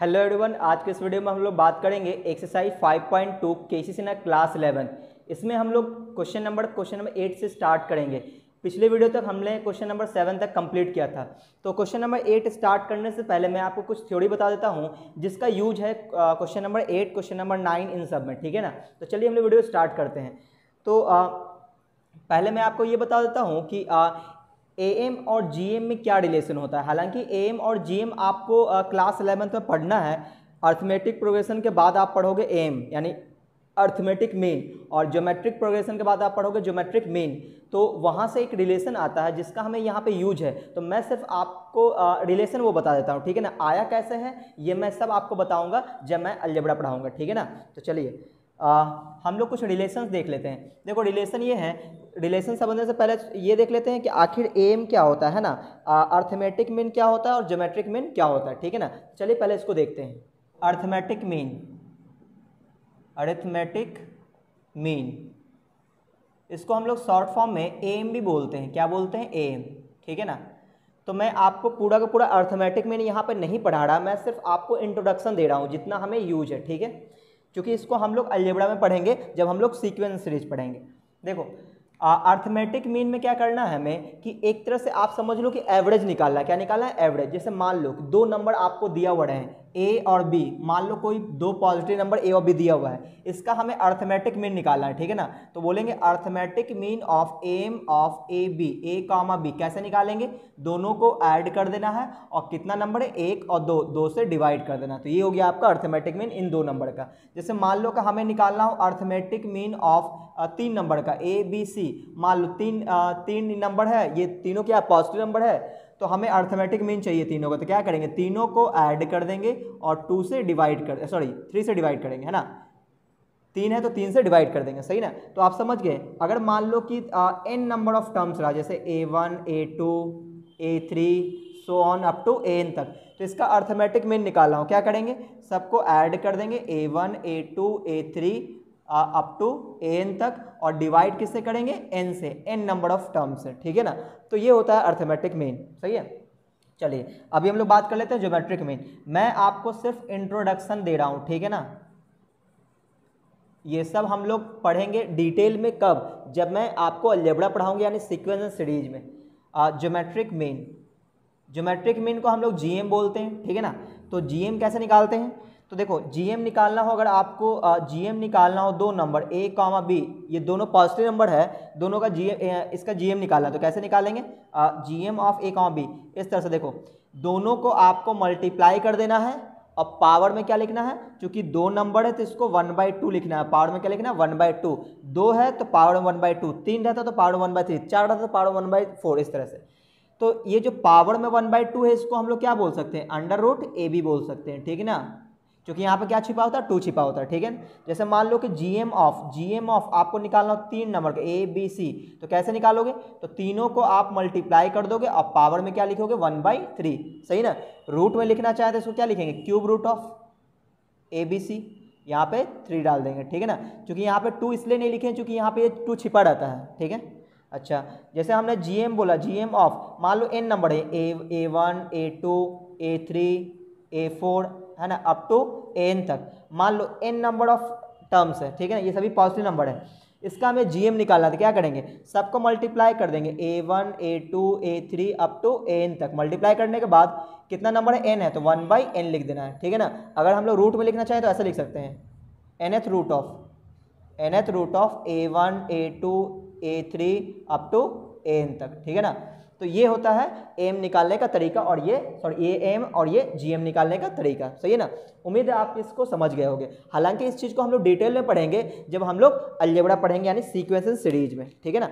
Hello everyone, आज के इस वीडियो में हम लोग बात करेंगे एक्सरसाइज 5.2 केसीसी ना क्लास 11। इसमें हम लोग क्वेश्चन नंबर 8 से स्टार्ट करेंगे। पिछले वीडियो तक हमने क्वेश्चन नंबर 7 तक कंप्लीट किया था। तो क्वेश्चन नंबर 8 स्टार्ट करने से पहले मैं आपको कुछ थ्योरी बता देता हूं जिसका यूज है क्वेश्चन नंबर 8, क्वेश्चन नंबर 9 इन सब में, ठीक है ना। तो चलिए हम लोग वीडियो स्टार्ट करते हैं। तो पहले मैं आपको ये बता देता हूँ कि एएम और जीएम में क्या रिलेशन होता है। हालांकि एएम और जीएम आपको क्लास 11 में पढ़ना है। अर्थमेटिक प्रोग्रेशन के बाद आप पढ़ोगे एएम यानी अर्थमेटिक मीन, और ज्योमेट्रिक प्रोग्रेशन के बाद आप पढ़ोगे ज्योमेट्रिक मीन। तो वहाँ से एक रिलेशन आता है जिसका हमें यहाँ पे यूज है। तो मैं सिर्फ आपको रिलेशन वो बता देता हूँ, ठीक है ना। आया कैसे है ये मैं सब आपको बताऊँगा जब मैं अलजेब्रा पढ़ाऊँगा, ठीक है ना। तो चलिए हम लोग कुछ रिलेशंस देख लेते हैं। देखो रिलेशन ये है, रिलेशन समझने से पहले ये देख लेते हैं कि आखिर एम क्या होता है ना, अर्थमेटिक मीन क्या होता है और ज्योमेट्रिक मीन क्या होता है, ठीक है ना। चलिए पहले इसको देखते हैं। अर्थमेटिक मीन, अरिथमेटिक मीन, इसको हम लोग शॉर्ट फॉर्म में एम भी बोलते हैं। क्या बोलते हैं? एम, ठीक है ना। तो मैं आपको पूरा का पूरा अर्थमेटिक मीन यहाँ पर नहीं पढ़ा रहा, मैं सिर्फ आपको इंट्रोडक्शन दे रहा हूँ जितना हमें यूज है, ठीक है। क्योंकि इसको हम लोग अलजेब्रा में पढ़ेंगे जब हम लोग सीक्वेंस सीरीज पढ़ेंगे। देखो अर्थमेटिक मीन में क्या करना है हमें कि एक तरह से आप समझ लो कि एवरेज निकालना है। क्या निकालना है? एवरेज। जैसे मान लो कि दो नंबर आपको दिया हुआ है ए और बी, मान लो कोई दो पॉजिटिव नंबर ए और बी दिया हुआ है, इसका हमें अर्थमेटिक मीन निकालना है, ठीक है ना। तो बोलेंगे arithmetic mean of m of a b, a comma b. कैसे निकालेंगे? दोनों को ऐड कर देना है और कितना नंबर है? एक और दो, दो से डिवाइड कर देना। तो ये हो गया आपका अर्थमेटिक मीन इन दो नंबर का। जैसे मान लो कि हमें निकालना हो अर्थमेटिक मीन ऑफ तीन नंबर का, ए बी सी। मान लो तीन नंबर है, ये तीनों क्या पॉजिटिव नंबर है, तो हमें अर्थमेटिक मीन चाहिए तीनों का। तो क्या करेंगे? तीनों को ऐड कर देंगे और 2 से डिवाइड कर, सॉरी 3 से डिवाइड करेंगे, है ना। 3 है तो 3 से डिवाइड कर देंगे, सही ना। तो आप समझ गए। अगर मान लो कि n नंबर ऑफ टर्म्स रहा, जैसे a1 a2 a3 so on up to an तक, तो इसका अर्थमेटिक मीन निकालना हो, क्या करेंगे? सबको ऐड कर देंगे a1 a2 a3 up to an तक, और डिवाइड किससे करेंगे? n से, n नंबर ऑफ टर्म्स है, ठीक है ना। तो ये होता है अर्थमेटिक मीन, सही है। चलिए अभी हम लोग बात कर लेते हैं ज्योमेट्रिक मीन। मैं आपको सिर्फ इंट्रोडक्शन दे रहा हूं, ठीक है ना। ये सब हम लोग पढ़ेंगे डिटेल में कब? जब मैं आपको अलजेब्रा पढ़ाऊंगा यानी सीक्वेंस सीरीज में। ज्योमेट्रिक मीन, ज्योमेट्रिक मीन को हम लोग जीएम बोलते हैं, ठीक है ना। तो जीएम कैसे निकालते हैं? तो देखो जीएम निकालना हो, अगर आपको जीएम निकालना हो दो नंबर ए कॉमा बी, ये दोनों पॉजिटिव नंबर है, दोनों का जीएम, इसका जीएम निकालना, तो कैसे निकालेंगे? GM of a comma b इस तरह से। देखो दोनों को आपको मल्टीप्लाई कर देना है और पावर में क्या लिखना है? क्योंकि दो नंबर है तो इसको 1/2 लिखना है। पावर में क्या लिखना है? 1/2। दो है तो पावर 1/2, तीन रहता तो पावर 1/3, चार रहता तो पावर 1/4, इस तरह से। तो ये जो पावर में 1/2 है इसको हम लोग क्या बोल सकते हैं? अंडर रूट ए बी बोल सकते हैं, ठीक है ना। क्योंकि यहाँ पे क्या छिपा होता है? 2 छिपा होता है, ठीक है। जैसे मान लो कि जीएम ऑफ आपको निकालना हो तीन नंबर का ए बी सी, तो कैसे निकालोगे? तो तीनों को आप मल्टीप्लाई कर दोगे और पावर में क्या लिखोगे? 1/3, सही ना। रूट में लिखना चाहे तो इसको क्या लिखेंगे? Cube root of a b c, यहाँ पे 3 डाल देंगे, ठीक है ना। क्योंकि यहाँ पे 2 इसलिए नहीं लिखे क्योंकि यहाँ पे 2 छिपा रहता है, ठीक है। अच्छा, जैसे हमने जीएम बोला, जीएम ऑफ मान लो n नंबर है, a1 a2 a3 a4, है ना, अप टू n तक। मान लो n नंबर ऑफ टर्म्स है, ठीक है ना, ये सभी पॉजिटिव नंबर है। इसका हमें जीएम निकालना है, तो क्या करेंगे? सबको मल्टीप्लाई कर देंगे, a1 a2 a3 up to n तक। मल्टीप्लाई करने के बाद कितना नंबर है? n है, तो 1/n लिख देना है, ठीक है ना। अगर हम लोग रूट में लिखना चाहें तो ऐसा लिख सकते हैं, nth root of a1 a2 a3 up to n तक, ठीक है ना। तो ये होता है एम निकालने का तरीका, और ये ये एम और ये जीएम निकालने का तरीका, सही है ना। उम्मीद है आप इसको समझ गए होंगे। हालांकि इस चीज़ को हम लोग डिटेल में पढ़ेंगे जब हम लोग अलजेब्रा पढ़ेंगे यानी सीक्वेंस सीरीज में, ठीक है ना।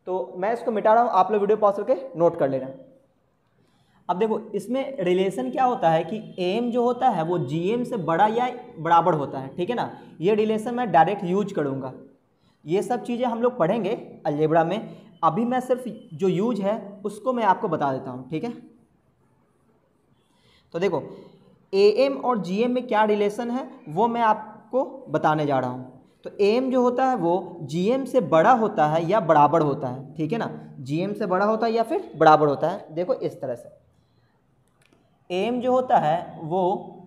तो मैं इसको मिटा रहा हूँ, आप लोग वीडियो पॉज करके नोट कर लेना। अब देखो इसमें रिलेशन क्या होता है कि एम जो होता है वो जीएम से बड़ा या बराबर होता है, ठीक है ना। ये रिलेशन मैं डायरेक्ट यूज करूँगा। ये सब चीज़ें हम लोग पढ़ेंगे अलजेब्रा में। अभी मैं सिर्फ जो यूज है उसको मैं आपको बता देता हूँ, ठीक है। तो देखो एएम और जीएम में क्या रिलेशन है वो मैं आपको बताने जा रहा हूँ। तो एम जो होता है वो जीएम से बड़ा होता है या बराबर होता है, ठीक है ना। जीएम से बड़ा होता है या फिर बराबर होता है। देखो इस तरह से एम जो होता है वो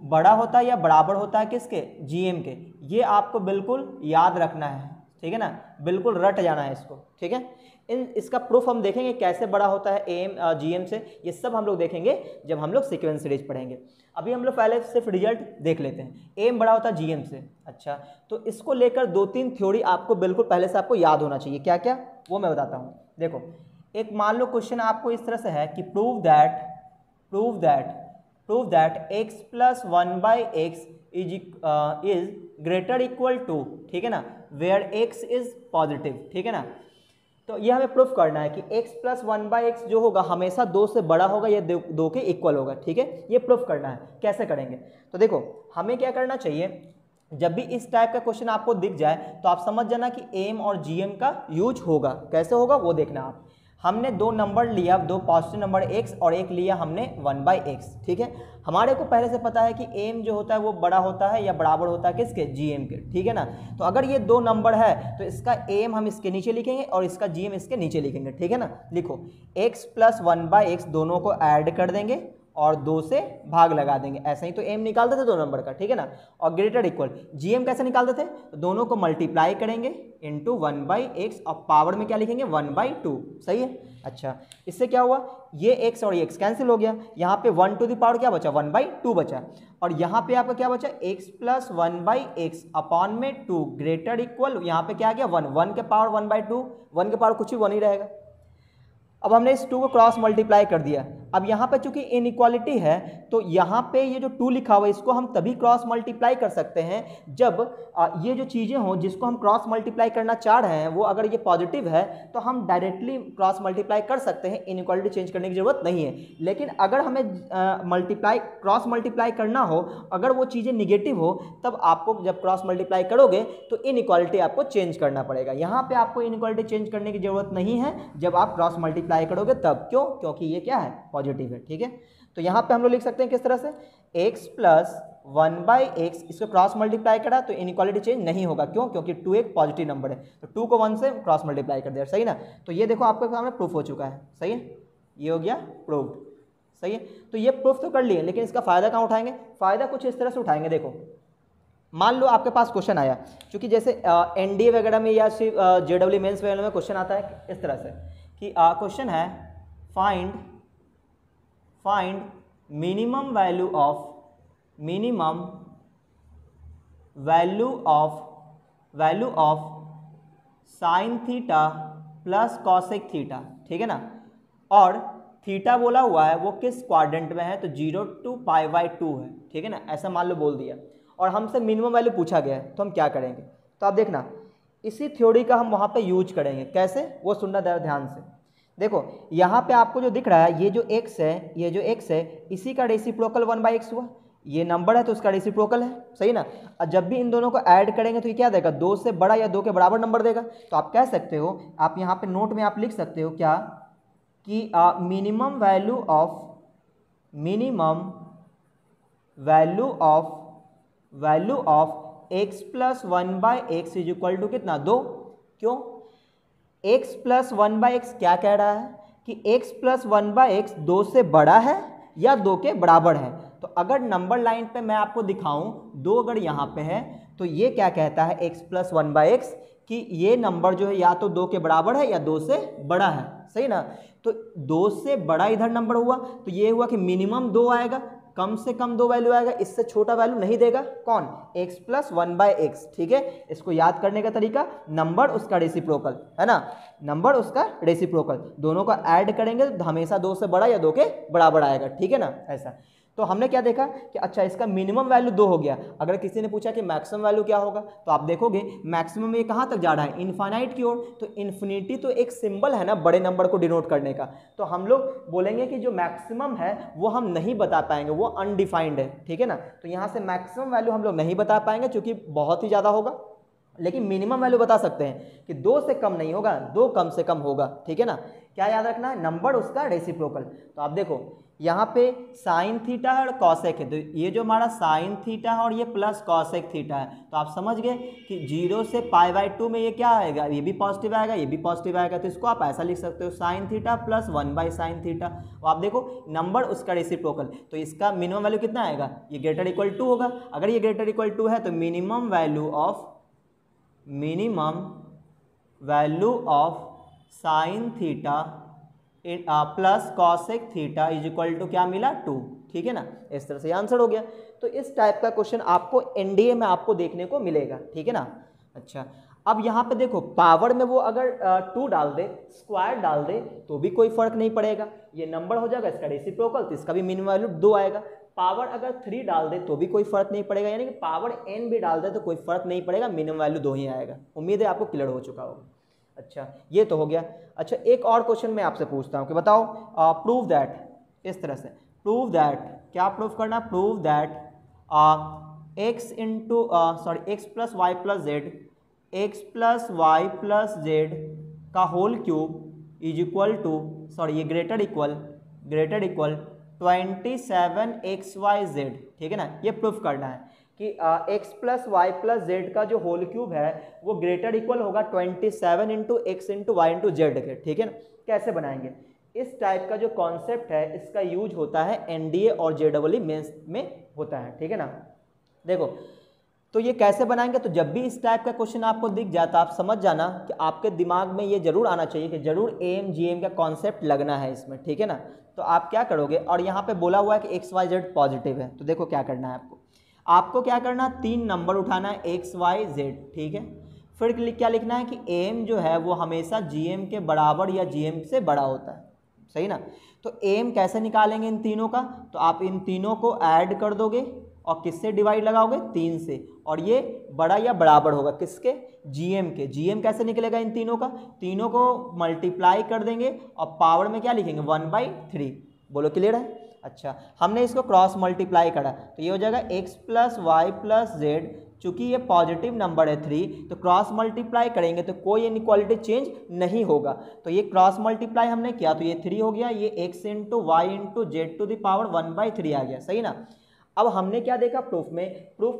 बड़ा होता है या बराबर होता है किसके, जीएम के। ये आपको बिल्कुल याद रखना है, ठीक है ना, बिल्कुल रट जाना है इसको, ठीक है। इसका प्रूफ हम देखेंगे कैसे बड़ा होता है एम जीएम से, ये सब हम लोग देखेंगे जब हम लोग सीक्वेंस सीरीज पढ़ेंगे। अभी हम लोग पहले सिर्फ रिजल्ट देख लेते हैं। एम बड़ा होता है जीएम से, अच्छा, तो इसको लेकर 2-3 थ्योरी आपको बिल्कुल पहले से आपको याद होना चाहिए। क्या क्या वो मैं बताता हूँ। देखो, एक मान लो क्वेश्चन आपको इस तरह से है कि prove that x plus 1/x is greater equal to, ठीक है ना, वेयर x इज पॉजिटिव, ठीक है ना। तो ये हमें प्रूफ करना है कि x प्लस 1/x जो होगा हमेशा 2 से बड़ा होगा या 2 के इक्वल होगा, ठीक है। ये प्रूफ करना है। कैसे करेंगे, तो देखो हमें क्या करना चाहिए, जब भी इस टाइप का क्वेश्चन आपको दिख जाए तो आप समझ जाना कि एम और जीएम का यूज होगा। कैसे होगा वो देखना आप। हमने 2 नंबर लिया, 2 पॉजिटिव नंबर x और एक लिया हमने 1/x, ठीक है। हमारे को पहले से पता है कि एम जो होता है वो बड़ा होता है या बराबर होता है किसके, जीएम के, ठीक है ना। तो अगर ये 2 नंबर है तो इसका एम हम इसके नीचे लिखेंगे और इसका जीएम इसके नीचे लिखेंगे, ठीक है ना। लिखो x प्लस 1/x दोनों को ऐड कर देंगे और 2 से भाग लगा देंगे। ऐसे ही तो एम निकालते थे 2 नंबर का, ठीक है ना। और ग्रेटर इक्वल जीएम कैसे निकालते थे, तो दोनों को मल्टीप्लाई करेंगे इंटू 1/x और पावर में क्या लिखेंगे 1/2, सही है। अच्छा, इससे क्या हुआ, ये x और ये x कैंसिल हो गया, यहाँ पे 1 टू द पावर क्या बचा 1/2 बचा, और यहाँ पे आपका क्या बचा x प्लस 1/x अपॉन में 2 ग्रेटर इक्वल, यहाँ पे क्या आ गया 1 के पावर 1/2, 1 के पावर कुछ भी 1 ही रहेगा। अब हमने इस 2 को क्रॉस मल्टीप्लाई कर दिया। अब यहाँ पे चूंकि इनइक्वालिटी है तो यहाँ पे ये जो 2 लिखा हुआ है इसको हम तभी क्रॉस मल्टीप्लाई कर सकते हैं जब ये जो चीज़ें हों जिसको हम क्रॉस मल्टीप्लाई करना चाह रहे हैं वो अगर ये पॉजिटिव है तो हम डायरेक्टली क्रॉस मल्टीप्लाई कर सकते हैं, इनइक्वालिटी चेंज करने की ज़रूरत नहीं है। लेकिन अगर हमें क्रॉस मल्टीप्लाई करना हो, अगर वो चीज़ें निगेटिव हो, तब आपको जब क्रॉस मल्टीप्लाई करोगे तो इनइक्वालिटी आपको चेंज करना पड़ेगा। यहाँ पर आपको इनइक्वालिटी चेंज करने की ज़रूरत नहीं है जब आप क्रॉस मल्टीप्लाई करोगे तब। क्यों, क्योंकि ये क्या है पॉजिटिव है, ठीक है। तो यहाँ पे हम लोग लिख सकते हैं किस तरह से, x प्लस 1/x इसको क्रॉस मल्टीप्लाई करा तो इनइक्वालिटी चेंज नहीं होगा। क्यों, क्योंकि 2 एक पॉजिटिव नंबर है तो 2 को 1 से क्रॉस मल्टीप्लाई कर दिया, सही ना। तो ये देखो आपके सामने प्रूफ हो चुका है, सही है, ये हो गया प्रूफ, सही है। तो ये प्रूफ तो कर लिए, लेकिन इसका फायदा कहाँ उठाएंगे, फायदा कुछ इस तरह से उठाएंगे। देखो मान लो आपके पास क्वेश्चन आया, क्योंकि जैसे एनडीए वगैरह में या सिर्फ जेडब्ल्यू मेंस वगैरह में क्वेश्चन आता है इस तरह से कि क्वेश्चन है find minimum value of sine theta plus cosec theta, ठीक है ना। और थीटा बोला हुआ है वो किस क्वाड्रेंट में है, तो 0 to π/2 है, ठीक है ना। ऐसा मान लो बोल दिया और हमसे मिनिमम वैल्यू पूछा गया है तो हम क्या करेंगे, तो आप देखना इसी थ्योरी का हम वहाँ पे यूज करेंगे। कैसे, वो सुनना ध्यान से। देखो यहाँ पे आपको जो दिख रहा है ये जो x है इसी का रेसिप्रोकल 1/x हुआ, ये नंबर है तो उसका रेसिप्रोकल है, सही ना। और जब भी इन दोनों को ऐड करेंगे तो ये क्या देगा, 2 से बड़ा या 2 के बराबर नंबर देगा। तो आप कह सकते हो, आप यहाँ पे नोट में आप लिख सकते हो क्या कि minimum value of x plus 1/x is equal to कितना 2। क्यों, x प्लस 1/x क्या कह रहा है कि x प्लस 1/x 2 से बड़ा है या 2 के बराबर है। तो अगर नंबर लाइन पे मैं आपको दिखाऊं 2 अगर यहाँ पे है तो ये क्या कहता है x प्लस 1/x कि ये नंबर जो है या तो 2 के बराबर है या 2 से बड़ा है, सही ना। तो 2 से बड़ा इधर नंबर हुआ तो ये हुआ कि मिनिमम 2 आएगा, कम से कम 2 वैल्यू आएगा, इससे छोटा वैल्यू नहीं देगा। कौन, x प्लस 1/x, ठीक है। इसको याद करने का तरीका, नंबर उसका रेसिप्रोकल है ना, नंबर उसका रेसिप्रोकल, दोनों का ऐड करेंगे तो हमेशा 2 से बड़ा या 2 के बराबर आएगा, ठीक है ना। ऐसा तो हमने क्या देखा कि अच्छा इसका मिनिमम वैल्यू 2 हो गया। अगर किसी ने पूछा कि मैक्सिमम वैल्यू क्या होगा तो आप देखोगे मैक्सिमम ये कहाँ तक जा रहा है, इनफाइनाइट की ओर। तो इन्फिनिटी तो एक सिंबल है ना बड़े नंबर को डिनोट करने का, तो हम लोग बोलेंगे कि जो मैक्सिमम है वो हम नहीं बता पाएंगे, वो अनडिफाइंड है, ठीक है ना। तो यहाँ से मैक्सिमम वैल्यू हम लोग नहीं बता पाएंगे क्योंकि बहुत ही ज़्यादा होगा, लेकिन मिनिमम वैल्यू बता सकते हैं कि 2 से कम नहीं होगा, 2 कम से कम होगा, ठीक है ना। क्या याद रखना है, नंबर उसका रेसिप्रोकल। तो आप देखो यहाँ पे साइन थीटा है और कॉसेक है, तो ये जो हमारा साइन थीटा है और ये प्लस कॉसेक थीटा है, तो आप समझ गए कि 0 से π/2 में ये क्या आएगा, ये भी पॉजिटिव आएगा, ये भी पॉजिटिव आएगा, तो इसको आप ऐसा लिख सकते हो sign theta plus 1/sin theta. और आप देखो नंबर उसका रेसिप्रोकल, तो इसका मिनिमम वैल्यू कितना आएगा, ये ग्रेटर इक्वल टू होगा। अगर ये ग्रेटर इक्वल टू है तो minimum value of sine theta plus cosec theta is equal to क्या मिला 2, ठीक है ना। इस तरह से आंसर हो गया। तो इस टाइप का क्वेश्चन आपको एनडीए में आपको देखने को मिलेगा, ठीक है ना। अच्छा, अब यहाँ पे देखो पावर में वो अगर 2 डाल दे, स्क्वायर डाल दे, तो भी कोई फर्क नहीं पड़ेगा, ये नंबर हो जाएगा इसका रेसिप्रोकल, तो इसका भी मिनिमम वैल्यू 2 आएगा। पावर अगर 3 डाल दे तो भी कोई फर्क नहीं पड़ेगा, यानी कि पावर n भी डाल दे तो कोई फर्क नहीं पड़ेगा, मिनिमम वैल्यू 2 ही आएगा। उम्मीद है आपको क्लियर हो चुका होगा। अच्छा, ये तो हो गया। अच्छा, एक और क्वेश्चन मैं आपसे पूछता हूँ कि बताओ प्रूव दैट, इस तरह से प्रूव दैट, क्या प्रूव करना, prove that x plus Y plus Z का whole cube is equal to, ये ग्रेटर इक्वल 27xyz, ठीक है ना। ये प्रूफ करना है कि x plus Y plus Z का जो होल क्यूब है वो ग्रेटर इक्वल होगा 27 into x into y into z के, ठीक है ना। कैसे बनाएंगे, इस टाइप का जो कॉन्सेप्ट है इसका यूज होता है एनडीए और जेईई मेंस में होता है, ठीक है ना। देखो तो ये कैसे बनाएंगे, तो जब भी इस टाइप का क्वेश्चन आपको दिख जाता आप समझ जाना कि आपके दिमाग में ये जरूर आना चाहिए कि जरूर एम जी एम का कॉन्सेप्ट लगना है इसमें, ठीक है ना। तो आप क्या करोगे, और यहाँ पे बोला हुआ है कि एक्स वाई जेड पॉजिटिव है, तो देखो क्या करना है आपको क्या करना है, 3 नंबर उठाना है एक्स वाई जेड, ठीक है। फिर क्या लिखना है कि एम जो है वो हमेशा जी एम के बराबर या जी एम से बड़ा होता है, सही ना। तो एम कैसे निकालेंगे इन तीनों का, तो आप इन तीनों को ऐड कर दोगे और किससे डिवाइड लगाओगे, 3 से, और ये बड़ा या बराबर होगा किसके, जीएम के। जीएम कैसे निकलेगा, इन तीनों का, तीनों को मल्टीप्लाई कर देंगे और पावर में क्या लिखेंगे 1/3। बोलो क्लियर है। अच्छा, हमने इसको क्रॉस मल्टीप्लाई करा तो ये हो जाएगा x plus Y plus z, चूंकि ये पॉजिटिव नंबर है 3 तो क्रॉस मल्टीप्लाई करेंगे तो कोई इनइक्वालिटी चेंज नहीं होगा, तो ये क्रॉस मल्टीप्लाई हमने किया तो ये 3 हो गया, ये x into y into z to the power 1/3 आ गया, सही ना। अब हमने क्या देखा प्रूफ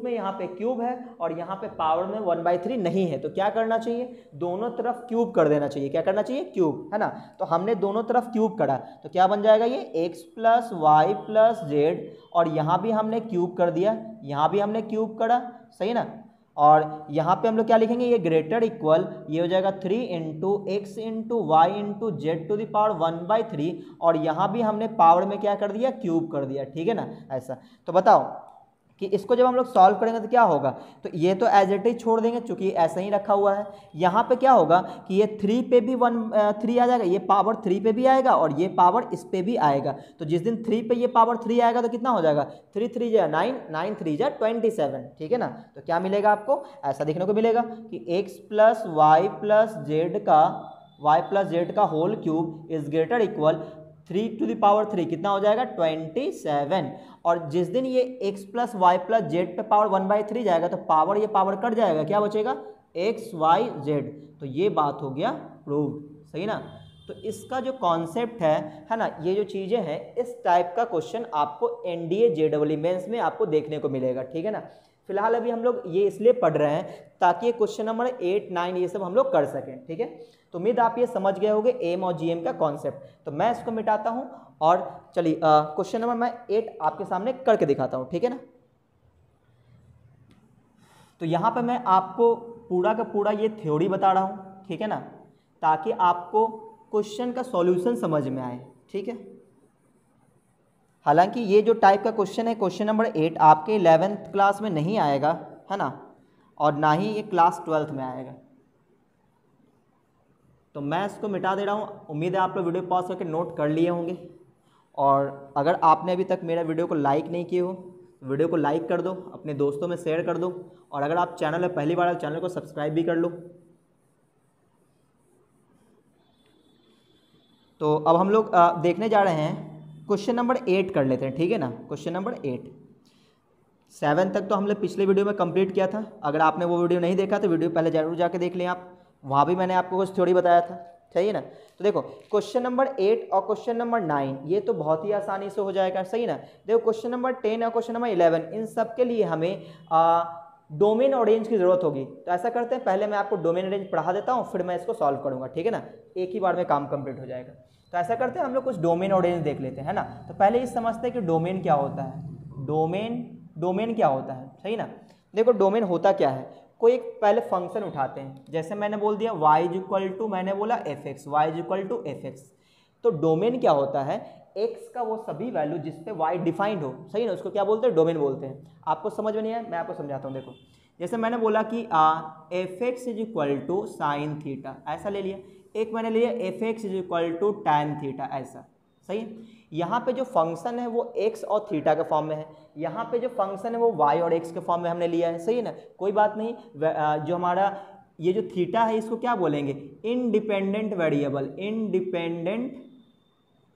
में यहाँ पे क्यूब है और यहाँ पे पावर में 1/3 नहीं है, तो क्या करना चाहिए, दोनों तरफ क्यूब कर देना चाहिए। क्या करना चाहिए, क्यूब, है ना। तो हमने दोनों तरफ क्यूब करा तो क्या बन जाएगा, ये x plus Y plus z, और यहाँ भी हमने क्यूब कर दिया, यहाँ भी हमने क्यूब करा, सही ना। और यहाँ पे हम लोग क्या लिखेंगे, ये ग्रेटर इक्वल, ये हो जाएगा 3 into x into y into z to the power 1/3, और यहाँ भी हमने पावर में क्या कर दिया, क्यूब कर दिया, ठीक है ना। ऐसा तो बताओ कि इसको जब हम लोग सॉल्व करेंगे तो क्या होगा, तो ये तो एज इट इज छोड़ देंगे चूंकि ऐसा ही रखा हुआ है। यहाँ पे क्या होगा कि ये 3 पे भी 3 आ जाएगा, ये पावर 3 पे भी आएगा और ये पावर इस पे भी आएगा, तो जिस दिन 3 पे ये पावर 3 आएगा तो कितना हो जाएगा, 3 3 जा 9, 9 3 जा 27, ठीक है ना। तो क्या मिलेगा आपको, ऐसा देखने को मिलेगा कि x plus Y plus Z का whole cube is greater equal 3 to the power 3, कितना हो जाएगा 27, और जिस दिन ये x plus Y plus z पे पावर 1/3 जाएगा तो पावर ये पावर कट जाएगा, क्या बचेगा x वाई जेड, तो ये बात हो गया प्रूव, सही ना। तो इसका जो कॉन्सेप्ट है ना, ये जो चीज़ें हैं, इस टाइप का क्वेश्चन आपको एनडीए जेईई मेंस में आपको देखने को मिलेगा, ठीक है ना। फिलहाल अभी हम लोग ये इसलिए पढ़ रहे हैं ताकि ये क्वेश्चन नंबर 8, 9 ये सब हम लोग कर सकें, ठीक है। तो उम्मीद आप ये समझ गए होंगे एम और जीएम का कॉन्सेप्ट। तो मैं इसको मिटाता हूं और चलिए क्वेश्चन नंबर मैं 8 आपके सामने करके दिखाता हूं, ठीक है ना। तो यहाँ पे मैं आपको पूरा का पूरा ये थ्योरी बता रहा हूँ, ठीक है ना, ताकि आपको क्वेश्चन का सॉल्यूशन समझ में आए, ठीक है। हालांकि ये जो टाइप का क्वेश्चन है, क्वेश्चन नंबर 8 आपके 11th क्लास में नहीं आएगा, है ना, और ना ही ये क्लास 12th में आएगा। तो मैं इसको मिटा दे रहा हूँ। उम्मीद है आप लोग वीडियो पॉज करके नोट कर लिए होंगे, और अगर आपने अभी तक मेरा वीडियो को लाइक नहीं किए हो वीडियो को लाइक कर दो, अपने दोस्तों में शेयर कर दो, और अगर आप चैनल में पहली बार चैनल को सब्सक्राइब भी कर लो। तो अब हम लोग देखने जा रहे हैं क्वेश्चन नंबर 8 कर लेते हैं, ठीक है ना। क्वेश्चन नंबर 8, 7 तक तो हमने पिछले वीडियो में कंप्लीट किया था। अगर आपने वो वीडियो नहीं देखा तो वीडियो पहले जरूर जाके देख लें आप, वहाँ भी मैंने आपको कुछ थ्योरी बताया था, सही है ना। तो देखो क्वेश्चन नंबर 8 और क्वेश्चन नंबर 9 ये तो बहुत ही आसानी से हो जाएगा, सही ना। देखो क्वेश्चन नंबर 10 और क्वेश्चन नंबर 11 इन सब के लिए हमें डोमेन और रेंज की जरूरत होगी। तो ऐसा करते हैं, पहले मैं आपको डोमेन रेंज पढ़ा देता हूँ, फिर मैं इसको सॉल्व करूँगा, ठीक है ना, एक ही बार में काम कंप्लीट हो जाएगा। तो ऐसा करते हैं हम लोग कुछ डोमेन और रेंज देख लेते हैं, है ना। तो पहले ये समझते हैं कि डोमेन क्या होता है। डोमेन क्या होता है, सही ना। देखो डोमेन होता क्या है, कोई एक पहले फंक्शन उठाते हैं, जैसे मैंने बोल दिया y इज इक्वल टू, मैंने बोला fx, y is equal to fx। तो डोमेन क्या होता है, x का वो सभी वैल्यू जिस पे y डिफाइंड हो, सही ना, उसको क्या बोलते हैं, डोमेन बोलते हैं। आपको समझ में नहीं आया, मैं आपको समझाता हूँ। देखो जैसे मैंने बोला कि fx is equal to sine theta, ऐसा ले लिया। एक मैंने लिया fx is equal to tan theta, ऐसा, सही है। यहाँ पे जो फंक्शन है वो x और थीटा के फॉर्म में है, यहाँ पे जो फंक्शन है वो y और x के फॉर्म में हमने लिया है, सही है ना। कोई बात नहीं, जो हमारा ये जो थीटा है इसको क्या बोलेंगे, इंडिपेंडेंट वेरिएबल,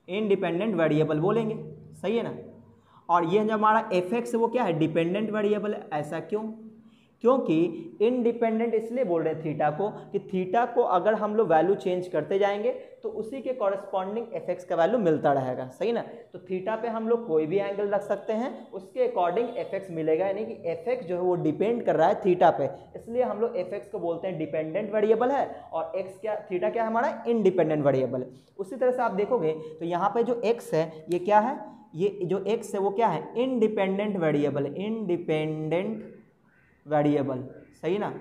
इंडिपेंडेंट वेरिएबल बोलेंगे, सही है ना। और ये जो हमारा fx है वो क्या है, डिपेंडेंट वेरिएबल है। ऐसा क्यों, क्योंकि इंडिपेंडेंट इसलिए बोल रहे हैं थीटा को कि थीटा को अगर हम लोग वैल्यू चेंज करते जाएंगे तो उसी के कॉरेस्पॉन्डिंग fx का वैल्यू मिलता रहेगा, सही ना। तो थीटा पे हम लोग कोई भी एंगल रख सकते हैं, उसके अकॉर्डिंग fx मिलेगा, यानी कि fx जो है वो डिपेंड कर रहा है थीटा पे, इसलिए हम लोग fx को बोलते हैं डिपेंडेंट वेरिएबल है, और x क्या, थीटा क्या है हमारा, इंडिपेंडेंट वेरिएबल है। उसी तरह से आप देखोगे तो यहाँ पे जो x है ये क्या है, ये जो x है वो क्या है, इंडिपेंडेंट वेरिएबल, इंडिपेंडेंट वेरिएबल, सही ना,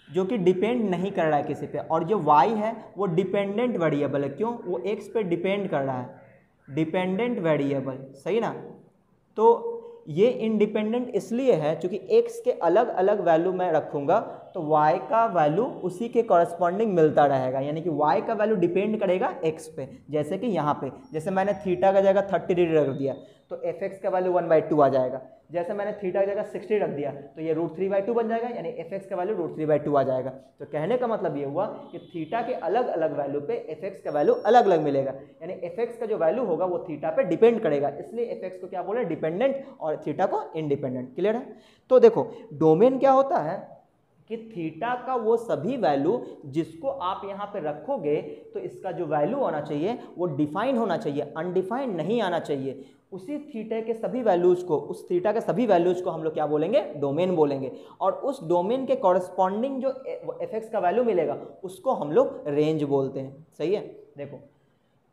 जो कि डिपेंड नहीं कर रहा है किसी पे। और जो y है वो डिपेंडेंट वेरिएबल है, क्यों, वो x पे डिपेंड कर रहा है, डिपेंडेंट वेरिएबल, सही ना। तो ये इंडिपेंडेंट इसलिए है क्योंकि x के अलग अलग वैल्यू मैं रखूंगा तो y का वैल्यू उसी के कॉरेस्पॉन्डिंग मिलता रहेगा, यानी कि y का वैल्यू डिपेंड करेगा x पे। जैसे कि यहाँ पे जैसे मैंने थीटा का जगह 30 डिग्री रख दिया तो fx का वैल्यू 1/2 आ जाएगा। जैसे मैंने थीटा की जगह 60 रख दिया तो ये √3/2 बन जाएगा, यानी fx का वैल्यू √3/2 आ जाएगा। तो कहने का मतलब ये हुआ कि थीटा के अलग अलग वैल्यू पे fx का वैल्यू अलग अलग मिलेगा, यानी fx का जो वैल्यू होगा वो थीटा पे डिपेंड करेगा, इसलिए fx को क्या बोले, डिपेंडेंट, और थीटा को इंडिपेंडेंट। क्लियर है। तो देखो डोमेन क्या होता है कि थीटा का वो सभी वैल्यू जिसको आप यहाँ पे रखोगे तो इसका जो वैल्यू आना चाहिए वो डिफाइन होना चाहिए, अनडिफाइंड नहीं आना चाहिए। उसी थीटा के सभी वैल्यूज को, उस थीटा के सभी वैल्यूज को हम लोग क्या बोलेंगे, डोमेन बोलेंगे। और उस डोमेन के कॉरेस्पॉन्डिंग जो fx का वैल्यू मिलेगा उसको हम लोग रेंज बोलते हैं, सही है। देखो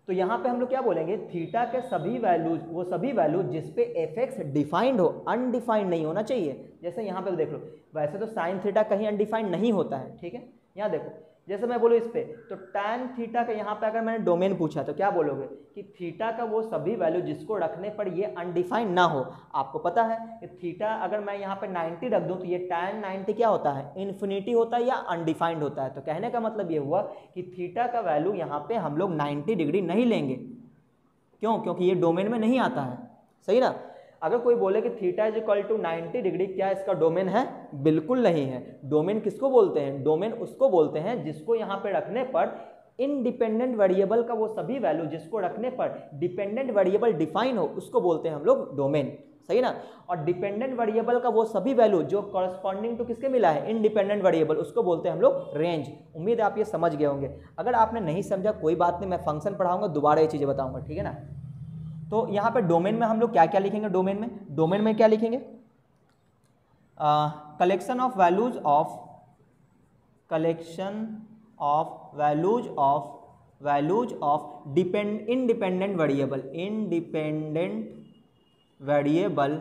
तो यहाँ पे हम लोग क्या बोलेंगे, थीटा के सभी वैल्यूज, वो सभी वैल्यू जिस पे fx डिफाइंड हो, अनडिफाइंड नहीं होना चाहिए। जैसे यहाँ पे देख लो, वैसे तो साइन थीटा कहीं अनडिफाइंड नहीं होता है, ठीक है। यहाँ देखो जैसे मैं बोलूँ इस पे तो tan थीटा का यहाँ पे अगर मैंने डोमेन पूछा तो क्या बोलोगे कि थीटा का वो सभी वैल्यू जिसको रखने पर ये अनडिफाइंड ना हो। आपको पता है कि थीटा अगर मैं यहाँ पे 90 रख दूँ तो ये tan 90 क्या होता है, इन्फिनिटी होता है या अनडिफाइंड होता है। तो कहने का मतलब ये हुआ कि थीटा का वैल्यू यहाँ पे हम लोग 90 डिग्री नहीं लेंगे, क्यों, क्योंकि ये डोमेन में नहीं आता है, सही ना। अगर कोई बोले कि theta is equal to 90 degree, क्या इसका डोमेन है, बिल्कुल नहीं है। डोमेन किसको बोलते हैं, डोमेन उसको बोलते हैं जिसको यहाँ पे रखने पर इंडिपेंडेंट वेरिएबल का वो सभी वैल्यू जिसको रखने पर डिपेंडेंट वेरिएबल डिफाइन हो उसको बोलते हैं हम लोग डोमेन, सही ना। और डिपेंडेंट वेरिएबल का वो सभी वैल्यू जो कॉरेस्पॉन्डिंग टू किसके मिला है, इंडिपेंडेंट वेरिएबल, उसको बोलते हैं हम लोग रेंज। उम्मीद है आप ये समझ गए होंगे। अगर आपने नहीं समझा कोई बात नहीं, मैं फंक्शन पढ़ाऊंगा दोबारा ये चीज़ें बताऊंगा, ठीक है ना। तो यहाँ पे डोमेन में हम लोग क्या क्या लिखेंगे, डोमेन में क्या लिखेंगे, collection of values of independent variable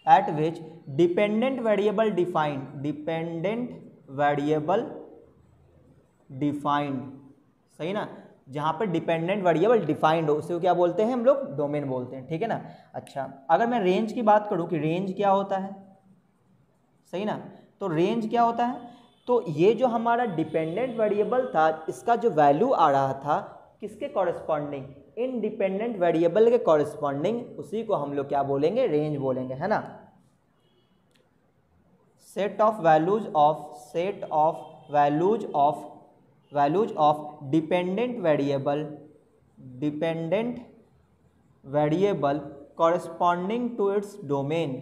at which dependent variable defined, सही ना, जहाँ पे डिपेंडेंट वेरिएबल डिफाइंड हो उसे क्या बोलते हैं हम लोग, डोमेन बोलते हैं, ठीक है ना। अच्छा अगर मैं रेंज की बात करूँ कि रेंज क्या होता है, सही ना, तो रेंज क्या होता है, तो ये जो हमारा डिपेंडेंट वेरिएबल था इसका जो वैल्यू आ रहा था किसके कॉरेस्पॉन्डिंग, इंडिपेंडेंट वेरिएबल के कॉरेस्पॉन्डिंग, उसी को हम लोग क्या बोलेंगे, रेंज बोलेंगे, है ना। Set of values of dependent variable corresponding to its domain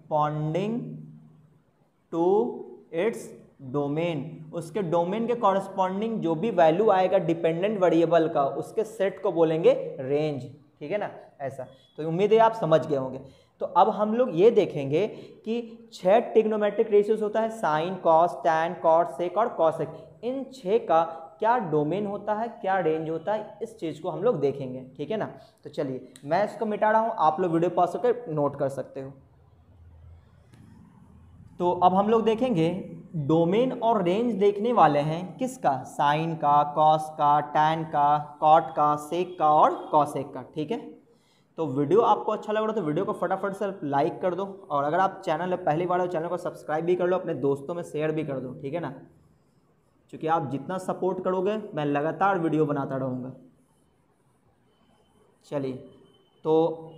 corresponding to its domain, उसके डोमेन के कॉरस्पॉन्डिंग जो भी वैल्यू आएगा डिपेंडेंट वेरिएबल का, उसके सेट को बोलेंगे रेंज। ठीक है ना, ऐसा। तो उम्मीद है आप समझ गए होंगे। तो अब हम लोग ये देखेंगे कि 6 ट्रिग्नोमेट्रिक रेशियोज होता है, साइन, कॉस, टैन, कॉट, सेक और कॉसेक। इन 6 का क्या डोमेन होता है, क्या रेंज होता है, इस चीज़ को हम लोग देखेंगे। ठीक है ना, तो चलिए मैं इसको मिटा रहा हूँ, आप लोग वीडियो पॉज करके नोट कर सकते हो। तो अब हम लोग देखेंगे डोमेन और रेंज देखने वाले हैं किसका, साइन का, कॉस का, टैन का, कॉट का, सेक का और कॉसेक का। ठीक है, तो वीडियो आपको अच्छा लग रहा है तो वीडियो को फटाफट से लाइक कर दो, और अगर आप चैनल पहली बार हो चैनल को सब्सक्राइब भी कर लो, अपने दोस्तों में शेयर भी कर दो। ठीक है ना, क्योंकि आप जितना सपोर्ट करोगे मैं लगातार वीडियो बनाता रहूँगा। चलिए, तो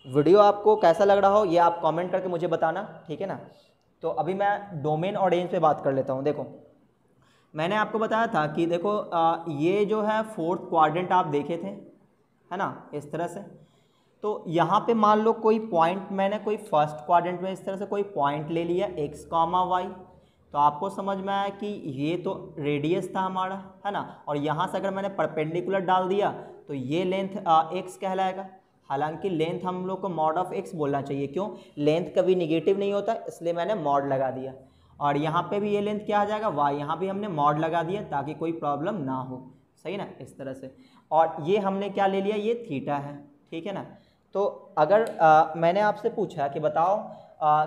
वीडियो आपको कैसा लग रहा हो ये आप कमेंट करके मुझे बताना। ठीक है ना, तो अभी मैं डोमेन और रेंज पे बात कर लेता हूँ। देखो मैंने आपको बताया था कि देखो ये जो है 4th क्वाड्रेंट आप देखे थे, है ना, इस तरह से। तो यहाँ पे मान लो कोई पॉइंट, मैंने कोई फर्स्ट क्वाड्रेंट में इस तरह से कोई पॉइंट ले लिया x, y, तो आपको समझ में आया कि ये तो रेडियस था हमारा, है ना, और यहाँ से अगर मैंने परपेंडिकुलर डाल दिया तो ये लेंथ x कहलाएगा। हालांकि लेंथ हम लोग को मॉड ऑफ x बोलना चाहिए, क्यों, लेंथ कभी निगेटिव नहीं होता, इसलिए मैंने मॉड लगा दिया। और यहाँ पे भी ये लेंथ क्या आ जाएगा, y, यहाँ भी हमने मॉड लगा दिया ताकि कोई प्रॉब्लम ना हो। सही ना, इस तरह से। और ये हमने क्या ले लिया, ये थीटा है। ठीक है ना, तो अगर मैंने आपसे पूछा कि बताओ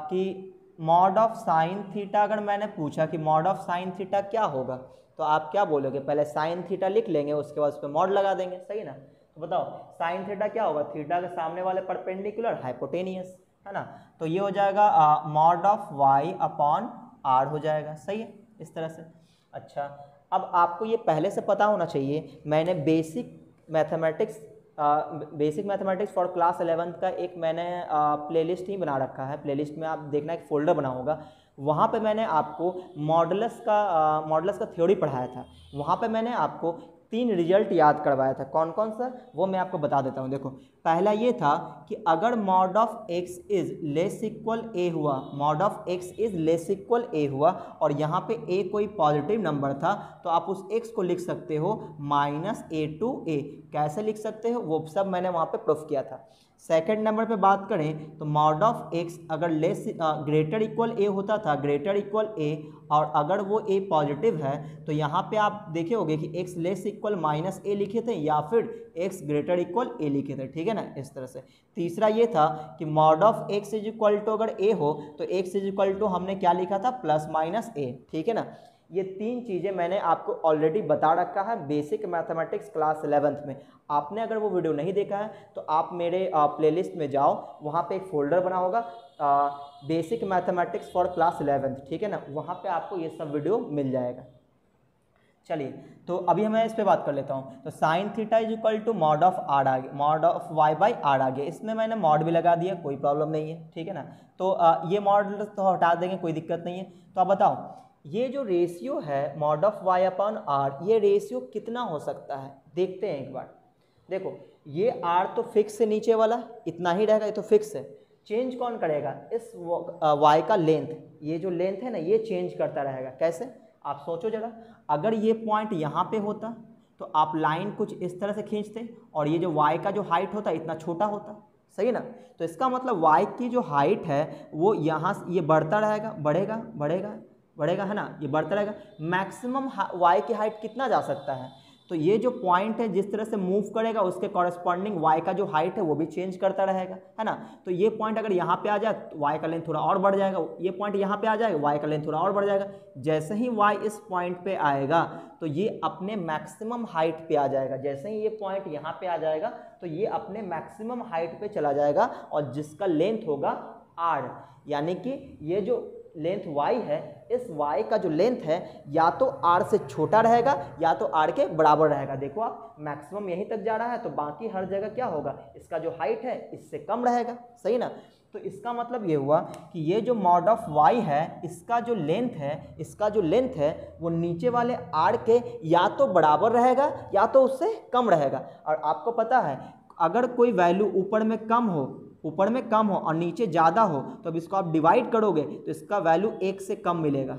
कि मॉड ऑफ साइन थीटा, अगर मैंने पूछा कि मॉड ऑफ साइन थीटा क्या होगा, तो आप क्या बोलोगे, पहले साइन थीटा लिख लेंगे, उसके बाद उस पर मॉड लगा देंगे। सही ना, तो बताओ साइन थीटा क्या होगा, थीटा के सामने वाले परपेंडिकुलर हाइपोटेनियस, है ना, तो ये हो जाएगा mod of y upon r हो जाएगा। सही है, इस तरह से। अच्छा, अब आपको ये पहले से पता होना चाहिए, मैंने basic mathematics for class 11th का एक मैंने प्लेलिस्ट ही बना रखा है। प्लेलिस्ट में आप देखना एक फ़ोल्डर बना होगा, वहाँ पे मैंने आपको मॉडुलस का थ्योरी पढ़ाया था। वहाँ पे मैंने आपको 3 रिजल्ट याद करवाया था। कौन कौन सा, वो मैं आपको बता देता हूँ। देखो पहला ये था कि अगर mod of x is less equal a हुआ, mod of x is less equal a हुआ, और यहाँ पे a कोई पॉजिटिव नंबर था, तो आप उस x को लिख सकते हो -a to a। कैसे लिख सकते हो वो सब मैंने वहाँ पे प्रूफ किया था। सेकंड नंबर पे बात करें तो मॉड ऑफ x अगर लेस ग्रेटर इक्वल a होता था, ग्रेटर इक्वल a, और अगर वो a पॉजिटिव है तो यहाँ पे आप देखे होंगे कि x लेस इक्वल -a लिखे थे या फिर x ग्रेटर इक्वल a लिखे थे। ठीक है ना, इस तरह से। तीसरा ये था कि mod of x is equal to अगर a हो तो x इज इक्वल टू हमने क्या लिखा था, +-a। ठीक है ना, ये 3 चीज़ें मैंने आपको ऑलरेडी बता रखा है बेसिक मैथमेटिक्स क्लास 11th में। आपने अगर वो वीडियो नहीं देखा है तो आप मेरे प्लेलिस्ट में जाओ, वहाँ पे एक फ़ोल्डर बना होगा basic mathematics for class 11th। ठीक है ना, वहाँ पे आपको ये सब वीडियो मिल जाएगा। चलिए, तो अभी मैं इस पे बात कर लेता हूँ। तो sine theta is equal to mod of R आ गया, mod of y by R आ गया। इसमें मैंने मॉड भी लगा दिया, कोई प्रॉब्लम नहीं है। ठीक है ना, तो ये मॉड तो हटा देंगे, कोई दिक्कत नहीं है। तो आप बताओ ये जो रेशियो है mod of y upon r, ये रेशियो कितना हो सकता है, देखते हैं एक बार। देखो ये r तो फिक्स है, नीचे वाला इतना ही रहेगा, ये तो फिक्स है। चेंज कौन करेगा, इस y का लेंथ, ये जो लेंथ है ना ये चेंज करता रहेगा। कैसे, आप सोचो जरा, अगर ये पॉइंट यहाँ पे होता तो आप लाइन कुछ इस तरह से खींचते और ये जो y का जो हाइट होता इतना छोटा होता। सही ना, तो इसका मतलब y की जो हाइट है वो यहाँ से ये बढ़ता रहेगा, बढ़ेगा बढ़ेगा बढ़ेगा, है ना, ये बढ़ता रहेगा। मैक्सिमम y की हाइट कितना जा सकता है, तो ये जो पॉइंट है जिस तरह से मूव करेगा उसके कॉरेस्पॉन्डिंग y का जो हाइट है वो भी चेंज करता रहेगा, है ना। तो ये पॉइंट अगर यहाँ पे आ जाए तो y का लेंथ थोड़ा और बढ़ जाएगा, ये पॉइंट यहाँ पे आ जाएगा y का लेंथ थोड़ा और बढ़ जाएगा। जैसे ही y इस पॉइंट पे आएगा तो ये अपने मैक्सिमम हाइट पे आ जाएगा, जैसे ही ये पॉइंट यहाँ पे आ जाएगा तो ये अपने मैक्सिमम हाइट पे चला जाएगा, और जिसका लेंथ होगा r, यानी कि ये जो लेंथ y है, इस y का जो लेंथ है या तो r से छोटा रहेगा या तो r के बराबर रहेगा। देखो आप मैक्सिमम यहीं तक जा रहा है तो बाकी हर जगह क्या होगा, इसका जो हाइट है इससे कम रहेगा। सही ना, तो इसका मतलब ये हुआ कि ये जो मॉड ऑफ y है इसका जो लेंथ है वो नीचे वाले r के या तो बराबर रहेगा या तो उससे कम रहेगा। और आपको पता है अगर कोई वैल्यू ऊपर में कम हो ऊपर में कम हो और नीचे ज़्यादा हो तो अब इसको आप डिवाइड करोगे तो इसका वैल्यू 1 से कम मिलेगा,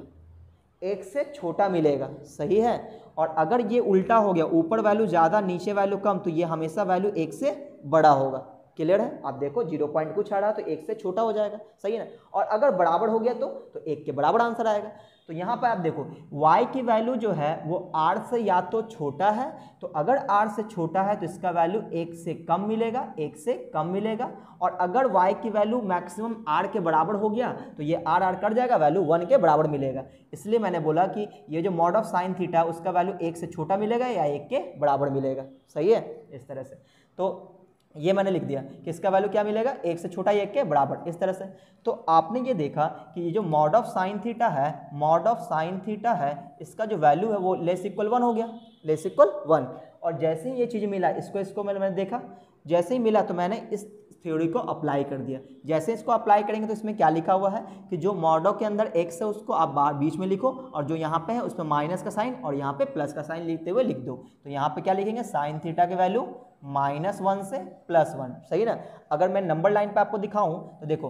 1 से छोटा मिलेगा, सही है। और अगर ये उल्टा हो गया, ऊपर वैल्यू ज़्यादा नीचे वैल्यू कम, तो ये हमेशा वैल्यू 1 से बड़ा होगा। क्लियर है? आप देखो 0 पॉइंट कुछ आ रहा तो 1 से छोटा हो जाएगा, सही है ना। और अगर बराबर हो गया तो 1 के बराबर आंसर आएगा। तो यहाँ पर आप देखो y की वैल्यू जो है वो r से या तो छोटा है, तो अगर r से छोटा है तो इसका वैल्यू 1 से कम मिलेगा, 1 से कम मिलेगा। और अगर y की वैल्यू मैक्सिमम r के बराबर हो गया तो ये r कट जाएगा, वैल्यू 1 के बराबर मिलेगा। इसलिए मैंने बोला कि ये जो मॉड ऑफ साइन थीटा है उसका वैल्यू 1 से छोटा मिलेगा या 1 के बराबर मिलेगा, सही है। इस तरह से तो ये मैंने लिख दिया कि इसका वैल्यू क्या मिलेगा, 1 से छोटा या 1 के बराबर, इस तरह से। तो आपने ये देखा कि ये जो मॉड ऑफ साइन थीटा है, मॉड ऑफ साइन थीटा है, इसका जो वैल्यू है वो लेस इक्वल 1 हो गया, लेस इक्वल 1। और जैसे ही ये चीज़ मिला इसको मैंने देखा, जैसे ही मिला तो मैंने इस थ्योरी को अप्लाई कर दिया। जैसे इसको अप्लाई करेंगे तो इसमें क्या लिखा हुआ है कि जो मॉडो के अंदर x है उसको आप बाहर बीच में लिखो, और जो यहाँ पे है उसमें माइनस का साइन और यहाँ पे प्लस का साइन लिखते हुए लिख दो। तो यहाँ पे क्या लिखेंगे, साइन थीटा के वैल्यू -1 से +1, सही ना। अगर मैं नंबर लाइन पे आपको दिखाऊं तो देखो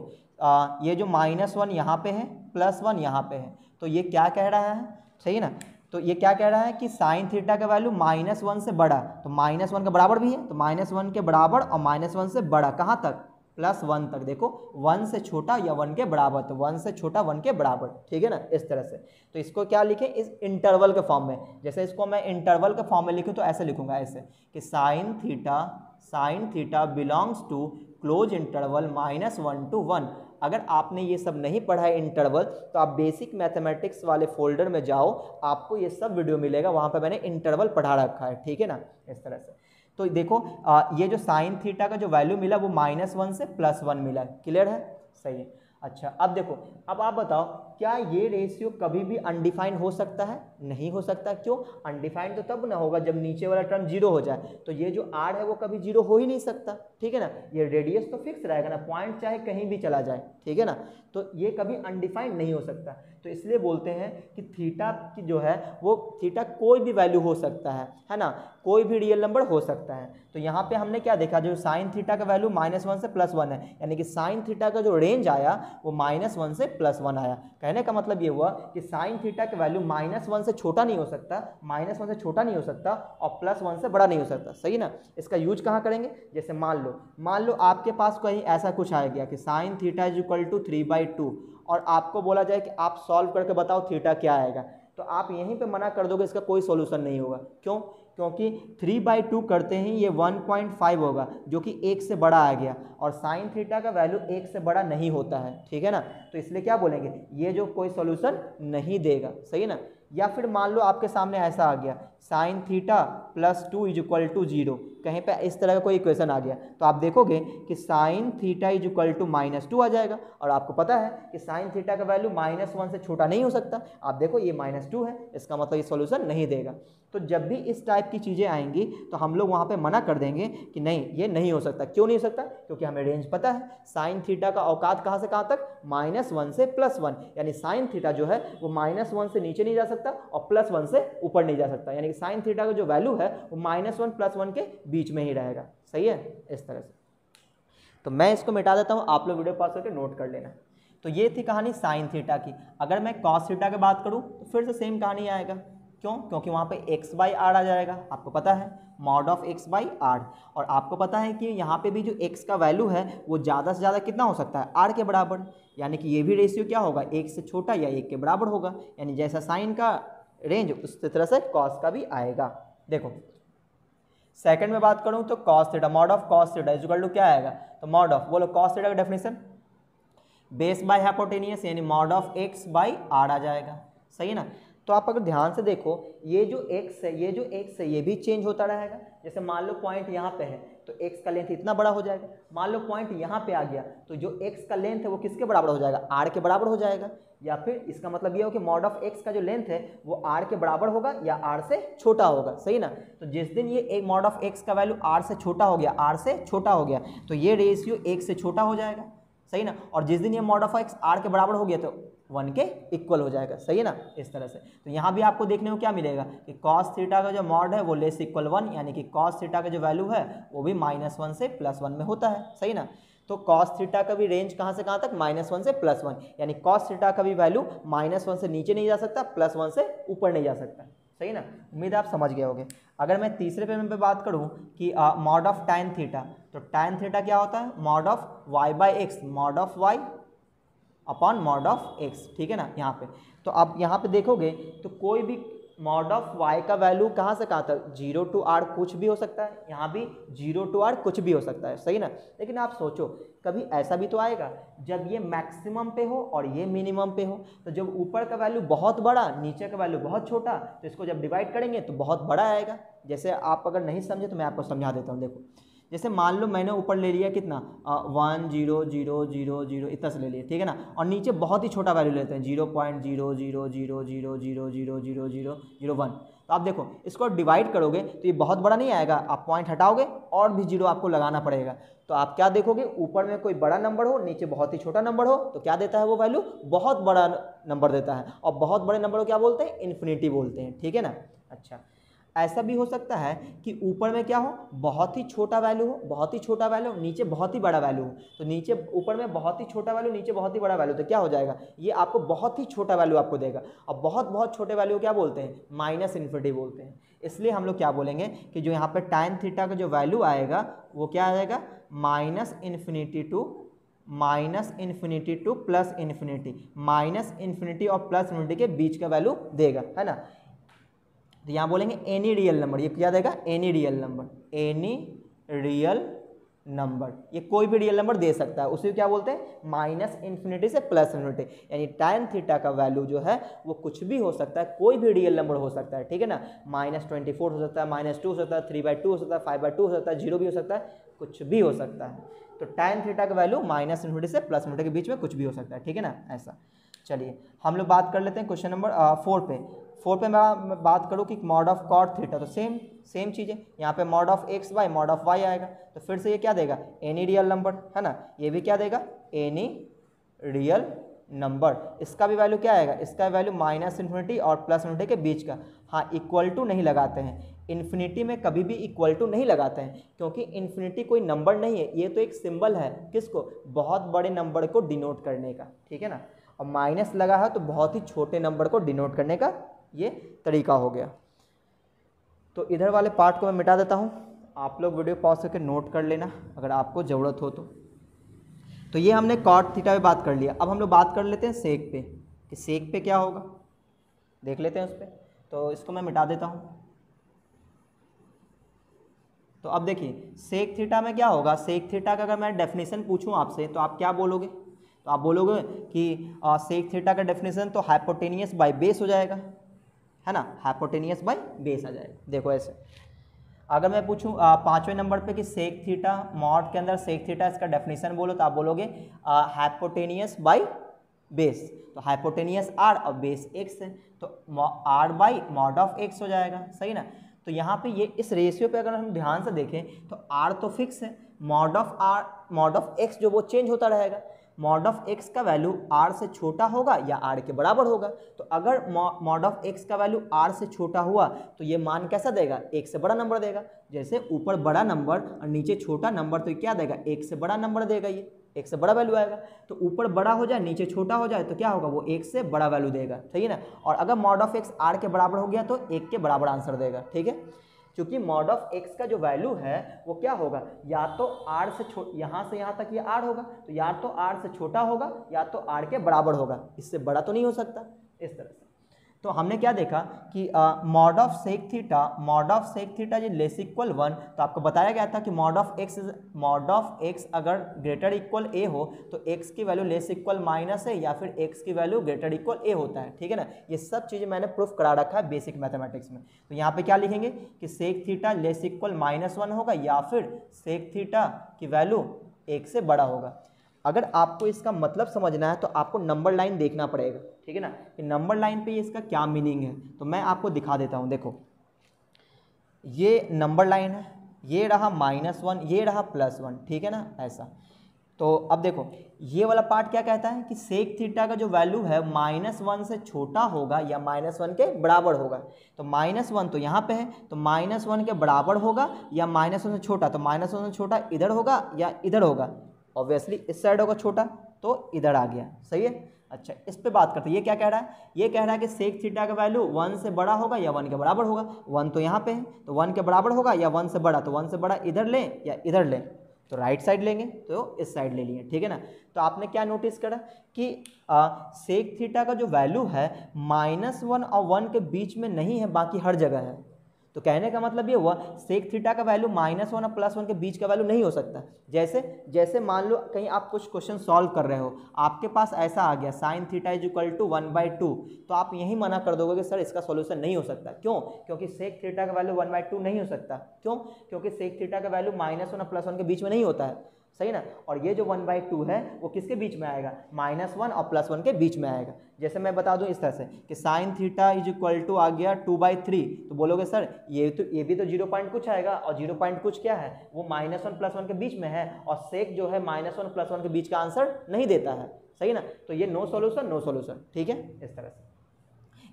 ये जो -1 यहाँ पे है, +1 यहाँ पे है, तो ये क्या कह रहा है, सही ना। तो ये क्या कह रहा है कि साइन थीटा का वैल्यू -1 से बड़ा, तो -1 के बराबर भी है, तो -1 के बराबर और -1 से बड़ा कहाँ तक, +1 तक। देखो 1 से छोटा या 1 के बराबर, तो 1 से छोटा 1 के बराबर, ठीक है ना, इस तरह से। तो इसको क्या लिखें, इस इंटरवल के फॉर्म में। जैसे इसको मैं इंटरवल के फॉर्म में लिखूँ तो ऐसे लिखूंगा, ऐसे कि sine theta belongs to close interval -1 to 1। अगर आपने ये सब नहीं पढ़ा है इंटरवल, तो आप बेसिक मैथमेटिक्स वाले फोल्डर में जाओ, आपको ये सब वीडियो मिलेगा, वहाँ पे मैंने इंटरवल पढ़ा रखा है, ठीक है ना, इस तरह से। तो देखो ये जो साइन थीटा का जो वैल्यू मिला वो -1 से +1 मिला, क्लियर है, सही है। अच्छा अब देखो, अब आप बताओ क्या ये रेशियो कभी भी अनडिफाइंड हो सकता है, नहीं हो सकता। क्यों, अनडिफाइंड तो तब ना होगा जब नीचे वाला टर्म 0 हो जाए, तो ये जो r है वो कभी 0 हो ही नहीं सकता, ठीक है ना। ये रेडियस तो फिक्स रहेगा ना, पॉइंट चाहे कहीं भी चला जाए, ठीक है ना, तो ये कभी अनडिफाइंड नहीं हो सकता। तो इसलिए बोलते हैं कि थीटा की जो है वो थीटा कोई भी वैल्यू हो सकता है ना, कोई भी रियल नंबर हो सकता है। तो यहाँ पे हमने क्या देखा, जो साइन थीटा का वैल्यू -1 से +1 है, यानी कि साइन थीटा का जो रेंज आया वो -1 से +1 आया। कहने का मतलब ये हुआ कि साइन थीटा का वैल्यू -1 से छोटा नहीं हो सकता, -1 से छोटा नहीं हो सकता और +1 से बड़ा नहीं हो सकता, सही ना। इसका यूज कहाँ करेंगे, जैसे मान लो आपके पास कहीं ऐसा कुछ आ गया कि sine theta is equal to 3/2 और आपको बोला जाए कि आप सॉल्व करके बताओ थीटा क्या आएगा, तो आप यहीं पे मना कर दोगे, इसका कोई सॉल्यूशन नहीं होगा। क्यों, क्योंकि 3/2 करते ही ये 1.5 होगा जो कि 1 से बड़ा आ गया, और साइन थीटा का वैल्यू 1 से बड़ा नहीं होता है, ठीक है ना। तो इसलिए क्या बोलेंगे, ये जो कोई सॉल्यूशन नहीं देगा, सही है ना। या फिर मान लो आपके सामने ऐसा आ गया sine theta +2 is equal to 0, कहीं पे इस तरह का कोई इक्वेशन आ गया, तो आप देखोगे कि sine theta is equal to -2 आ जाएगा, और आपको पता है कि साइन थीटा का वैल्यू -1 से छोटा नहीं हो सकता। आप देखो ये -2 है, इसका मतलब ये सॉल्यूशन नहीं देगा। तो जब भी इस टाइप की चीज़ें आएंगी तो हम लोग वहाँ पे मना कर देंगे कि नहीं ये नहीं हो सकता। क्यों नहीं हो सकता, क्योंकि हमें रेंज पता है, साइन थीटा का औकात कहाँ से कहाँ तक, -1 से +1, यानी साइन थीटा जो है वो -1 से नीचे नहीं जा सकता और +1 से ऊपर नहीं जा सकता, यानी कि साइन थीटा का जो वैल्यू है वो -1 +1 के बीच में ही रहेगा, सही है, इस तरह से। तो मैं इसको मिटा देता हूँ, आप लोग वीडियो पॉज करके नोट कर लेना। तो ये थी कहानी साइन थीटा की। अगर मैं कॉस थीटा की बात करूँ तो फिर से सेम कहानी आएगा। क्यों, क्योंकि वहाँ पे x/r आ जाएगा, आपको पता है मॉड ऑफ x/r, और आपको पता है कि यहाँ पे भी जो x का वैल्यू है वो ज़्यादा से ज़्यादा कितना हो सकता है, r के बराबर, यानी कि ये भी रेशियो क्या होगा, 1 से छोटा या 1 के बराबर होगा। यानी जैसा साइन का रेंज उसी तरह से कॉस का भी आएगा। देखो सेकंड में बात करूँ तो cos theta, mod of cos theta is equal to क्या आएगा, तो मॉड ऑफ, बोलो कॉस थीटा का डेफिनेशन, बेस बाय हाइपोटेनियस, यानी मॉड ऑफ x/r आ जाएगा, सही है ना। तो आप अगर ध्यान से देखो ये जो x है, ये भी चेंज होता रहेगा। जैसे मान लो पॉइंट यहाँ पे है तो x का लेंथ इतना बड़ा हो जाएगा, मान लो पॉइंट यहाँ पे आ गया तो जो x का लेंथ है वो किसके बराबर हो जाएगा, r के बराबर हो जाएगा। या फिर इसका मतलब ये हो कि मॉड ऑफ x का जो लेंथ है वो r के बराबर होगा या r से छोटा होगा, सही ना। तो जिस दिन ये एक मॉड ऑफ x का वैल्यू r से छोटा हो गया, तो ये रेशियो 1 से छोटा हो जाएगा, सही ना। और जिस दिन ये मॉड ऑफ x r के बराबर हो गया तो 1 के इक्वल हो जाएगा, सही है ना, इस तरह से। तो यहाँ भी आपको देखने को क्या मिलेगा कि कॉस थीटा का जो मॉड है वो लेस इक्वल 1, यानी कि कॉस थीटा का जो वैल्यू है वो भी -1 से +1 में होता है, सही ना। तो कॉस थीटा का भी रेंज कहाँ से कहाँ तक, -1 से +1, यानी कॉस थीटा का भी वैल्यू -1 से नीचे नहीं जा सकता, +1 से ऊपर नहीं जा सकता। सही ना, उम्मीद है आप समझ गए होंगे। अगर मैं तीसरे पेमेंट पे बात करूँ कि मॉड ऑफ tan थीटा, तो tan थीटा क्या होता है, mod of y/x, mod of y upon mod of x, ठीक है ना। यहाँ पे तो आप यहाँ पे देखोगे तो कोई भी मॉड ऑफ y का वैल्यू कहाँ से कहाँ तक, 0 to r कुछ भी हो सकता है, यहाँ भी 0 to r कुछ भी हो सकता है, सही ना। लेकिन आप सोचो कभी ऐसा भी तो आएगा जब ये मैक्सिमम पे हो और ये मिनिमम पे हो, तो जब ऊपर का वैल्यू बहुत बड़ा नीचे का वैल्यू बहुत छोटा, तो इसको जब डिवाइड करेंगे तो बहुत बड़ा आएगा। जैसे आप अगर नहीं समझे तो मैं आपको समझा देता हूँ। देखो जैसे मान लो मैंने ऊपर ले लिया कितना 1 0 0 0 0 इतना से ले लिया, ठीक है ना, और नीचे बहुत ही छोटा वैल्यू लेते हैं 0.00000000001। तो आप देखो इसको डिवाइड करोगे तो ये बहुत बड़ा नहीं आएगा, आप पॉइंट हटाओगे और भी जीरो आपको लगाना पड़ेगा। तो आप क्या देखोगे, ऊपर में कोई बड़ा नंबर हो, नीचे बहुत ही छोटा नंबर हो, तो क्या देता है वो वैल्यू, बहुत बड़ा नंबर देता है। और बहुत बड़े नंबर को क्या बोलते हैं, इन्फिनिटी बोलते हैं, ठीक है ना। अच्छा ऐसा भी हो सकता है कि ऊपर में क्या हो, बहुत ही छोटा वैल्यू हो, बहुत ही छोटा वैल्यू, नीचे बहुत ही बड़ा वैल्यू हो। तो नीचे ऊपर में बहुत ही छोटा वैल्यू, नीचे बहुत ही बड़ा वैल्यू, तो क्या हो जाएगा, ये आपको बहुत ही छोटा वैल्यू आपको देगा। और बहुत बहुत छोटे वैल्यू क्या बोलते हैं, -इन्फिनिटी बोलते हैं। इसलिए हम लोग क्या बोलेंगे कि जो यहाँ पर tan थीटा का जो वैल्यू आएगा वो क्या आ जाएगा, -इन्फिनिटी टू +इन्फिनिटी, -इन्फिनिटी और +इन्फिनिटी के बीच का वैल्यू देगा, है ना। तो यहाँ बोलेंगे एनी रियल नंबर, ये क्या देगा, any real number, any real number, ये कोई भी रियल नंबर दे सकता है, उसे क्या बोलते हैं, -इन्फिनिटी से +इन्फिनिटी। यानी tan थीटा का वैल्यू जो है वो कुछ भी हो सकता है, कोई भी रियल नंबर हो सकता है, ठीक है ना। -24 हो सकता है, -2 हो सकता है, 3/2 हो सकता है, 5/2 हो सकता है, 0 भी हो सकता है, कुछ भी हो सकता है। तो tan थीटा का वैल्यू -इन्फिनिटी से +इन्फिनिटी के बीच में कुछ भी हो सकता है, ठीक है ना। ऐसा चलिए हम लोग बात कर लेते हैं क्वेश्चन नंबर 4 पे। 4 पे मैं बात करूँ कि मॉड ऑफ कॉट थीटा, तो सेम चीज़ है, यहाँ पे mod of x by mod of y आएगा। तो फिर से ये क्या देगा, एनी रियल नंबर, है ना, ये भी क्या देगा, एनी रियल नंबर। इसका भी वैल्यू क्या आएगा, इसका वैल्यू -इन्फिनिटी और +इन्फिनिटी के बीच का। हाँ इक्वल टू नहीं लगाते हैं, इन्फिनिटी में कभी भी इक्वल टू नहीं लगाते हैं, क्योंकि इन्फिनिटी कोई नंबर नहीं है, ये तो एक सिंबल है, किसको, बहुत बड़े नंबर को डिनोट करने का, ठीक है ना। और माइनस लगा है तो बहुत ही छोटे नंबर को डिनोट करने का ये तरीका हो गया। तो इधर वाले पार्ट को मैं मिटा देता हूँ, आप लोग वीडियो पॉज करके नोट कर लेना अगर आपको ज़रूरत हो तो ये हमने कॉट थीटा पे बात कर लिया। अब हम लोग बात कर लेते हैं सेक पे, कि सेक पे क्या होगा, देख लेते हैं उस पर। तो इसको मैं मिटा देता हूँ। तो अब देखिए सेक थीटा में क्या होगा, सेक थीटा का अगर मैं डेफिनेशन पूछूँ आपसे तो आप क्या बोलोगे, तो आप बोलोगे कि सेक थीटा का डेफिनेशन तो हाइपोटेनियस बाय बेस हो जाएगा, है ना, हाइपोटेनियस बाय बेस आ जाएगा। देखो ऐसे अगर मैं पूछूं 5वें नंबर पे कि सेक थीटा मॉड के अंदर सेक थीटा इसका डेफिनेशन बोलो, तो आप बोलोगे हाइपोटेनियस बाय बेस। तो हाइपोटेनियस r और बेस x है, तो r by mod of x हो जाएगा, सही ना। तो यहाँ पे ये इस रेशियो पे अगर हम ध्यान से देखें तो r तो फिक्स है, मॉड ऑफ x जो वो चेंज होता रहेगा। मॉड ऑफ x का वैल्यू r से छोटा होगा या r के बराबर होगा। तो अगर मॉड ऑफ x का वैल्यू r से छोटा हुआ तो ये मान कैसा देगा, एक से बड़ा नंबर देगा। जैसे ऊपर बड़ा नंबर और नीचे छोटा नंबर, तो क्या देगा, एक से बड़ा नंबर देगा, ये एक से बड़ा वैल्यू आएगा। तो ऊपर बड़ा हो जाए नीचे छोटा हो जाए तो क्या होगा, वो एक से बड़ा वैल्यू देगा, ठीक है ना। और अगर मॉड ऑफ x r के बराबर हो गया तो एक के बराबर आंसर देगा, ठीक है। क्योंकि मॉड ऑफ x का जो वैल्यू है वो क्या होगा, या तो r से यहाँ से यहाँ तक ये r होगा, तो या तो r से छोटा होगा या तो r के बराबर होगा, इससे बड़ा तो नहीं हो सकता, इस तरह से। तो हमने क्या देखा कि मॉड ऑफ सेक थीटा जो लेस इक्वल 1, तो आपको बताया गया था कि मॉड ऑफ x अगर ग्रेटर इक्वल a हो तो x की वैल्यू लेस इक्वल माइनस है या फिर x की वैल्यू ग्रेटर इक्वल a होता है, ठीक है ना। ये सब चीज़ें मैंने प्रूफ करा रखा है बेसिक मैथमेटिक्स में। तो यहाँ पे क्या लिखेंगे कि सेक थीटा लेस इक्वल -1 होगा या फिर सेक थीटा की वैल्यू 1 से बड़ा होगा। अगर आपको इसका मतलब समझना है तो आपको नंबर लाइन देखना पड़ेगा, ठीक है ना, कि नंबर लाइन पे इसका क्या मीनिंग है। तो मैं आपको दिखा देता हूँ। देखो ये नंबर लाइन है, ये रहा -1, ये रहा +1, ठीक है ना, ऐसा। तो अब देखो ये वाला पार्ट क्या कहता है कि सेक थीटा का जो वैल्यू है -1 से छोटा होगा या -1 के बराबर होगा। तो -1 तो यहाँ पे है, तो -1 के बराबर होगा या -1 से छोटा, तो -1 से छोटा इधर होगा या इधर होगा, ऑब्वियसली इस साइड होगा छोटा तो इधर आ गया, सही है। अच्छा इस पे बात करते हैं, ये क्या कह रहा है, ये कह रहा है कि सेक थीटा का वैल्यू 1 से बड़ा होगा या 1 के बराबर होगा। 1 तो यहाँ पे है तो 1 के बराबर होगा, या 1 से बड़ा तो 1 से बड़ा इधर लें या इधर लें, तो राइट साइड लेंगे तो इस साइड ले लिए, ठीक है ना। तो आपने क्या नोटिस करा कि सेक थीटा का जो वैल्यू है -1 और 1 के बीच में नहीं है, बाकी हर जगह है। तो कहने का मतलब ये हुआ सेक थीटा का वैल्यू -1 और +1 के बीच का वैल्यू नहीं हो सकता। जैसे मान लो कहीं आप कुछ क्वेश्चन सॉल्व कर रहे हो, आपके पास ऐसा आ गया sin थीटा = 1/2, तो आप यही मना कर दोगे कि सर इसका सॉल्यूशन नहीं हो सकता। क्यों? क्योंकि सेक थीटा का वैल्यू 1/2 नहीं हो सकता। क्यों? क्योंकि सेक थीटा का वैल्यू -1 और +1 के बीच में नहीं होता है, सही ना। और ये जो 1/2 है वो किसके बीच में आएगा, -1 और +1 के बीच में आएगा। जैसे मैं बता दूं इस तरह से कि sin थीटा = आ गया 2/3, तो बोलोगे सर ये भी तो 0 पॉइंट कुछ आएगा, और 0 पॉइंट कुछ क्या है, वो -1 +1 के बीच में है, और सेक जो है -1 +1 के बीच का आंसर नहीं देता है, सही ना। तो ये नो सॉल्यूशन, ठीक है, इस तरह से।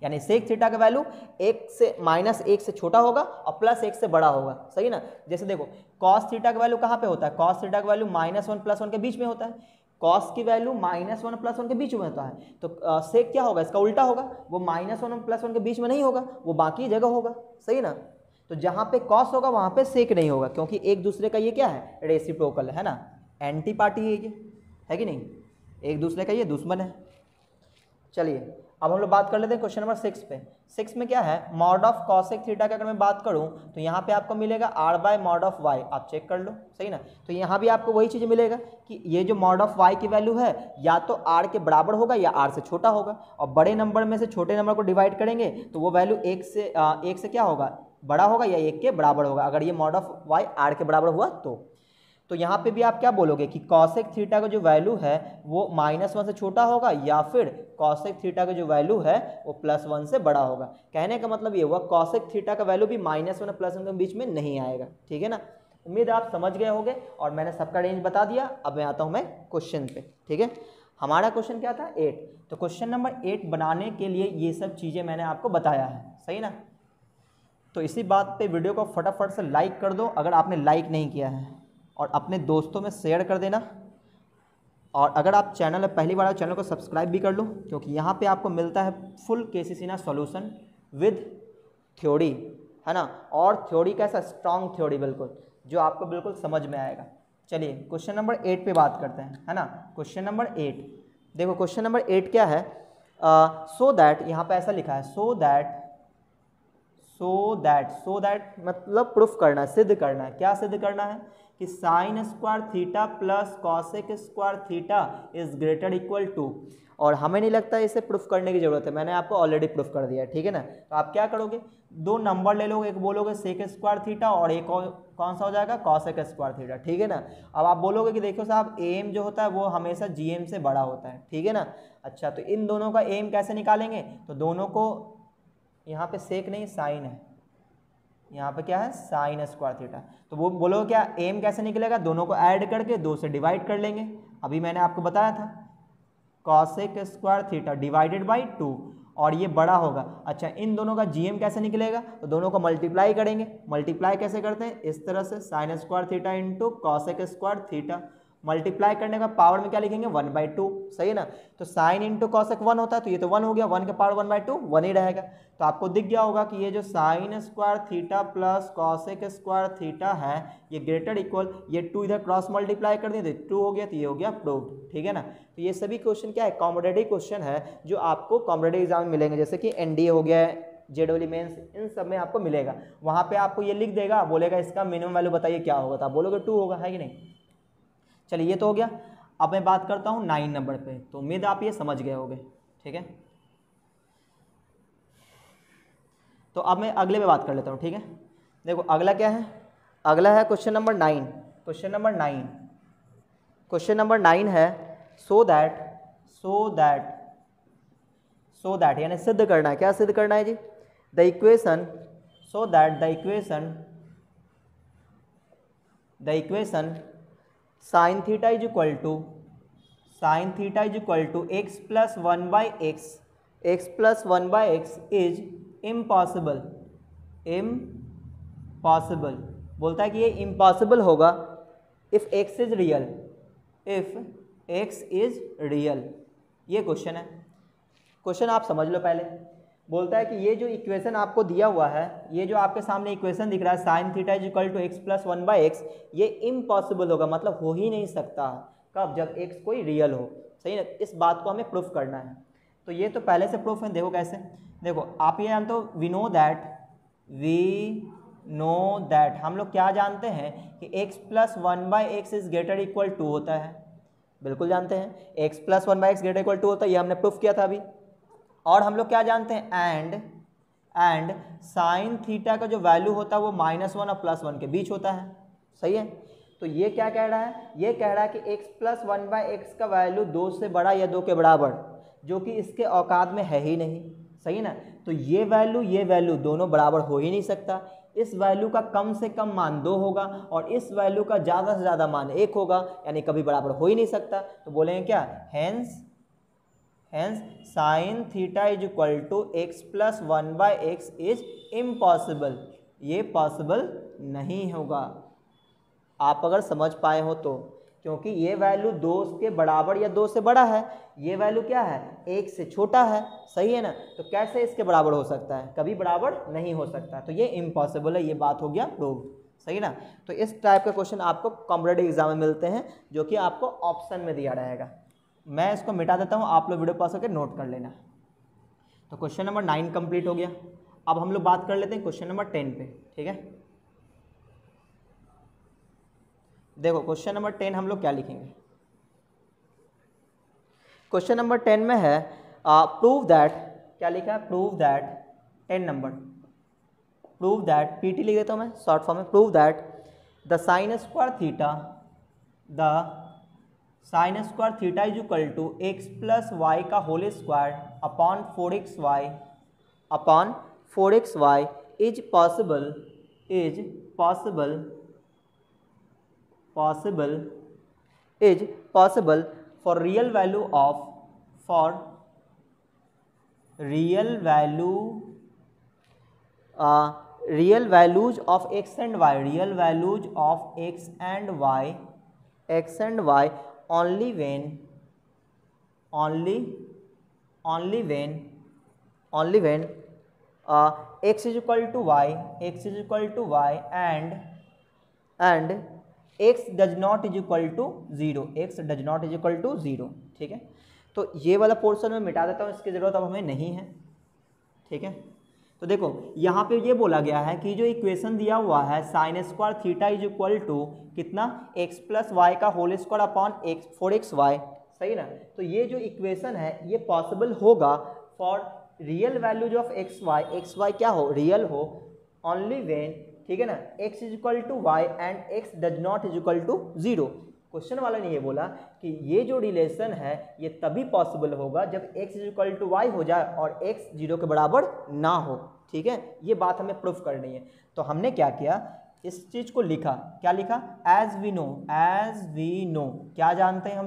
यानी सेक थीटा का वैल्यू -1 से छोटा होगा और +1 से बड़ा होगा, सही ना। जैसे देखो cos थीटा का वैल्यू कहाँ पे होता है, cos थीटा का वैल्यू -1 +1 के बीच में होता है, cos की वैल्यू -1 +1 के बीच में होता है। तो सेक क्या होगा, इसका उल्टा होगा, वो -1 +1 के बीच में नहीं होगा, वो बाकी जगह होगा, सही ना। तो जहाँ पे cos होगा वहाँ पे सेक नहीं होगा, क्योंकि एक दूसरे का ये क्या है, रेसिप्रोकल है ना, एंटी पार्टी है ये, है कि नहीं, एक दूसरे का ये दुश्मन है। चलिए अब हम लोग बात कर लेते हैं क्वेश्चन नंबर 6 पे। 6 में क्या है, मॉड ऑफ कॉसेक थीटा की अगर मैं बात करूं तो यहाँ पे आपको मिलेगा r/mod ऑफ y, आप चेक कर लो, सही ना। तो यहाँ भी आपको वही चीज़ मिलेगा कि ये जो मॉड ऑफ y की वैल्यू है या तो r के बराबर होगा या r से छोटा होगा, और बड़े नंबर में से छोटे नंबर को डिवाइड करेंगे तो वो वैल्यू एक से क्या होगा, बड़ा होगा या 1 के बराबर होगा, अगर ये मॉड ऑफ y r के बराबर हुआ तो यहाँ पे भी आप क्या बोलोगे कि कॉसेक थीटा का जो वैल्यू है वो -1 से छोटा होगा, या फिर कॉसेक थीटा का जो वैल्यू है वो +1 से बड़ा होगा। कहने का मतलब ये हुआ कॉसेक थीटा का वैल्यू भी -1 और +1 के बीच में नहीं आएगा, ठीक है ना। उम्मीद आप समझ गए होंगे और मैंने सबका रेंज बता दिया। अब मैं आता हूँ मैं क्वेश्चन पे, ठीक है। हमारा क्वेश्चन क्या था, 8। तो क्वेश्चन नंबर 8 बनाने के लिए ये सब चीज़ें मैंने आपको बताया है, सही ना। तो इसी बात पे वीडियो को फटाफट से लाइक कर दो अगर आपने लाइक नहीं किया है, और अपने दोस्तों में शेयर कर देना। और अगर आप चैनल में पहली बार चैनल को सब्सक्राइब भी कर लो, क्योंकि यहाँ पे आपको मिलता है full KCC solution with theory, है ना। और थ्योरी कैसा, स्ट्रॉन्ग थ्योरी, बिल्कुल जो आपको बिल्कुल समझ में आएगा। चलिए क्वेश्चन नंबर 8 पे बात करते हैं, है ना। क्वेश्चन नंबर 8 देखो, क्वेश्चन नंबर 8 क्या है, सो दैट, यहाँ पे ऐसा लिखा है सो दैट मतलब प्रूफ करना है, सिद्ध करना है। क्या सिद्ध करना है कि sine square theta plus cosec square theta is greater equal to, और हमें नहीं लगता इसे प्रूफ करने की जरूरत है, मैंने आपको ऑलरेडी प्रूफ कर दिया है, ठीक है ना। तो आप क्या करोगे, 2 नंबर ले लोगे, एक बोलोगे सेक स्क्वायर थीटा और एक कौन सा हो जाएगा, कॉसेक स्क्वायर थीटा, ठीक है ना। अब आप बोलोगे कि देखो साहब एम जो होता है वो हमेशा GM से बड़ा होता है, ठीक है ना। अच्छा तो इन दोनों का एम कैसे निकालेंगे, तो दोनों को, यहाँ पे सेक नहीं साइन है, यहाँ पे क्या है साइन स्क्वायर थीटा, तो वो बोलो क्या एम कैसे निकलेगा, दोनों को ऐड करके 2 से डिवाइड कर लेंगे। अभी मैंने आपको बताया था cosec square theta divided by 2, और ये बड़ा होगा। अच्छा इन दोनों का GM कैसे निकलेगा, तो दोनों को मल्टीप्लाई करेंगे। मल्टीप्लाई कैसे करते हैं, इस तरह से sign square theta into cosec square theta, multiply करने का पावर में क्या लिखेंगे 1/2, सही है ना। तो साइन इंटू कॉसेक 1 होता है, तो ये तो 1 हो गया, 1 का पावर 1/2 1 ही रहेगा। तो आपको दिख गया होगा कि ये जो sign square theta plus cosec square theta है ये ग्रेटर इक्वल, ये 2 इधर क्रॉस मल्टीप्लाई कर दिए तो 2 हो गया, तो ये हो गया प्रूव्ड, ठीक है ना। तो ये सभी क्वेश्चन क्या है, कॉम्पिटिटिव क्वेश्चन है जो आपको कॉम्पिटिटिव एग्जाम में मिलेंगे, जैसे कि NDA हो गया, JEE मेंस, इन सब में आपको मिलेगा। वहाँ पे आपको ये लिख देगा, बोलेगा इसका मिनिमम वैल्यू बताइए क्या होगा, तो आप बोलोगे 2 होगा, है कि नहीं। चलिए ये तो हो गया। अब मैं बात करता हूँ 9 नंबर पे, तो उम्मीद आप ये समझ गए होंगे, ठीक है। तो अब मैं अगले पे बात कर लेता हूँ, ठीक है। देखो अगला क्या है, अगला है क्वेश्चन नंबर 9। क्वेश्चन नंबर 9 है सो दैट यानी सिद्ध करना है। क्या सिद्ध करना है जी, the equation, so that the equation sine theta is equal to x plus 1/x is impossible बोलता है कि ये इम्पॉसिबल होगा if x is real, if x is real. ये क्वेश्चन है। क्वेश्चन आप समझ लो पहले। बोलता है कि ये जो इक्वेशन आपको दिया हुआ है, ये जो आपके सामने इक्वेशन दिख रहा है sine theta is equal to x plus 1/x, ये इम्पॉसिबल होगा, मतलब हो ही नहीं सकता। कब? जब x कोई रियल हो। सही ना? इस बात को हमें प्रूफ करना है। तो ये तो पहले से प्रूफ है। देखो कैसे, देखो आप ये जानते हो, वी नो दैट हम लोग क्या जानते हैं कि x plus 1/x is greater equal to होता है। बिल्कुल जानते हैं x plus 1/x greater equal to होता है, ये हमने प्रूफ किया था अभी। और हम लोग क्या जानते हैं, एंड साइन थीटा का जो वैल्यू होता है वो -1 और +1 के बीच होता है। सही है? तो ये क्या कह रहा है, ये कह रहा है कि x प्लस 1/x का वैल्यू 2 से बड़ा या 2 के बराबर, जो कि इसके औकात में है ही नहीं। सही ना? तो ये वैल्यू दोनों बराबर हो ही नहीं सकता। इस वैल्यू का कम से कम मान 2 होगा और इस वैल्यू का ज़्यादा से ज़्यादा मान 1 होगा, यानी कभी बराबर हो ही नहीं सकता। तो बोलेंगे क्या, hence sine theta is equal to x plus 1/x is impossible. ये पॉसिबल नहीं होगा, आप अगर समझ पाए हो तो, क्योंकि ये वैल्यू 2 के बराबर या 2 से बड़ा है, ये वैल्यू क्या है, 1 से छोटा है। सही है ना? तो कैसे इसके बराबर हो सकता है, कभी बराबर नहीं हो सकता। तो ये इम्पॉसिबल है, ये बात हो गया प्रूव। सही ना? तो इस टाइप का क्वेश्चन आपको कॉम्पिटिटिव एग्जाम में मिलते हैं, जो कि आपको ऑप्शन में दिया रहेगा। मैं इसको मिटा देता हूँ, आप लोग वीडियो पॉज करके नोट कर लेना। तो क्वेश्चन नंबर 9 कंप्लीट हो गया। अब हम लोग बात कर लेते हैं क्वेश्चन नंबर 10 पे। ठीक है, देखो क्वेश्चन नंबर 10 हम लोग क्या लिखेंगे। क्वेश्चन नंबर 10 में है प्रूव दैट, क्या लिखा है, prove that 10 number, prove that, PT लिख देता हूँ मैं शॉर्ट फॉर्म में, prove that the sine square theta is equal to x plus Y का whole square upon 4xy is possible for real values of x and y only when x is equal to y and x does not is equal to 0। ठीक है, तो ये वाला portion मैं मिटा देता हूँ, इसकी ज़रूरत अब हमें नहीं है। ठीक है, तो देखो यहाँ पे ये बोला गया है कि जो इक्वेशन दिया हुआ है sine square theta is equal to कितना, x प्लस वाई का होल स्क्वायर अपॉन 4xy। सही ना? तो ये जो इक्वेशन है ये पॉसिबल होगा for real values of xy क्या हो, रियल हो, ओनली व्हेन, ठीक है ना, x is equal to y and x does not is equal to 0। Question वाला ने ये बोला कि ये जो रिलेशन है ये तभी पॉसिबल होगा जब x is equal to y हो जाए और x 0 के बराबर ना हो। ठीक है, ये बात हमें प्रूफ करनी है। तो हमने क्या किया, इस चीज़ को लिखा, क्या लिखा, एज वी नो, क्या जानते हैं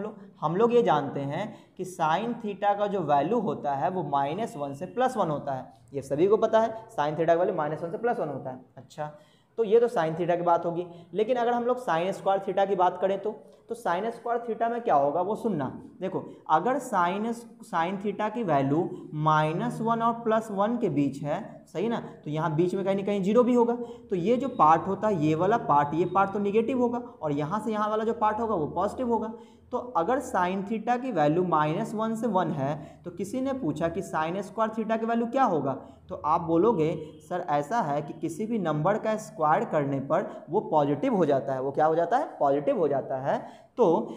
हम लोग ये जानते हैं कि साइन थीटा का जो वैल्यू होता है वो -1 से +1 होता है। ये सभी को पता है, साइन थीटा का वैल्यू -1 से +1 होता है। अच्छा, तो ये तो साइन थीटा की बात होगी, लेकिन अगर हम लोग साइन स्क्वायर थीटा की बात करें तो साइन स्क्वायर थीटा में क्या होगा वो सुनना। देखो अगर साइन थीटा की वैल्यू -1 और +1 के बीच है, सही ना, तो यहाँ बीच में कहीं ना कहीं 0 भी होगा। तो ये जो पार्ट होता है, ये वाला पार्ट, ये पार्ट तो निगेटिव होगा और यहाँ से यहाँ वाला जो पार्ट होगा वो पॉजिटिव होगा। तो अगर साइन थीटा की वैल्यू -1 से 1 है तो किसी ने पूछा कि साइन स्क्वायर थीटा की वैल्यू क्या होगा, तो आप बोलोगे सर ऐसा है कि किसी भी नंबर का स्क्वायर करने पर वो पॉजिटिव हो जाता है। वो क्या हो जाता है, पॉजिटिव हो जाता है। तो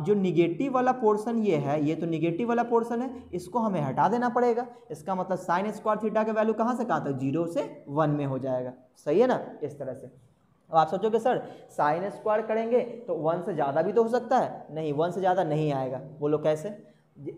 जो निगेटिव वाला पोर्शन ये है, ये तो निगेटिव वाला पोर्शन है, इसको हमें हटा देना पड़ेगा। इसका मतलब साइन स्क्वायर थीटा का वैल्यू कहाँ से कहाँ तक, 0 से 1 में हो जाएगा। सही है ना, इस तरह से। अब आप सोचोगे सर साइन स्क्वायर करेंगे तो 1 से ज़्यादा भी तो हो सकता है, नहीं 1 से ज़्यादा नहीं आएगा। बोलो कैसे,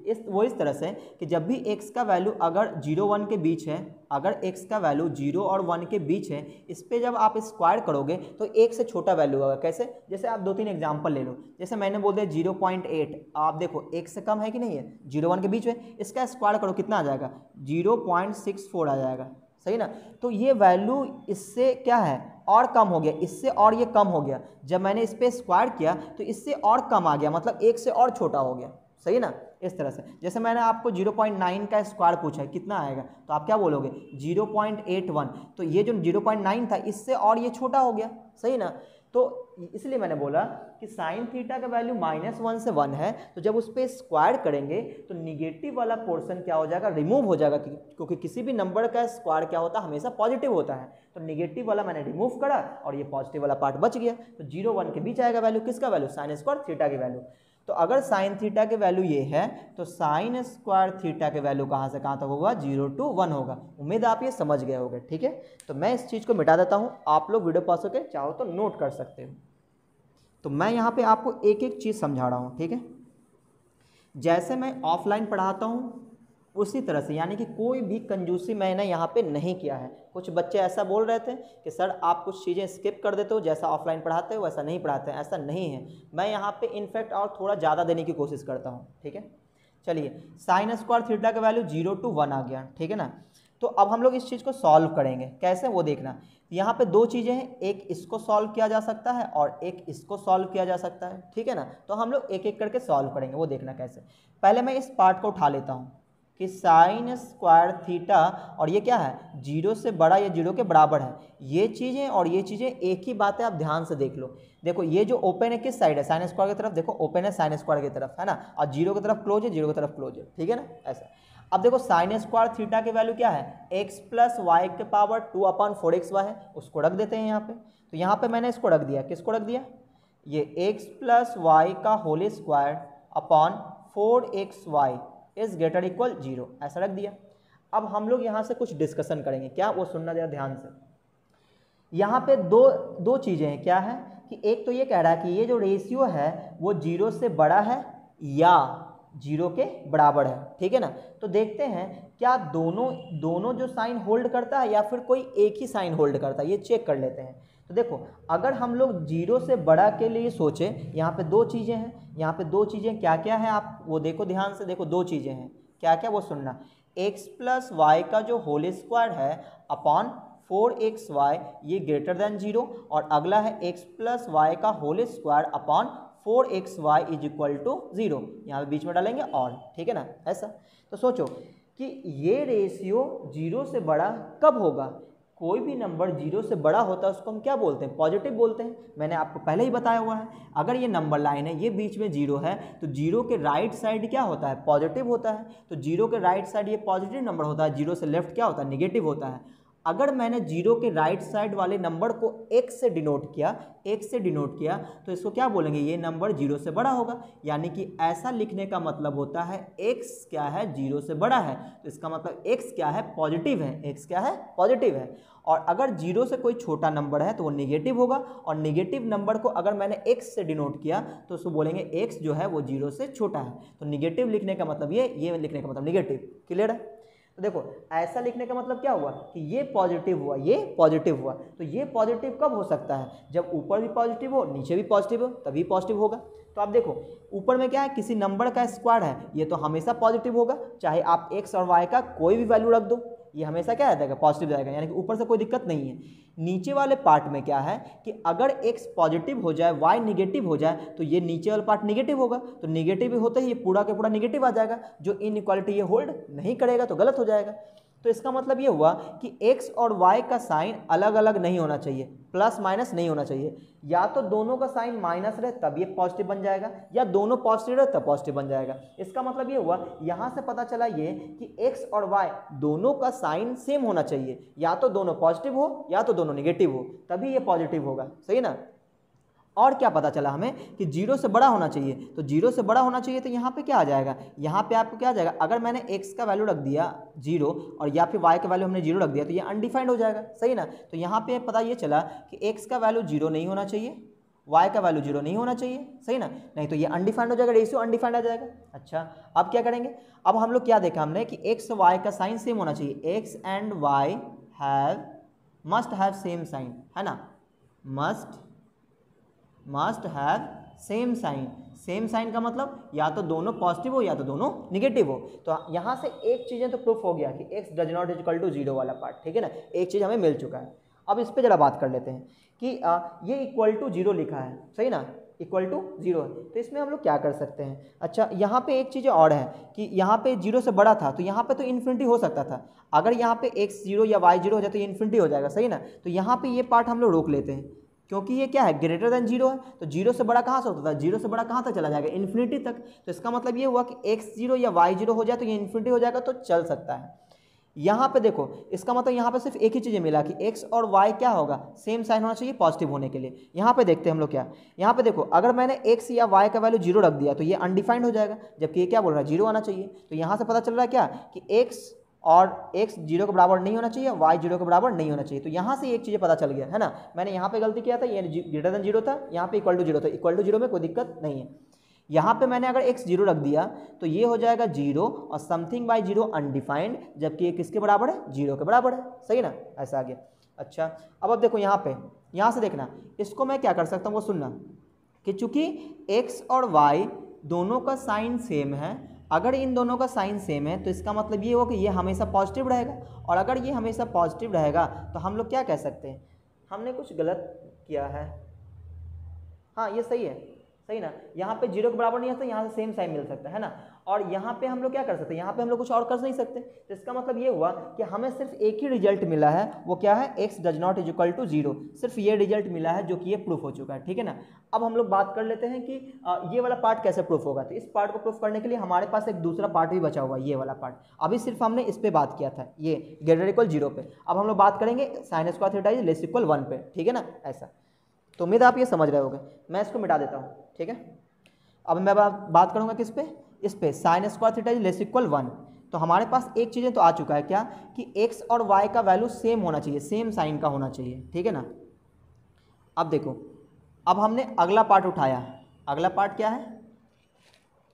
इस तरह से कि जब भी x का वैल्यू अगर 0-1 के बीच है, अगर x का वैल्यू 0 और 1 के बीच है, इस पे जब आप स्क्वायर करोगे तो 1 से छोटा वैल्यू होगा। कैसे, जैसे आप 2-3 एग्जांपल ले लो। जैसे मैंने बोल दिया 0.8, आप देखो 1 से कम है कि नहीं है, 0-1 के बीच में, इसका स्क्वायर करो कितना आ जाएगा, 0.64 आ जाएगा। सही ना। तो ये वैल्यू इससे क्या है और कम हो गया, इससे और ये कम हो गया, जब मैंने इस पर स्क्वायर किया तो इससे और कम आ गया, मतलब 1 से और छोटा हो गया, सही ना। इस तरह से जैसे मैंने आपको 0.9 का स्क्वायर पूछा है कितना आएगा, तो आप क्या बोलोगे 0.81, तो ये जो 0.9 था इससे और ये छोटा हो गया, सही ना। तो इसलिए मैंने बोला कि साइन थीटा का वैल्यू -1 से 1 है, तो जब उस पर स्क्वायर करेंगे तो निगेटिव वाला पोर्शन क्या हो जाएगा, रिमूव हो जाएगा, क्योंकि किसी भी नंबर का स्क्वायर क्या होता है, हमेशा पॉजिटिव होता है। तो निगेटिव वाला मैंने रिमूव करा और ये पॉजिटिव वाला पार्ट बच गया, तो 0-1 के बीच आएगा वैल्यू, किसका वैल्यू, साइन स्क्वायर थीटा की वैल्यू। तो अगर साइन थीटा के वैल्यू ये है तो साइन स्क्वायर थीटा के वैल्यू कहाँ से कहाँ तक होगा, 0 to 1 होगा। उम्मीद आप ये समझ गए होंगे, ठीक है। तो मैं इस चीज़ को मिटा देता हूँ, आप लोग वीडियो पॉज करके चाहो तो नोट कर सकते हो। तो मैं यहाँ पे आपको एक एक चीज़ समझा रहा हूँ, ठीक है। जैसे मैं ऑफलाइन पढ़ाता हूँ उसी तरह से, यानी कि कोई भी कंजूसी मैंने यहाँ पे नहीं किया है। कुछ बच्चे ऐसा बोल रहे थे कि सर आप कुछ चीज़ें स्किप कर देते हो, जैसा ऑफलाइन पढ़ाते हो वैसा नहीं पढ़ाते हैं, ऐसा नहीं है। मैं यहाँ पे इनफैक्ट और थोड़ा ज़्यादा देने की कोशिश करता हूँ, ठीक है। चलिए, साइन स्क्वायर थीटा का वैल्यू 0 to 1 आ गया, ठीक है ना। तो अब हम लोग इस चीज़ को सॉल्व करेंगे, कैसे वो देखना। यहाँ पे दो चीज़ें हैं, एक इसको सॉल्व किया जा सकता है और एक इसको सॉल्व किया जा सकता है, ठीक है ना। तो हम लोग एक एक करके सॉल्व करेंगे, वो देखना कैसे। पहले मैं इस पार्ट को उठा लेता हूँ कि साइन स्क्वायर थीटा, और ये क्या है, 0 से बड़ा या 0 के बराबर है। ये चीज़ें और ये चीज़ें एक ही बात है, आप ध्यान से देख लो। देखो ये जो ओपन है किस साइड है, साइन स्क्वायर की तरफ, देखो ओपन है साइन स्क्वायर की तरफ, है ना, और 0 की तरफ क्लोज है, 0 की तरफ क्लोज है, ठीक है ना, ऐसा। अब देखो साइन स्क्वायर थीटा की वैल्यू क्या है, x + y के पावर 2/4xy है, उसको रख देते हैं यहाँ पे। तो यहाँ पे मैंने इसको रख दिया, किसको रख दिया, ये x + y का whole square upon 4xy is greater equal 0, ऐसा रख दिया। अब हम लोग यहाँ से कुछ डिस्कशन करेंगे, क्या, वो सुनना जरा ध्यान से। यहाँ पे दो चीज़ें हैं, क्या है कि एक तो ये कह रहा है कि ये जो रेशियो है वो 0 से बड़ा है या 0 के बराबर है, ठीक है ना। तो देखते हैं क्या दोनों जो साइन होल्ड करता है या फिर कोई एक ही साइन होल्ड करता है, ये चेक कर लेते हैं। तो देखो अगर हम लोग 0 से बड़ा के लिए सोचें, यहाँ पे दो चीज़ें हैं, यहाँ पे दो चीज़ें क्या क्या है आप वो देखो ध्यान से, देखो दो चीज़ें हैं, क्या क्या वो सुनना। x + y का जो होल स्क्वायर है अपॉन 4xy ये ग्रेटर देन 0, और अगला है x + y का whole square upon 4xy is equal to 0, यहाँ पे बीच में डालेंगे और, ठीक है ना, ऐसा। तो सोचो कि ये रेशियो 0 से बड़ा कब होगा, कोई भी नंबर 0 से बड़ा होता है उसको हम क्या बोलते हैं, पॉजिटिव बोलते हैं। मैंने आपको पहले ही बताया हुआ है, अगर ये नंबर लाइन है, ये बीच में 0 है, तो 0 के राइट साइड क्या होता है, पॉजिटिव होता है। तो 0 के राइट साइड ये पॉजिटिव नंबर होता है, 0 से लेफ्ट क्या होता है, निगेटिव होता है। अगर मैंने 0 के राइट साइड वाले नंबर को x से डिनोट किया, तो इसको क्या बोलेंगे, ये नंबर 0 से बड़ा होगा। यानी कि ऐसा लिखने का मतलब होता है x क्या है, 0 से बड़ा है, तो इसका मतलब x क्या है, पॉजिटिव है, x क्या है, पॉजिटिव है। और अगर 0 से कोई छोटा नंबर है तो वो निगेटिव होगा, और निगेटिव नंबर को अगर मैंने x से डिनोट किया तो उसको बोलेंगे x जो है वो 0 से छोटा है। तो निगेटिव लिखने का मतलब ये लिखने का मतलब निगेटिव, क्लियर है। तो देखो ऐसा लिखने का मतलब क्या हुआ कि ये पॉजिटिव हुआ, ये पॉजिटिव हुआ। तो ये पॉजिटिव कब हो सकता है, जब ऊपर भी पॉजिटिव हो नीचे भी पॉजिटिव हो, तभी पॉजिटिव होगा। तो आप देखो ऊपर में क्या है, किसी नंबर का स्क्वायर है, ये तो हमेशा पॉजिटिव होगा, चाहे आप x और y का कोई भी वैल्यू रख दो, ये हमेशा क्या जाएगा, पॉजिटिव जाएगा, यानी कि ऊपर से कोई दिक्कत नहीं है। नीचे वाले पार्ट में क्या है कि अगर x पॉजिटिव हो जाए, y निगेटिव हो जाए, तो ये नीचे वाला पार्ट निगेटिव होगा। तो निगेटिव होते ही ये पूरा का पूरा निगेटिव आ जाएगा, जो इनइक्वालिटी ये होल्ड नहीं करेगा तो गलत हो जाएगा। तो इसका मतलब ये हुआ कि x और y का साइन अलग अलग नहीं होना चाहिए, प्लस माइनस नहीं होना चाहिए। या तो दोनों का साइन माइनस रहे तब ये पॉजिटिव बन जाएगा, या दोनों पॉजिटिव रहे तब पॉजिटिव बन जाएगा। इसका मतलब ये हुआ, यहाँ से पता चला ये कि x और y दोनों का साइन सेम होना चाहिए, या तो दोनों पॉजिटिव हो या तो दोनों निगेटिव हो, तभी ये पॉजिटिव होगा, सही ना। और क्या पता चला हमें कि 0 से बड़ा होना चाहिए, तो 0 से बड़ा होना चाहिए, तो यहाँ पे क्या आ जाएगा, यहाँ पे आपको क्या आ जाएगा, अगर मैंने x का वैल्यू रख दिया 0 और या फिर y का वैल्यू हमने 0 रख दिया, तो ये अनडिफाइंड हो जाएगा, सही ना। तो यहाँ पे पता ये चला कि x का वैल्यू 0 नहीं होना चाहिए, y का वैल्यू 0 नहीं होना चाहिए, सही ना, नहीं तो ये अनडिफाइंड हो जाएगा, रेशियो अनडिफाइंड आ जाएगा। अच्छा अब क्या करेंगे, अब हम लोग क्या देखा हमने कि x y का साइन सेम होना चाहिए, x and y must have same sign, है ना, must have same sign. Same sign का मतलब या तो दोनों पॉजिटिव हो या तो दोनों निगेटिव हो। तो यहाँ से एक चीज़ें तो प्रूफ हो गया कि x does not equal to 0 वाला पार्ट, ठीक है ना, एक चीज़ हमें मिल चुका है। अब इस पर जरा बात कर लेते हैं कि ये इक्वल टू 0 लिखा है, सही ना, इक्वल टू 0 है, तो इसमें हम लोग क्या कर सकते हैं। अच्छा, यहाँ पे एक चीज़ और है कि यहाँ पे 0 से बड़ा था तो यहाँ पे तो इन्फिनिटी हो सकता था। अगर यहाँ पे x 0 या y 0 हो जाए तो ये इन्फिनिटी हो जाएगा, सही ना। तो यहाँ पे ये पार्ट हम लोग रोक लेते हैं क्योंकि ये क्या है, ग्रेटर देन 0 है। तो 0 से बड़ा कहाँ से होता था, 0 से बड़ा कहाँ तक चला जाएगा, इन्फिनिटी तक। तो इसका मतलब ये हुआ कि x 0 या y 0 हो जाए तो ये इन्फिनिटी हो जाएगा, तो चल सकता है। यहाँ पे देखो, इसका मतलब यहाँ पे सिर्फ एक ही चीज़ मिला कि x और y क्या होगा, सेम साइन होना चाहिए पॉजिटिव होने के लिए। यहाँ पे देखते हैं हम लोग क्या, यहाँ पे देखो अगर मैंने x या y का वैल्यू 0 रख दिया तो ये अनडिफाइंड हो जाएगा, जबकि ये क्या बोल रहा है, 0 आना चाहिए। तो यहाँ से पता चल रहा है क्या कि x और x 0 के बराबर नहीं होना चाहिए, y 0 के बराबर नहीं होना चाहिए। तो यहाँ से एक चीज़ पता चल गया है ना। मैंने यहाँ पे गलती किया था, ये ग्रेटर देन 0 था, यहाँ पे इक्वल टू 0 था, इक्वल टू 0 में कोई दिक्कत नहीं है। यहाँ पे मैंने अगर x 0 रख दिया तो ये हो जाएगा 0 और समथिंग बाय 0 अनडिफाइंड, जबकि ये किसके बराबर है, 0 के बराबर है, सही ना, ऐसा आ गया। अच्छा, अब देखो यहाँ पे, यहाँ से देखना, इसको मैं क्या कर सकता हूँ वो सुनना कि चूंकि x और y दोनों का साइन सेम है, अगर इन दोनों का साइन सेम है तो इसका मतलब ये हो कि ये हमेशा पॉजिटिव रहेगा, और अगर ये हमेशा पॉजिटिव रहेगा तो हम लोग क्या कह सकते हैं, हमने कुछ गलत किया है। हाँ, ये सही है, सही ना, यहाँ पे 0 के बराबर नहीं आता, यहाँ से सेम साइन मिल सकता है ना। और यहाँ पे हम लोग क्या कर सकते हैं, यहाँ पे हम लोग कुछ और कर नहीं सकते। तो इसका मतलब ये हुआ कि हमें सिर्फ एक ही रिजल्ट मिला है, वो क्या है, x does not is equal to 0, सिर्फ ये रिजल्ट मिला है जो कि ये प्रूफ हो चुका है, ठीक है ना। अब हम लोग बात कर लेते हैं कि ये वाला पार्ट कैसे प्रूफ होगा। तो इस पार्ट को प्रूफ करने के लिए हमारे पास एक दूसरा पार्ट भी बचा हुआ है, ये वाला पार्ट। अभी सिर्फ हमने इस पर बात किया था, ये ग्रेटर इक्वल 0 पे। अब हम लोग बात करेंगे sign square theta is less equal 1 पे, ठीक है ना, ऐसा। तो उम्मीद आप ये समझ रहे होंगे। मैं इसको मिटा देता हूँ, ठीक है। अब मैं बात करूंगा किस पे, इस पे sign square theta is less equal 1। तो हमारे पास एक चीज़ें तो आ चुका है क्या कि x और y का वैल्यू सेम होना चाहिए, सेम साइन का होना चाहिए, ठीक है ना। अब देखो, अब हमने अगला पार्ट उठाया। अगला पार्ट क्या है,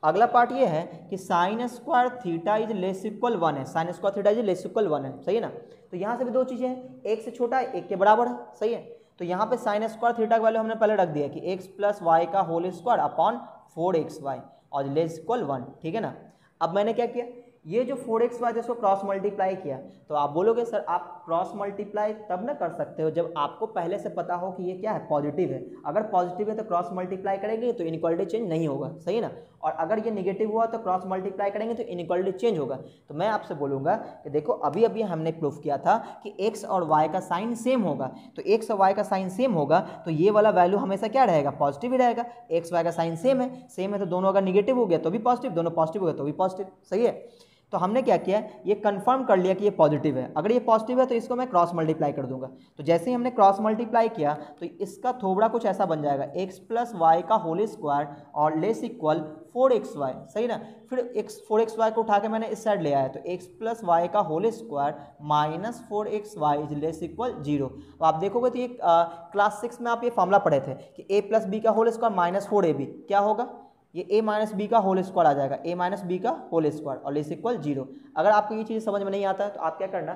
अगला पार्ट ये है कि sine square theta is less equal 1 है, sine square theta is less equal 1 है, सही है ना। तो यहाँ से भी दो चीज़ें हैं, एक से छोटा है, एक के बराबर है, सही है। तो यहाँ पे साइन स्क्वायर थीटा का वैल्यू हमने पहले रख दिया कि x प्लस वाई का होल स्क्वायर अपॉन 4xy और लेस इक्वल 1, ठीक है ना। अब मैंने क्या किया, ये जो 4xy इसको क्रॉस मल्टीप्लाई किया। तो आप बोलोगे सर आप क्रॉस मल्टीप्लाई तब ना कर सकते हो जब आपको पहले से पता हो कि ये क्या है, पॉजिटिव है। अगर पॉजिटिव है तो क्रॉस मल्टीप्लाई करेंगे तो इनइक्वालिटी चेंज नहीं होगा, सही है ना। और अगर ये नेगेटिव हुआ तो क्रॉस मल्टीप्लाई करेंगे तो इनइक्वालिटी चेंज होगा। तो मैं आपसे बोलूँगा कि देखो अभी अभी हमने प्रूफ किया था कि x और y का साइन सेम होगा। तो x और y का साइन सेम होगा तो ये वाला वैल्यू हमेशा क्या रहेगा, पॉजिटिव ही रहेगा। x y का साइन सेम है तो दोनों अगर निगेटिव हो गया तो भी पॉजिटिव, दोनों पॉजिटिव हो गया तो भी पॉजिटिव, सही है। तो हमने क्या किया, ये कंफर्म कर लिया कि ये पॉजिटिव है। अगर ये पॉजिटिव है तो इसको मैं क्रॉस मल्टीप्लाई कर दूंगा। तो जैसे ही हमने क्रॉस मल्टीप्लाई किया तो इसका थोबड़ा कुछ ऐसा बन जाएगा, x प्लस वाई का होल स्क्वायर और लेस इक्वल 4xy, सही ना। फिर 4xy को उठा के मैंने इस साइड ले आया तो x प्लस वाई का whole square minus 4xy is less equal 0। तो आप देखोगे तो ये क्लास 6 में आप ये फॉर्मूला पढ़े थे कि a प्लस बी का होल स्क्वायर माइनस 4ab क्या होगा, ये a माइनस बी का होल स्क्वायर आ जाएगा, a माइनस बी का होल स्क्वायर और लेस इक्वल 0। अगर आपको ये चीज़ समझ में नहीं आता है तो आप क्या करना,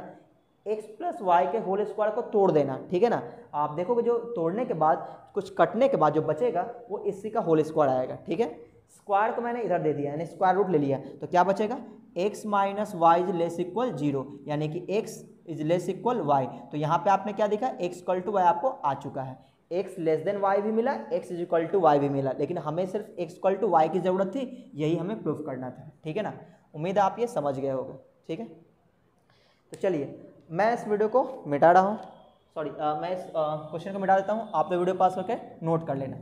x प्लस वाई के होल स्क्वायर को तोड़ देना, ठीक है ना। आप देखोगे जो तोड़ने के बाद कुछ कटने के बाद जो बचेगा वो इसी का होल स्क्वायर आएगा, ठीक है। स्क्वायर को मैंने इधर दे दिया यानी स्क्वायर रूट ले लिया, तो क्या बचेगा, x minus y is less equal 0, यानी कि x is less equal y। तो यहाँ पे आपने क्या देखा, x इक्वल टू वाई आपको आ चुका है, x लेस देन वाई भी मिला, x is equal to y भी मिला, लेकिन हमें सिर्फ x इक्वल टू वाई की ज़रूरत थी, यही हमें प्रूफ करना था, ठीक है ना। उम्मीद है आप ये समझ गए होंगे, ठीक है। तो चलिए मैं इस वीडियो को मिटा रहा हूँ, सॉरी मैं इस क्वेश्चन को मिटा देता हूँ, आप लोग वीडियो पास करके नोट कर लेना।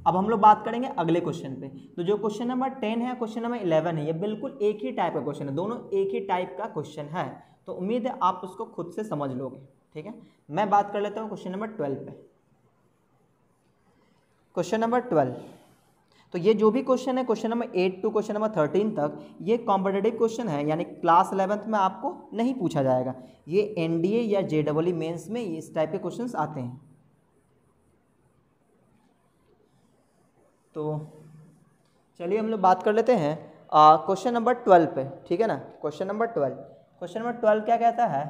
अब हम लोग बात करेंगे अगले क्वेश्चन पे। तो जो क्वेश्चन नंबर 10 है, क्वेश्चन नंबर 11 है, ये बिल्कुल एक ही टाइप का क्वेश्चन है, दोनों एक ही टाइप का क्वेश्चन है। तो उम्मीद है आप उसको खुद से समझ लोगे, ठीक है। मैं बात कर लेता हूँ क्वेश्चन नंबर 12 पे। क्वेश्चन नंबर 12, तो ये जो भी क्वेश्चन है question number 8 to question number 13 तक, ये कॉम्पिटिटिव क्वेश्चन है, यानी क्लास 11th में आपको नहीं पूछा जाएगा। ये एनडीए या जेईई मेंस में इस टाइप के क्वेश्चंस आते हैं। तो चलिए हम लोग बात कर लेते हैं क्वेश्चन नंबर 12 पे, ठीक है ना। क्वेश्चन नंबर 12 क्या कहता है,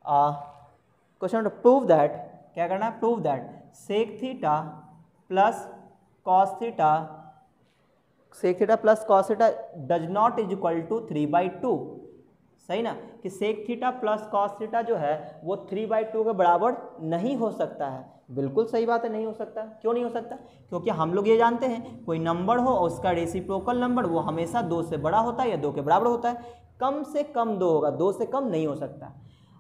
क्वेश्चन नंबर प्रूव दैट, क्या करना है, prove that sec theta plus cos theta sec theta plus cos theta does not is equal to 3/2। सही ना, कि sec theta plus cos theta जो है वो 3/2 के बराबर नहीं हो सकता है। बिल्कुल सही बात है, नहीं हो सकता। क्यों नहीं हो सकता? क्योंकि हम लोग ये जानते हैं कोई नंबर हो और उसका रेसिप्रोकल नंबर वो हमेशा 2 से बड़ा होता है या 2 के बराबर होता है। कम से कम 2 होगा, 2 से कम नहीं हो सकता।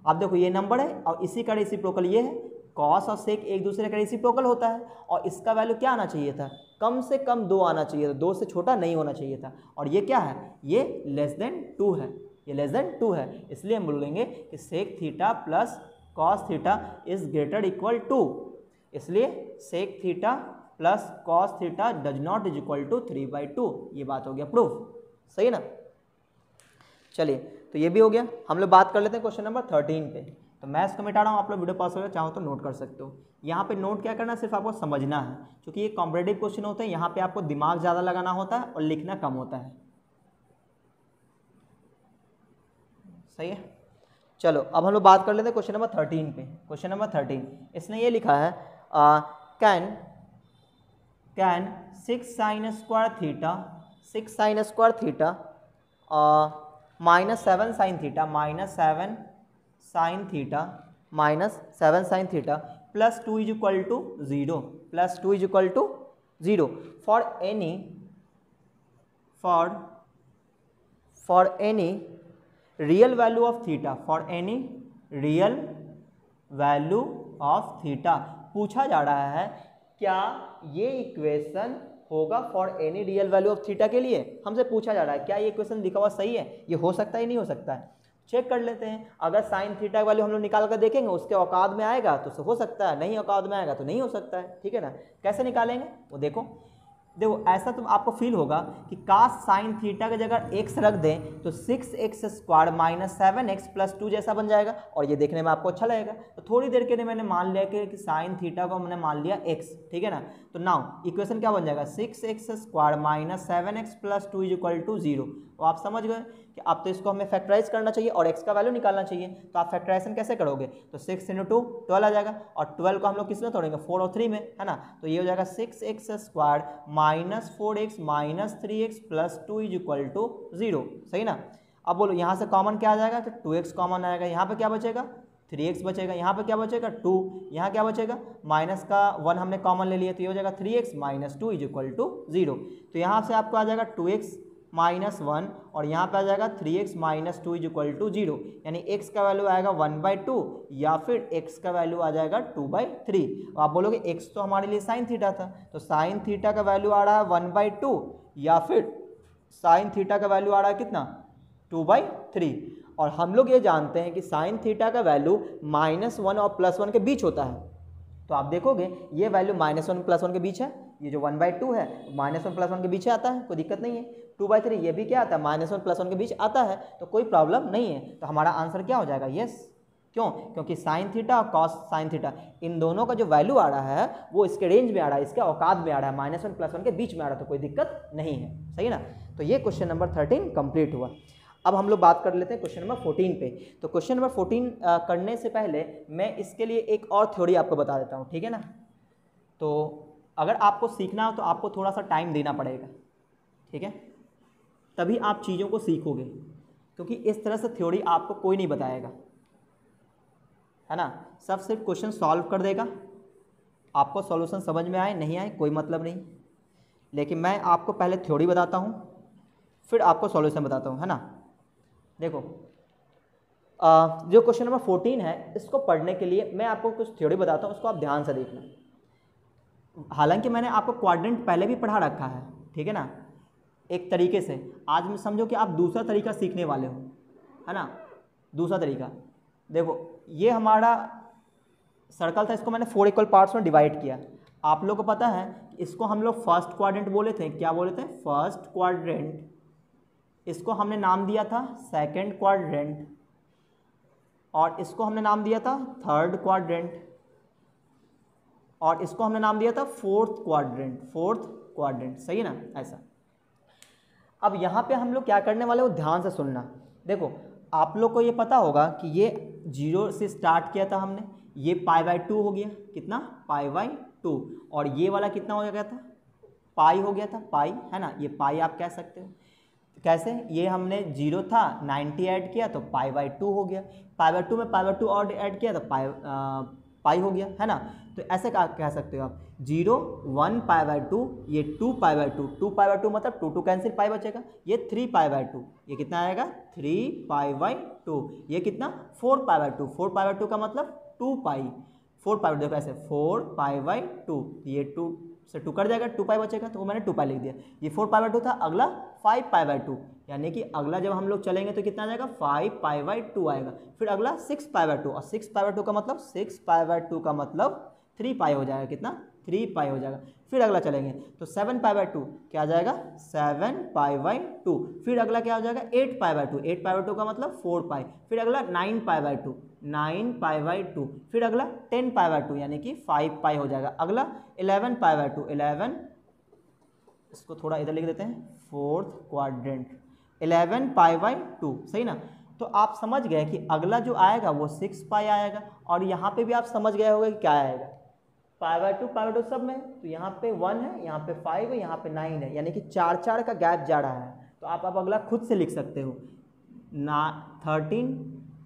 अब देखो ये नंबर है और इसी का रेसिप्रोकल ये है, कॉस और सेक एक दूसरे का रेसिप्रोकल होता है और इसका वैल्यू क्या आना चाहिए था? कम से कम 2 आना चाहिए था, 2 से छोटा नहीं होना चाहिए था। और ये क्या है? ये लेस देन 2 है, ये लेस देन 2 है। इसलिए हम बोलेंगे कि sec theta plus cos theta is greater equal to, इसलिए sec theta plus cos theta does not is equal to 3/2। ये बात हो गया प्रूफ। सही ना? चलिए, तो ये भी हो गया। हम लोग बात कर लेते हैं क्वेश्चन नंबर 13 पे। तो मैं इसको मिटा रहा हूँ, आप लोग वीडियो पॉज करके चाहो तो नोट कर सकते हो। यहाँ पे नोट क्या करना है, सिर्फ आपको समझना है, क्योंकि ये कॉम्पिटिटिव क्वेश्चन होते हैं, यहाँ पे आपको दिमाग ज़्यादा लगाना होता है और लिखना कम होता है। सही है, चलो अब हम लोग बात कर लेते हैं क्वेश्चन नंबर 13 पे। क्वेश्चन नंबर 13 इसने ये लिखा है can 6 sin square theta minus 7 sin theta plus 2 is equal to 0 for any real value of theta पूछा जा रहा है क्या ये इक्वेशन होगा for any real value of theta के लिए। हमसे पूछा जा रहा है क्या ये इक्वेशन लिखा हुआ सही है, ये हो सकता है नहीं हो सकता है। चेक कर लेते हैं, अगर साइन थीटा की वैल्यू हम लोग निकाल कर देखेंगे उसके औकात में आएगा तो हो सकता है, नहीं औकात में आएगा तो नहीं हो सकता है। ठीक है ना? कैसे निकालेंगे वो देखो ऐसा तो आपको फील होगा कि काश साइन थीटा की जगह x रख दें तो 6x square minus 7x plus 2 जैसा बन जाएगा और ये देखने में आपको अच्छा लगेगा। तो थोड़ी देर के लिए मैंने मान लिया कि साइन थीटा को हमने मान लिया x। ठीक है ना? तो नाउ इक्वेशन क्या बन जाएगा, 6x square minus 7x plus 2 is equal to 0। तो आप समझ गए कि अब तो इसको हमें फैक्टराइज करना चाहिए और x का वैल्यू निकालना चाहिए। तो आप फैक्टराइजेशन कैसे करोगे, तो 6 × 2 12 आ जाएगा और 12 को हम लोग किस में तोड़ेंगे, 4 और 3 में, है ना? तो ये हो जाएगा 6x square minus 4x minus 3x plus 2 is equal to 0। सही ना? अब बोलो यहाँ से कॉमन क्या आ जाएगा, तो 2x कॉमन आएगा, यहाँ पे क्या बचेगा 3x बचेगा, यहाँ पे क्या बचेगा 2, यहाँ क्या बचेगा माइनस का 1 हमने कॉमन ले लिया तो ये हो जाएगा 3x minus 2 is equal to 0। तो यहाँ से आपको आ जाएगा 2x माइनस 1 और यहाँ पे आ जाएगा 3x minus 2 is equal to 0, यानी x का वैल्यू आएगा 1/2 या फिर x का वैल्यू आ जाएगा 2/3। आप बोलोगे x तो हमारे लिए साइन थीटा था, तो साइन थीटा का वैल्यू आ रहा है 1/2 या फिर साइन थीटा का वैल्यू आ रहा है कितना 2/3। और हम लोग ये जानते हैं कि साइन थीटा का वैल्यू -1 और +1 के बीच होता है। तो आप देखोगे ये वैल्यू -1 +1 के बीच है, ये जो 1/2 है -1 +1 के बीच आता है, कोई दिक्कत नहीं है। 2/3 ये भी क्या आता है -1 +1 के बीच आता है, तो कोई प्रॉब्लम नहीं है। तो हमारा आंसर क्या हो जाएगा यस। क्यों? क्योंकि साइन थीटा और कॉस साइन थीटा इन दोनों का जो वैल्यू आ रहा है वो इसके रेंज में आ रहा है, इसके औकात में आ रहा है, -1 +1 के बीच में आ रहा है, तो कोई दिक्कत नहीं है। सही ना? तो ये क्वेश्चन नंबर 13 कंप्लीट हुआ। अब हम लोग बात कर लेते हैं क्वेश्चन नंबर 14 पे। तो क्वेश्चन नंबर 14 करने से पहले मैं इसके लिए एक और थ्योरी आपको बता देता हूँ। ठीक है ना? तो अगर आपको सीखना हो तो आपको थोड़ा सा टाइम देना पड़ेगा। ठीक है? तभी आप चीज़ों को सीखोगे, क्योंकि इस तरह से थ्योरी आपको कोई नहीं बताएगा, है ना? सब सिर्फ क्वेश्चन सॉल्व कर देगा, आपको सॉल्यूशन समझ में आए नहीं आए कोई मतलब नहीं, लेकिन मैं आपको पहले थ्योरी बताता हूँ फिर आपको सॉल्यूशन बताता हूँ, है ना? देखो जो क्वेश्चन नंबर 14 है इसको पढ़ने के लिए मैं आपको कुछ थ्योरी बताता हूँ, उसको आप ध्यान से देखना। हालांकि मैंने आपको क्वाड्रेंट पहले भी पढ़ा रखा है, ठीक है ना, एक तरीके से। आज में समझो कि आप दूसरा तरीका सीखने वाले हो, है ना? दूसरा तरीका देखो, ये हमारा सर्कल था, इसको मैंने 4 इक्वल पार्ट्स में डिवाइड किया। आप लोग को पता है कि इसको हम लोग फर्स्ट क्वाड्रेंट बोले थे, क्या बोले थे? First quadrant. इसको हमने नाम दिया था सेकंड क्वाड्रेंट और इसको हमने नाम दिया था थर्ड क्वाड्रेंट और इसको हमने नाम दिया था फोर्थ क्वाड्रेंट। सही है ना? ऐसा। अब यहाँ पे हम लोग क्या करने वाले हो, ध्यान से सुनना। देखो आप लोग को ये पता होगा कि ये 0 से स्टार्ट किया था हमने, ये π/2 हो गया, कितना π/2, और ये वाला कितना हो गया था पाई हो गया था, पाई है ना, ये पाई आप कह सकते हो। कैसे, ये हमने 0 था 90 ऐड किया तो π/2 हो गया, π/2 में π/2 और ऐड किया तो पाई हो गया है ना। तो ऐसे कह सकते हो आप 0 1 π/2, ये 2 π/2, 2 π/2 मतलब 2 कैंसिल, पाई बचेगा, ये 3 π/2, ये कितना आएगा 3 π/2, ये कितना 4 π/2, 4 π/2 का मतलब 2 पाई, 4 पाई देखो ऐसे 4 π/2, ये 2 से 2 कट जाएगा, 2 पाई बचेगा तो वो मैंने 2 पाई लिख दिया। ये 4 π/2 था, अगला 5 π/2, यानी कि अगला जब हम लोग चलेंगे तो कितना आ जाएगा 5 π/2 आएगा। फिर अगला 6 π/2, और 6 π/2 का मतलब 6 π/2 का मतलब 3 पाई हो जाएगा, कितना 3 पाई हो जाएगा। फिर अगला चलेंगे तो 7 π/2 क्या आ जाएगा 7 π/2। फिर अगला क्या हो जाएगा 8 π/2, 8 π/2 का मतलब 4 पाई। फिर अगला 9 π/2, 9 π/2। फिर अगला 10 π/2 यानी कि 5 पाई हो जाएगा। अगला 11 π/2, 11, इसको थोड़ा इधर लिख देते हैं, फोर्थ क्वाड्रेंट, 11 π/2, सही ना। तो आप समझ गए कि अगला जो आएगा वो 6 पाई आएगा, और यहाँ पे भी आप समझ गए होंगे कि क्या आएगा π/2 सब में, तो यहाँ पे 1 है, यहाँ पे 5 है, यहाँ पे 9 है, यानी कि 4 का गैप जा रहा है। तो आप अब अगला खुद से लिख सकते हो 13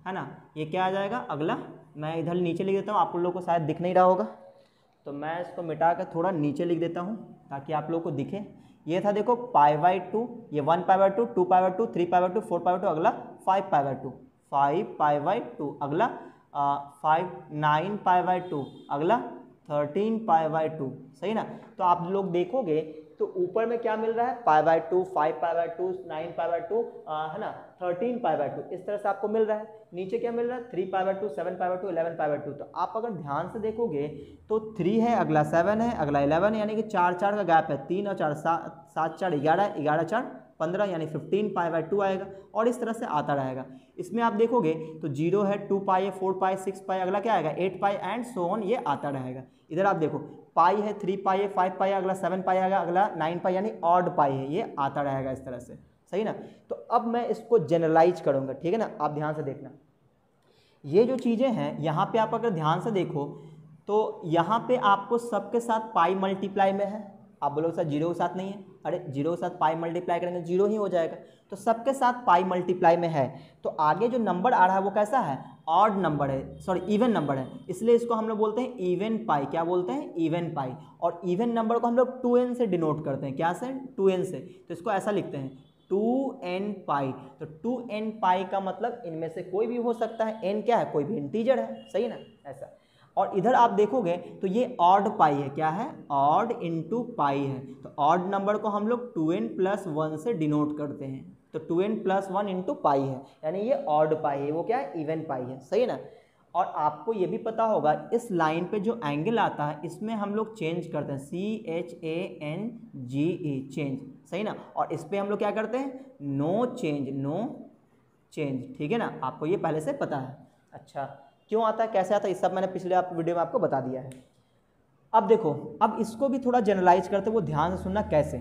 है ना, ये क्या आ जाएगा अगला, मैं इधर नीचे लिख देता हूँ, आप लोगों को शायद दिख नहीं रहा होगा तो मैं इसको मिटा कर थोड़ा नीचे लिख देता हूँ ताकि आप लोगों को दिखे। ये था देखो π/2, ये 1 π/2, 2 π/2, 3 पी/2, 4 π/2, अगला 5 π/2, 5 π/2, अगला 9 π/2, अगला 13 π/2, सही ना। तो आप लोग देखोगे तो ऊपर में क्या मिल रहा है π/2, 5 π/2, 9 π/2 है ना, 13 π/2, इस तरह से आपको मिल रहा है। नीचे क्या मिल रहा है 3 π/2, 7 π/2, 11 पी/2। तो आप अगर ध्यान से देखोगे तो 3 है, अगला 7 है, अगला 11 है, यानी कि 4 का गैप है, 3 और 4 7 4 11, 11 4 15, यानी 15 π/2 आएगा, और इस तरह से आता रहेगा। इसमें आप देखोगे तो 0 है, 2 पाई है, 4 पाई, 6 पाई, अगला क्या आएगा 8 पाई एंड सो ऑन, ये आता रहेगा। इधर आप देखो पाई है, 3 पाई है, 5 पाई है, अगला 7 पाई आएगा, अगला 9 पाई यानी ऑड पाई है, ये आता रहेगा इस तरह से, सही ना। तो अब मैं इसको जनरलाइज करूँगा, ठीक है ना, आप ध्यान से देखना। ये जो चीज़ें हैं यहाँ पे आप अगर ध्यान से देखो तो यहाँ पे आपको सबके साथ पाई मल्टीप्लाई में है, आप बोलोगे सर 0 के साथ नहीं है, अरे 0 के साथ पाई मल्टीप्लाई करेंगे 0 ही हो जाएगा, तो सबके साथ पाई मल्टीप्लाई में है। तो आगे जो नंबर आ रहा है वो कैसा है ऑड नंबर है, सॉरी इवन नंबर है, इसलिए इसको हम लोग बोलते हैं इवन पाई। क्या बोलते हैं इवन पाई। और इवन नंबर को हम लोग 2n से डिनोट करते हैं, क्या से 2n से, तो इसको ऐसा लिखते हैं 2n पाई। तो 2n पाई का मतलब इनमें से कोई भी हो सकता है, n क्या है कोई भी इंटीजर है, सही ना ऐसा। और इधर आप देखोगे तो ये ऑड पाई है, क्या है ऑड इंटू पाई है। तो ऑड नंबर को हम लोग 2n + 1 से डिनोट करते हैं, तो 2n + 1 इंटू पाई है, यानी ये ऑड पाई है, वो क्या है इवन पाई है, सही ना। और आपको ये भी पता होगा इस लाइन पे जो एंगल आता है इसमें हम लोग चेंज करते हैं, CHANGE चेंज, सही ना। और इस पर हम लोग क्या करते हैं नो चेंज, ठीक है ना, आपको ये पहले से पता है। अच्छा क्यों आता है कैसे आता है, इस सब मैंने पिछले वीडियो में आपको बता दिया है। अब देखो, अब इसको भी थोड़ा जनरलाइज करते वो ध्यान से सुनना कैसे।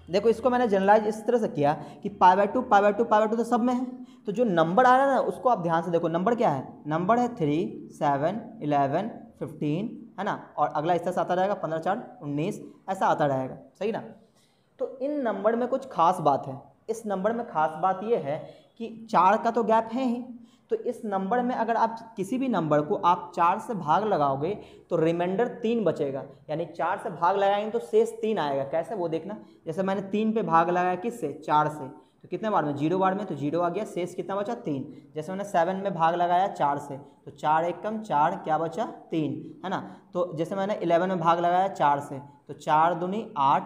देखो इसको मैंने जनरलाइज इस तरह से किया कि π/2 तो सब में है, तो जो नंबर आ रहा है ना उसको आप ध्यान से देखो, नंबर क्या है, नंबर है 3 7 11 15 है ना, और अगला इस तरह से आता रहेगा 15 4 19, ऐसा आता रहेगा, सही ना। तो इन नंबर में कुछ खास बात है, इस नंबर में खास बात ये है कि 4 का तो गैप है ही, तो इस नंबर में अगर आप किसी भी नंबर को आप 4 से भाग लगाओगे तो रिमाइंडर 3 बचेगा, यानी 4 से भाग लगाएंगे तो शेष 3 आएगा। कैसे वो देखना, जैसे मैंने 3 पे भाग लगाया किससे 4 से, तो कितने बार में 0 बार में, तो 0 आ गया, शेष कितना बचा 3। जैसे मैंने 7 में भाग लगाया 4 से, तो 4 एक कम 4, क्या बचा 3 है ना। तो जैसे मैंने 11 में भाग लगाया 4 से, तो 4 दूनी 8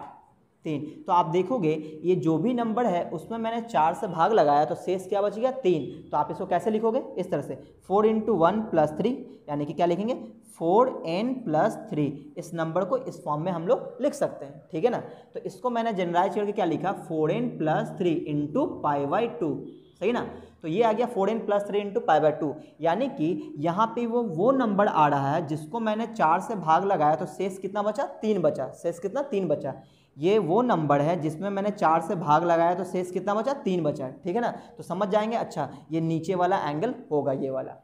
3। तो आप देखोगे ये जो भी नंबर है उसमें मैंने 4 से भाग लगाया तो शेष क्या बच गया 3। तो आप इसको कैसे लिखोगे इस तरह से 4 × 1 + 3, यानी कि क्या लिखेंगे 4n + 3। इस नंबर को इस फॉर्म में हम लोग लिख सकते हैं, ठीक है ना। तो इसको मैंने जनरलाइज करके क्या लिखा 4n + 3 × π/2, सही ना। तो ये आ गया 4n + 3 × π/2, यानी कि यहाँ पे वो नंबर आ रहा है जिसको मैंने 4 से भाग लगाया तो शेष कितना बचा 3 बचा, शेष कितना 3 बचा। ये वो नंबर है जिसमें मैंने 4 से भाग लगाया तो शेष कितना बचा 3 बचा, ठीक है ना। तो समझ जाएंगे, अच्छा ये नीचे वाला एंगल होगा ये वाला।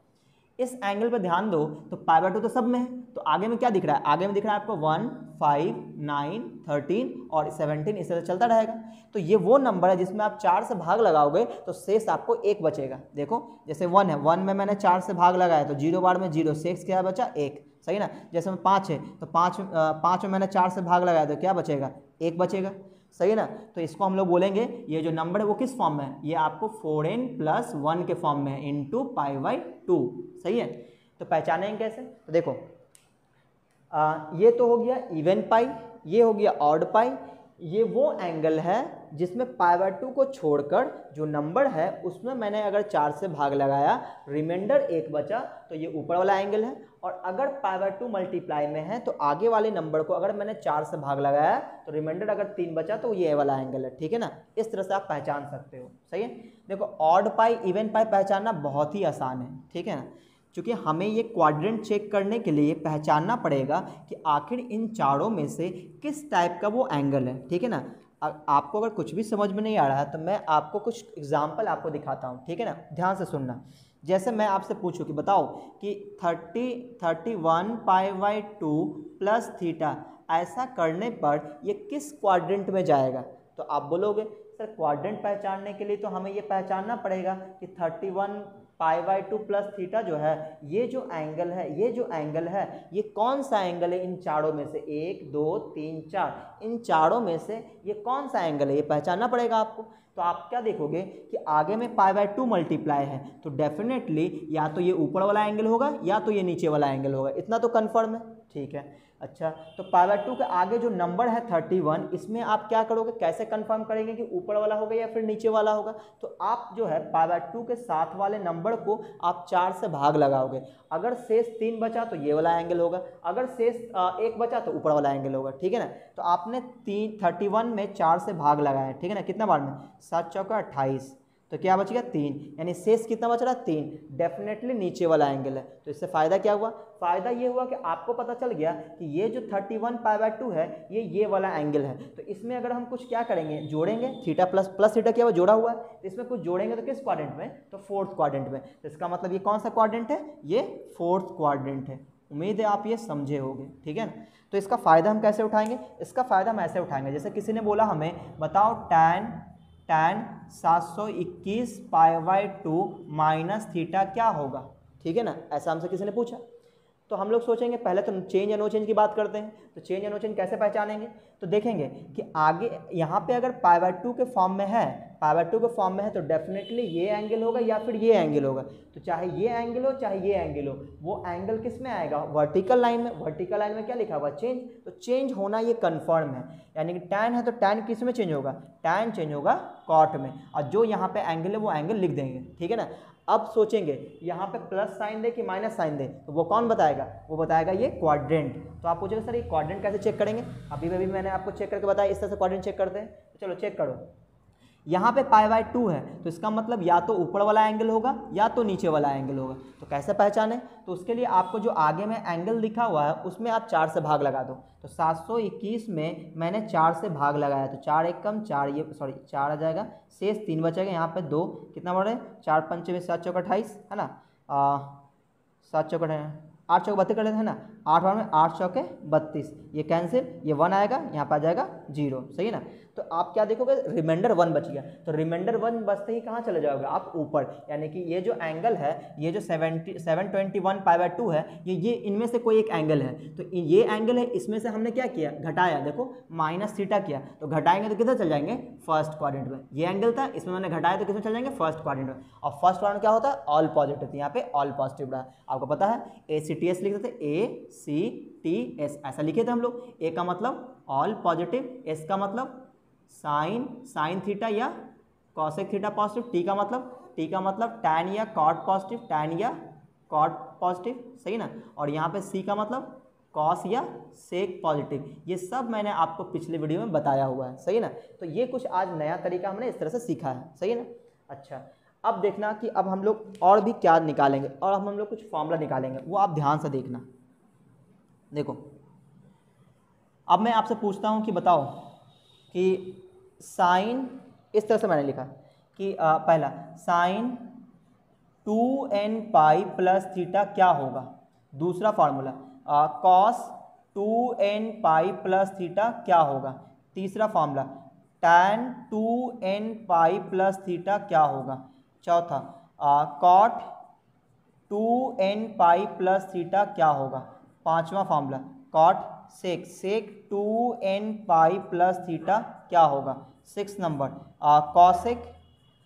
इस एंगल पे ध्यान दो तो π/2 तो सब में है, तो तो आगे में क्या दिख रहा है, आगे में दिख रहा है आपको 1, 5, 9, 13 और 17, इस तरह चलता रहेगा। तो ये वो नंबर है जिसमें आप 4 से भाग लगाओगे तो शेष आपको 1 बचेगा। देखो जैसे 1 है, 1 में मैंने 4 से भाग लगाया तो 0 बार में 0, शेष क्या बचा 1, सही ना। जैसे में 5 है तो 5 में मैंने 4 से भाग लगाया तो क्या बचेगा, 1 बचेगा, सही ना। तो इसको हम लोग बोलेंगे ये जो नंबर है वो किस फॉर्म में है, ये आपको 4n + 1 के फॉर्म में है इंटू π/2, सही है। तो पहचानेंगे कैसे, तो देखो ये तो हो गया इवन पाई, ये हो गया ऑड पाई, ये वो एंगल है जिसमें π/2 को छोड़कर जो नंबर है उसमें मैंने अगर 4 से भाग लगाया, रिमाइंडर 1 बचा तो ये ऊपर वाला एंगल है। और अगर π/2 मल्टीप्लाई में है तो आगे वाले नंबर को अगर मैंने 4 से भाग लगाया तो रिमाइंडर अगर 3 बचा तो ये वाला एंगल है, ठीक है ना। इस तरह से आप पहचान सकते हो, सही है। देखो ऑड पाई इवन पाई पहचानना बहुत ही आसान है, ठीक है ना, क्योंकि हमें ये क्वाड्रेंट चेक करने के लिए पहचानना पड़ेगा कि आखिर इन चारों में से किस टाइप का वो एंगल है, ठीक है ना। आपको अगर कुछ भी समझ में नहीं आ रहा है तो मैं आपको कुछ एग्जांपल आपको दिखाता हूँ, ठीक है ना, ध्यान से सुनना। जैसे मैं आपसे पूछूं कि बताओ कि 31 π/2 + थीटा, ऐसा करने पर ये किस क्वाड्रेंट में जाएगा। तो आप बोलोगे सर क्वाड्रेंट पहचानने के लिए तो हमें ये पहचानना पड़ेगा कि 31 π/2 + थीटा जो है, ये जो एंगल है, ये जो एंगल है ये कौन सा एंगल है इन चारों में से, 1, 2, 3, 4, इन चारों में से ये कौन सा एंगल है, ये पहचानना पड़ेगा आपको। तो आप क्या देखोगे कि आगे में π/2 मल्टीप्लाई है तो डेफिनेटली या तो ये ऊपर वाला एंगल होगा या तो ये नीचे वाला एंगल होगा, इतना तो कन्फर्म है, ठीक है। अच्छा, तो π/2 के आगे जो नंबर है 31, इसमें आप क्या करोगे, कैसे कंफर्म करेंगे कि ऊपर वाला होगा या फिर नीचे वाला होगा। तो आप जो है π/2 के साथ वाले नंबर को आप 4 से भाग लगाओगे, अगर शेष 3 बचा तो ये वाला एंगल होगा, अगर शेष 1 बचा तो ऊपर वाला एंगल होगा, ठीक है ना। तो आपने 31 में 4 से भाग लगाया, ठीक है ना, कितना बार में, 7 चौका 28, तो क्या बच गया 3, यानी शेष कितना बच रहा है 3, डेफिनेटली नीचे वाला एंगल है। तो इससे फ़ायदा क्या हुआ, फ़ायदा ये हुआ कि आपको पता चल गया कि ये जो 31 π/2 है ये वाला एंगल है। तो इसमें अगर हम कुछ क्या करेंगे, जोड़ेंगे, थीटा प्लस थीटा क्या हुआ, जोड़ा हुआ है, तो इसमें कुछ जोड़ेंगे तो किस क्वाड्रेंट में, तो 4th क्वाड्रेंट में। तो इसका मतलब ये कौन सा क्वाड्रेंट है, ये 4th क्वाड्रेंट है। उम्मीद है आप ये समझे होंगे, ठीक है ना। तो इसका फ़ायदा हम कैसे उठाएंगे, इसका फ़ायदा हम ऐसे उठाएंगे, जैसे किसी ने बोला हमें बताओ tan 721 π/2 - थीटा क्या होगा, ठीक है ना, ऐसा हमसे किसी ने पूछा। तो हम लोग सोचेंगे पहले तो चेंज या नो चेंज की बात करते हैं। तो चेंज या नो चेंज कैसे पहचानेंगे, तो देखेंगे कि आगे यहाँ पे अगर π/2 के फॉर्म में है, π/2 के फॉर्म में है तो डेफिनेटली ये एंगल होगा या फिर ये एंगल होगा। तो चाहे ये एंगल हो चाहे ये एंगल हो, वो एंगल किस में आएगा, वर्टिकल लाइन में। वर्टिकल लाइन में क्या लिखा हुआ, चेंज, तो चेंज होना ये कन्फर्म है। यानी कि tan है तो tan किस में चेंज होगा, tan चेंज होगा कॉट में, और जो यहाँ पे एंगल है वो एंगल लिख देंगे, ठीक है ना। अब सोचेंगे यहाँ पे प्लस साइन दे कि माइनस साइन दे, तो वो कौन बताएगा, वो बताएगा ये क्वाड्रेंट। तो आप पूछेंगे सर ये क्वाड्रेंट कैसे चेक करेंगे, अभी मैंने आपको चेक करके बताया इस तरह से क्वाड्रेंट चेक करते हैं। तो चलो चेक करो, यहाँ पे π/2 है तो इसका मतलब या तो ऊपर वाला एंगल होगा या तो नीचे वाला एंगल होगा। तो कैसे पहचाने, तो उसके लिए आपको जो आगे में एंगल लिखा हुआ है उसमें आप 4 से भाग लगा दो। तो 721 में मैंने 4 से भाग लगाया तो 4 एक कम 4, ये सॉरी 4 आ जाएगा, शेष 3 बचेगा, यहाँ पे 2 कितना बढ़ रहा है, 4 पंचे में 7 चौका 28 है ना, 7 चौका 8 चौका 32 कर लेते हैं ना, 8 बार में 8 चौके 32, ये कैंसिल, ये 1 आएगा, यहाँ पर आ जाएगा 0, सही है ना। तो आप क्या देखोगे, रिमाइंडर 1 बच गया, तो रिमाइंडर 1 बचते ही कहाँ चले जाओगे आप, ऊपर। यानी कि ये जो एंगल है, ये जो 721 π/2 है, ये इनमें से कोई एक एंगल है। तो ये एंगल है, इसमें से हमने क्या किया, घटाया, देखो माइनस थीटा किया, तो घटाएंगे तो किधर चल जाएंगे, फर्स्ट क्वाड्रेंट में। ये एंगल था, इसमें मैंने घटाया तो किसमें चल जाएंगे, फर्स्ट क्वाड्रेंट में। और फर्स्ट क्वाड्रेंट क्या होता है, ऑल पॉजिटिव, यहाँ पे ऑल पॉजिटिव रहा। आपको पता है ACTS लिखते थे, ACTS ऐसा लिखे थे हम लोग। ए का मतलब ऑल पॉजिटिव, एस का मतलब साइन थीटा या कॉसेक थीटा पॉजिटिव, टी का मतलब टैन या कॉट पॉजिटिव, टैन या कॉट पॉजिटिव, सही ना। और यहाँ पे सी का मतलब कॉस या सेक पॉजिटिव। ये सब मैंने आपको पिछले वीडियो में बताया हुआ है, सही ना। तो ये कुछ आज नया तरीका हमने इस तरह से सीखा है, सही है ना। अच्छा, अब देखना कि अब हम लोग और भी क्या निकालेंगे, और हम लोग कुछ फॉर्मूला निकालेंगे, वो आप ध्यान से देखना। देखो अब मैं आपसे पूछता हूँ कि बताओ कि साइन, इस तरह से मैंने लिखा कि पहला sign 2n pi plus theta क्या होगा, दूसरा formula cos 2n pi plus theta क्या होगा। तीसरा formula tan 2n pi plus theta क्या होगा। चौथा cot 2n pi plus theta क्या होगा। पांचवा formula cot sec 2n pi plus theta क्या होगा। 6 number cosec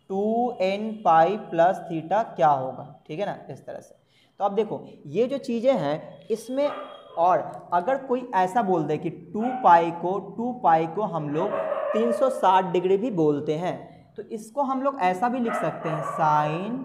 2n pi plus theta क्या होगा। ठीक है ना, इस तरह से। तो अब देखो ये जो चीज़ें हैं इसमें, और अगर कोई ऐसा बोल दे कि 2 पाई को हम लोग 360 डिग्री भी बोलते हैं, तो इसको हम लोग ऐसा भी लिख सकते हैं sine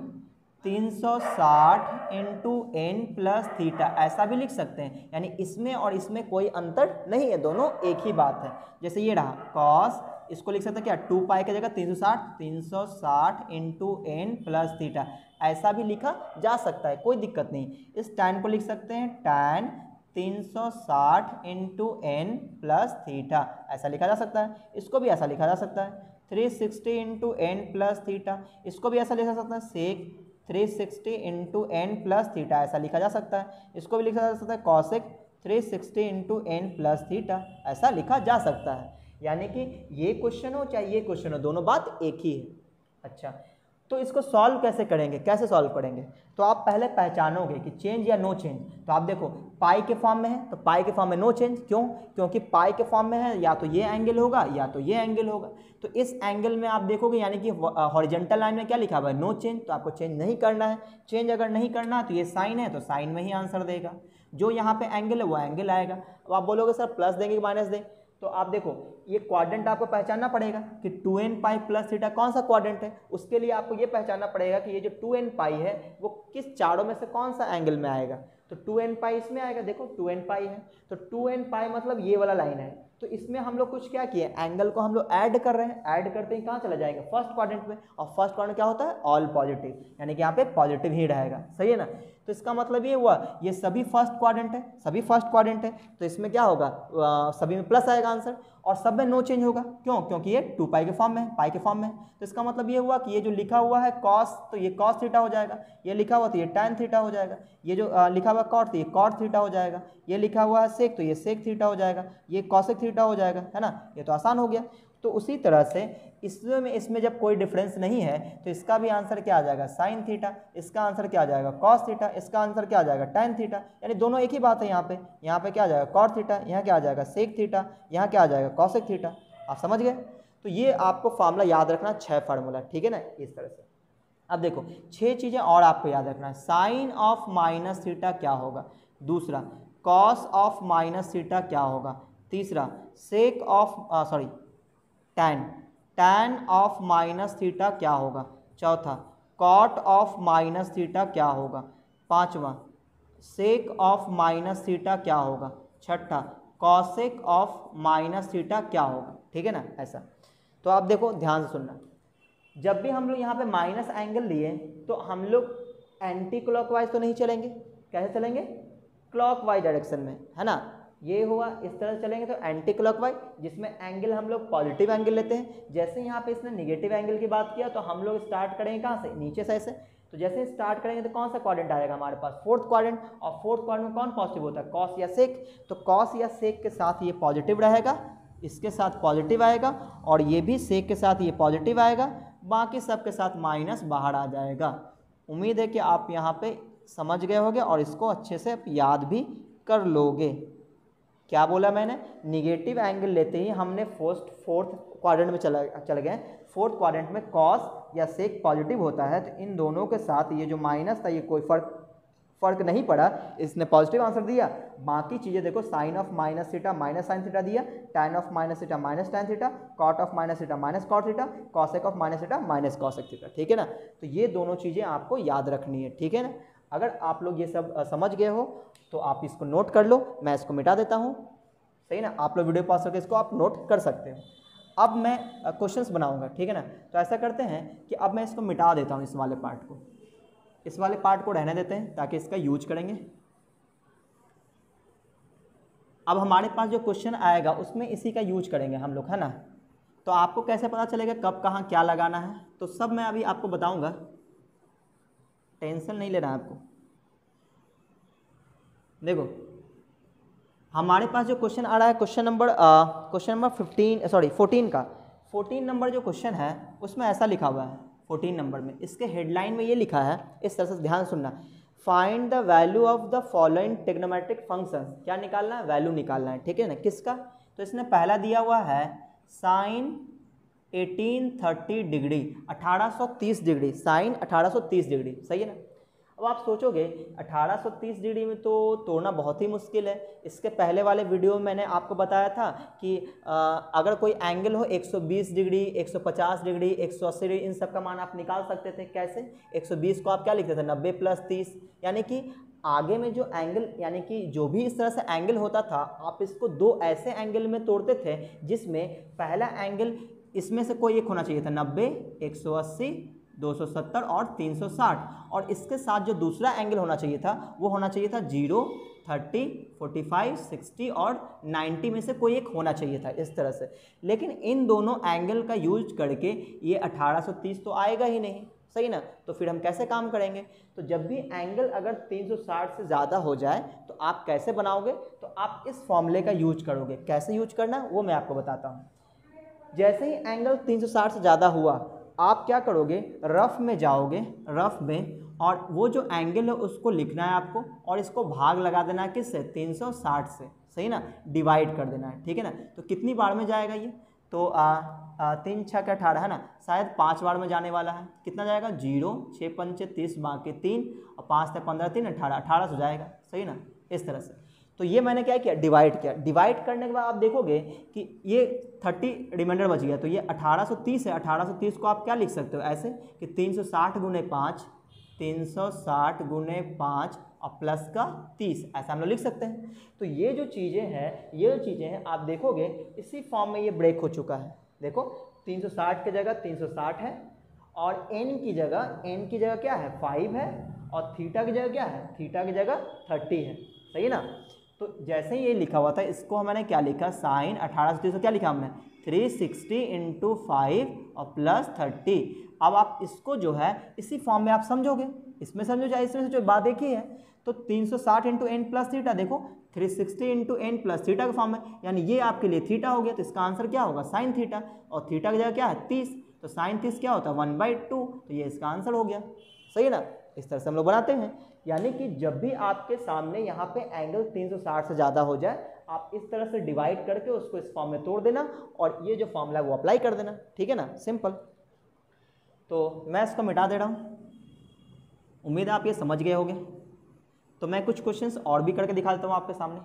360 into n plus theta, ऐसा भी लिख सकते हैं। यानी इसमें और इसमें कोई अंतर नहीं है, दोनों एक ही बात है। जैसे ये रहा कॉस, इसको लिख सकते हैं क्या 2 पाई की जगह 360 इंटू एन प्लस थीटा, ऐसा भी लिखा जा सकता है, कोई दिक्कत नहीं। इस tan को लिख सकते हैं tan 360 into n plus theta, ऐसा लिखा जा सकता है। इसको भी ऐसा लिखा जा सकता है 360 इंटू एन प्लस थीटा, इसको भी ऐसा लिखा जा सकता है सेक 360 इंटू एन प्लस थीटा, ऐसा लिखा जा सकता है। इसको भी लिखा जा सकता है cosec 360 into n plus theta, ऐसा लिखा जा सकता है। यानी कि ये क्वेश्चन हो चाहे ये क्वेश्चन हो, दोनों बात एक ही है। अच्छा, तो इसको सॉल्व कैसे करेंगे, कैसे सॉल्व करेंगे, तो आप पहले पहचानोगे कि चेंज या नो चेंज। तो आप देखो पाई के फॉर्म में है तो पाई के फॉर्म में नो चेंज, क्यों, क्योंकि पाई के फॉर्म में है या तो ये एंगल होगा या तो ये एंगल होगा। तो इस एंगल में आप देखोगे यानी कि हॉरिजॉन्टल लाइन में क्या लिखा हुआ है, नो चेंज, तो आपको चेंज नहीं करना है। चेंज अगर नहीं करना है तो ये साइन है तो साइन में ही आंसर देगा, जो यहाँ पे एंगल है वो एंगल आएगा। अब आप बोलोगे सर प्लस देंगे कि माइनस दें, तो आप देखो ये क्वाड्रेंट आपको पहचानना पड़ेगा कि 2n पाई प्लस थीटा कौन सा क्वाड्रेंट है। उसके लिए आपको ये पहचानना पड़ेगा कि ये जो 2n पाई है वो किस चारों में से कौन सा एंगल में आएगा। तो 2n पाई इसमें आएगा, देखो 2n पाई है तो 2n पाई मतलब ये वाला लाइन है। तो इसमें हम लोग कुछ क्या किए, एंगल को हम लोग ऐड कर रहे हैं, ऐड करते ही कहाँ चला जाएगा, फर्स्ट क्वाड्रेंट में। और फर्स्ट क्वाड्रेंट क्या होता है, ऑल पॉजिटिव, यानी कि यहाँ पे पॉजिटिव ही रहेगा, सही है ना। तो इसका मतलब ये हुआ ये सभी फर्स्ट क्वाड्रेंट है, सभी फर्स्ट क्वाड्रेंट है, तो इसमें क्या होगा, सभी में प्लस आएगा आंसर, और सब में नो चेंज होगा। क्यों, क्योंकि ये 2 पाई के फॉर्म में है, पाई के फॉर्म में है। तो इसका मतलब ये हुआ कि ये जो लिखा हुआ है कॉस, तो ये कॉस थीटा हो जाएगा, ये लिखा हुआ तो ये टैन थीटा हो जाएगा, ये जो लिखा हुआ कॉट तो ये कॉट थीटा हो जाएगा, ये लिखा हुआ है सेक तो ये सेक थीटा हो जाएगा, ये कॉसेक थीटा हो जाएगा, है ना। ये तो आसान हो गया। तो उसी तरह से इसमें जब कोई डिफरेंस नहीं है तो इसका भी आंसर क्या आ जाएगा, साइन थीटा, इसका आंसर क्या आ जाएगा, कॉस थीटा, इसका आंसर क्या आ जाएगा, टैन थीटा। यानी दोनों एक ही बात है। यहाँ पे क्या आ जाएगा, कॉट थीटा, यहाँ क्या आ जाएगा, सेक थीटा, यहाँ क्या आ जाएगा, कॉसेक थीटा। आप समझ गए। तो ये आपको फार्मूला याद रखना, 6 फार्मूला, ठीक है ना, इस तरह से। अब देखो 6 चीज़ें और आपको याद रखना है। साइन ऑफ माइनस थीटा क्या होगा, दूसरा कॉस ऑफ माइनस थीटा क्या होगा, तीसरा sake of tan of minus theta क्या होगा, चौथा कॉट ऑफ माइनस थीटा क्या होगा, पांचवा सेक ऑफ माइनस थीटा क्या होगा, छठा कॉसेक ऑफ माइनस थीटा क्या होगा। ठीक है ना, ऐसा। तो आप देखो ध्यान से सुनना, जब भी हम लोग यहाँ पे माइनस एंगल लिए तो हम लोग एंटी क्लॉकवाइज तो नहीं चलेंगे, कैसे चलेंगे, क्लॉकवाइज डायरेक्शन में, है ना। ये हुआ, इस तरह से चलेंगे तो एंटी क्लॉकवाइज, जिसमें एंगल हम लोग पॉजिटिव एंगल लेते हैं। जैसे यहाँ पे इसने निगेटिव एंगल की बात किया तो हम लोग स्टार्ट करेंगे कहाँ से, नीचे से ऐसे। तो जैसे स्टार्ट करेंगे तो कौन सा क्वाड्रेंट आएगा हमारे पास, फोर्थ क्वाड्रेंट, और फोर्थ क्वाड्रेंट में कौन पॉजिटिव होता है, कॉस या सेक। तो कॉस या सेक के साथ ये पॉजिटिव रहेगा, इसके साथ पॉजिटिव आएगा, और ये भी सेक के साथ ये पॉजिटिव आएगा, बाकी सब के साथ माइनस बाहर आ जाएगा। उम्मीद है कि आप यहाँ पे समझ गए होंगे और इसको अच्छे से याद भी कर लोगे। क्या बोला मैंने, निगेटिव एंगल लेते ही हमने फोर्थ क्वाड्रेंट में चल गए। फोर्थ क्वाड्रेंट में कॉस या सेक पॉजिटिव होता है, तो इन दोनों के साथ ये जो माइनस था ये कोई फर्क नहीं पड़ा, इसने पॉजिटिव आंसर दिया। बाकी चीज़ें देखो, sine of minus theta minus sine theta दिया, tan of minus theta minus tan theta, cot of minus theta minus cot theta, cosec of minus theta minus cosec theta. ठीक है ना, तो ये दोनों चीज़ें आपको याद रखनी है, ठीक है ना। अगर आप लोग ये सब समझ गए हो तो आप इसको नोट कर लो, मैं इसको मिटा देता हूँ, सही ना। आप लोग वीडियो पॉज करके इसको आप नोट कर सकते हो। अब मैं क्वेश्चंस बनाऊंगा, ठीक है ना। तो ऐसा करते हैं कि अब मैं इसको मिटा देता हूँ, इस वाले पार्ट को, इस वाले पार्ट को रहने देते हैं ताकि इसका यूज करेंगे। अब हमारे पास जो क्वेश्चन आएगा उसमें इसी का यूज करेंगे हम लोग, है ना। तो आपको कैसे पता चलेगा कब कहाँ क्या लगाना है, तो सब मैं अभी आपको बताऊंगा, टेंशन नहीं लेना है आपको। देखो हमारे पास जो क्वेश्चन आ रहा है क्वेश्चन नंबर 14 नंबर जो क्वेश्चन है उसमें ऐसा लिखा हुआ है 14 नंबर में, इसके हेडलाइन में ये लिखा है, इस तरह से ध्यान सुनना, find the value of the following trigonometric functions. क्या निकालना है? वैल्यू निकालना है, ठीक है ना। किसका? तो इसने पहला दिया हुआ है sine 1830 degree, 1830 degree, sine 1830 degree, सही है ना। अब आप सोचोगे 1830 डिग्री में तो तोड़ना बहुत ही मुश्किल है। इसके पहले वाले वीडियो में मैंने आपको बताया था कि अगर कोई एंगल हो 120 डिग्री, 150 डिग्री, 180 डिग्री, इन सब का मान आप निकाल सकते थे। कैसे? 120 को आप क्या लिखते थे? 90 + 30, यानी कि आगे में जो एंगल, यानी कि जो भी इस तरह से एंगल होता था, आप इसको दो ऐसे एंगल में तोड़ते थे जिसमें पहला एंगल इसमें से कोई एक होना चाहिए था 90, 180, 270 और 360, और इसके साथ जो दूसरा एंगल होना चाहिए था वो होना चाहिए था 0, 30, 45, 60 और 90 में से कोई एक होना चाहिए था, इस तरह से। लेकिन इन दोनों एंगल का यूज करके ये 1830 तो आएगा ही नहीं, सही ना। तो फिर हम कैसे काम करेंगे? तो जब भी एंगल अगर 360 से ज़्यादा हो जाए तो आप कैसे बनाओगे? तो आप इस फॉर्मूले का यूज करोगे। कैसे यूज करना वो मैं आपको बताता हूँ। जैसे ही एंगल 360 से ज़्यादा हुआ, आप क्या करोगे? रफ में जाओगे, रफ में, और वो जो एंगल है उसको लिखना है आपको, और इसको भाग लगा देना है किससे? 360 से, सही ना। डिवाइड कर देना है, ठीक है ना। तो कितनी बार में जाएगा ये? तो 3 × 6 = 18 है ना, शायद 5 बार में जाने वाला है। कितना जाएगा? 0, 6 × 5 = 30, बाकी 3 और 5 × 15 = 3, 18 से जाएगा, सही ना। इस तरह से तो ये मैंने क्या किया? डिवाइड किया। डिवाइड करने के बाद आप देखोगे कि ये 30 रिमाइंडर बच गया, तो ये 1830 है। 1830 को आप क्या लिख सकते हो? ऐसे कि 360 × 5, 360 × 5 और प्लस का 30, ऐसा हम लोग लिख सकते हैं। तो ये जो चीज़ें हैं आप देखोगे इसी फॉर्म में ये ब्रेक हो चुका है। देखो 360 की जगह 360 है, और n की जगह क्या है? 5 है, और थीटा की जगह क्या है? थीटा की जगह 30 है, सही ना। तो जैसे ही ये लिखा हुआ था, इसको मैंने क्या लिखा? साइन 1830 को क्या लिखा हमने? 360 × 5 और प्लस 30। अब आप इसको जो है इसी फॉर्म में आप समझोगे, इसमें समझो चाहे इसमें जो बात देखी है। तो 360 × n + थीटा, देखो 360 × n + थीटा का फॉर्म है, यानी ये आपके लिए थीटा हो गया। तो इसका आंसर क्या होगा? साइन थीटा, और थीटा की जगह क्या है? 30, तो साइन 30 क्या होता है? 1/2, तो ये इसका आंसर हो गया, सही है ना। इस तरह से हम लोग बनाते हैं, यानी कि जब भी आपके सामने यहाँ पे एंगल 360 से ज़्यादा हो जाए, आप इस तरह से डिवाइड करके उसको इस फॉर्म में तोड़ देना, और ये जो फॉर्मूला है वो अप्लाई कर देना, ठीक है ना, सिंपल। तो मैं इसको मिटा दे रहा हूँ, उम्मीद है आप ये समझ गए होंगे। तो मैं कुछ क्वेश्चंस और भी करके दिखा देता हूँ आपके सामने,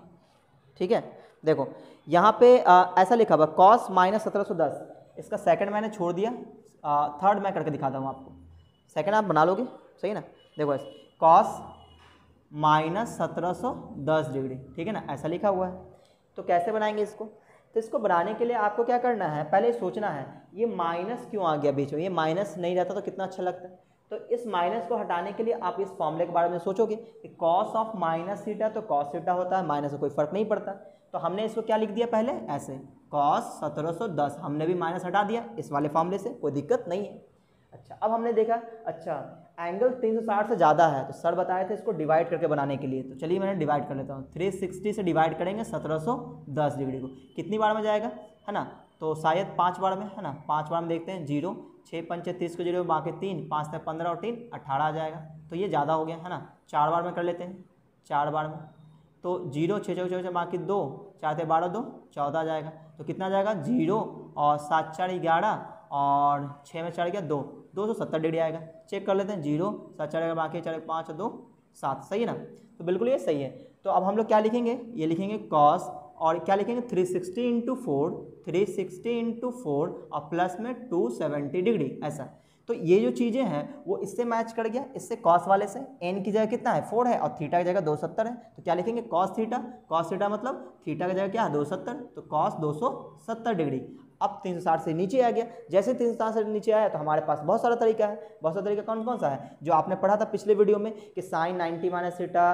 ठीक है। देखो यहाँ पे ऐसा लिखा हुआ cos -1710, इसका सेकंड मैंने छोड़ दिया, थर्ड मैं करके दिखाता हूँ आपको। सेकंड आप बना लोगे, सही ना। देखो cos -1710 डिग्री, ठीक है ना, ऐसा लिखा हुआ है। तो कैसे बनाएंगे इसको? तो इसको बनाने के लिए आपको क्या करना है? पहले सोचना है ये माइनस क्यों आ गया बीच में। ये माइनस नहीं रहता तो कितना अच्छा लगता है। तो इस माइनस को हटाने के लिए आप इस फॉर्मूले के बारे में सोचोगे कि कॉस ऑफ माइनस थीटा तो कॉस थीटा होता है, माइनस से कोई फर्क नहीं पड़ता। तो हमने इसको क्या लिख दिया पहले? ऐसे कॉस 1710, हमने भी माइनस हटा दिया इस वाले फॉर्मूले से, कोई दिक्कत नहीं है। अच्छा, अब हमने देखा अच्छा एंगल 360 से ज़्यादा है, तो सर बताए थे इसको डिवाइड करके बनाने के लिए। तो चलिए मैंने डिवाइड कर लेता हूँ। 360 से डिवाइड करेंगे 1710 डिग्री को, कितनी बार में जाएगा, है ना। तो शायद 5 बार में, है ना। 5 बार में देखते हैं, 0, 6 × 5 = 30 को 0, बाकी 3, 5 × 15 और 3 18 आ जाएगा। तो ये ज़्यादा हो गया, है ना। 4 बार में कर लेते हैं, 4 बार में। तो 0, 6 × 4 बाकी 2, 4 × 12 2 14 आ जाएगा। तो कितना जाएगा? 0 और 7 × 4 = 11 और 6 में 4 गया 2, 270 डिग्री आएगा। चेक कर लेते हैं, 0, 7 4 बाकी 4 5 2 7, सही है ना। तो बिल्कुल ये सही है। तो अब हम लोग क्या लिखेंगे? ये लिखेंगे कॉस, और क्या लिखेंगे? 360 × 4, 360 × 4 और प्लस में 270 डिग्री, ऐसा। तो ये जो चीज़ें हैं वो इससे मैच कर गया, इससे कॉस वाले से। एन की जगह कितना है? 4 है, और थीटा की जगह 270 है। तो क्या लिखेंगे? कॉस थीटा, कॉस थीटा मतलब थीटा की जगह क्या है? 270, तो कॉस 270 डिग्री। अब 360 से नीचे आ गया। जैसे 360 से नीचे आया तो हमारे पास बहुत सारा तरीका है। बहुत सारा तरीका कौन कौन सा है? जो आपने पढ़ा था पिछले वीडियो में कि sine 90 - theta,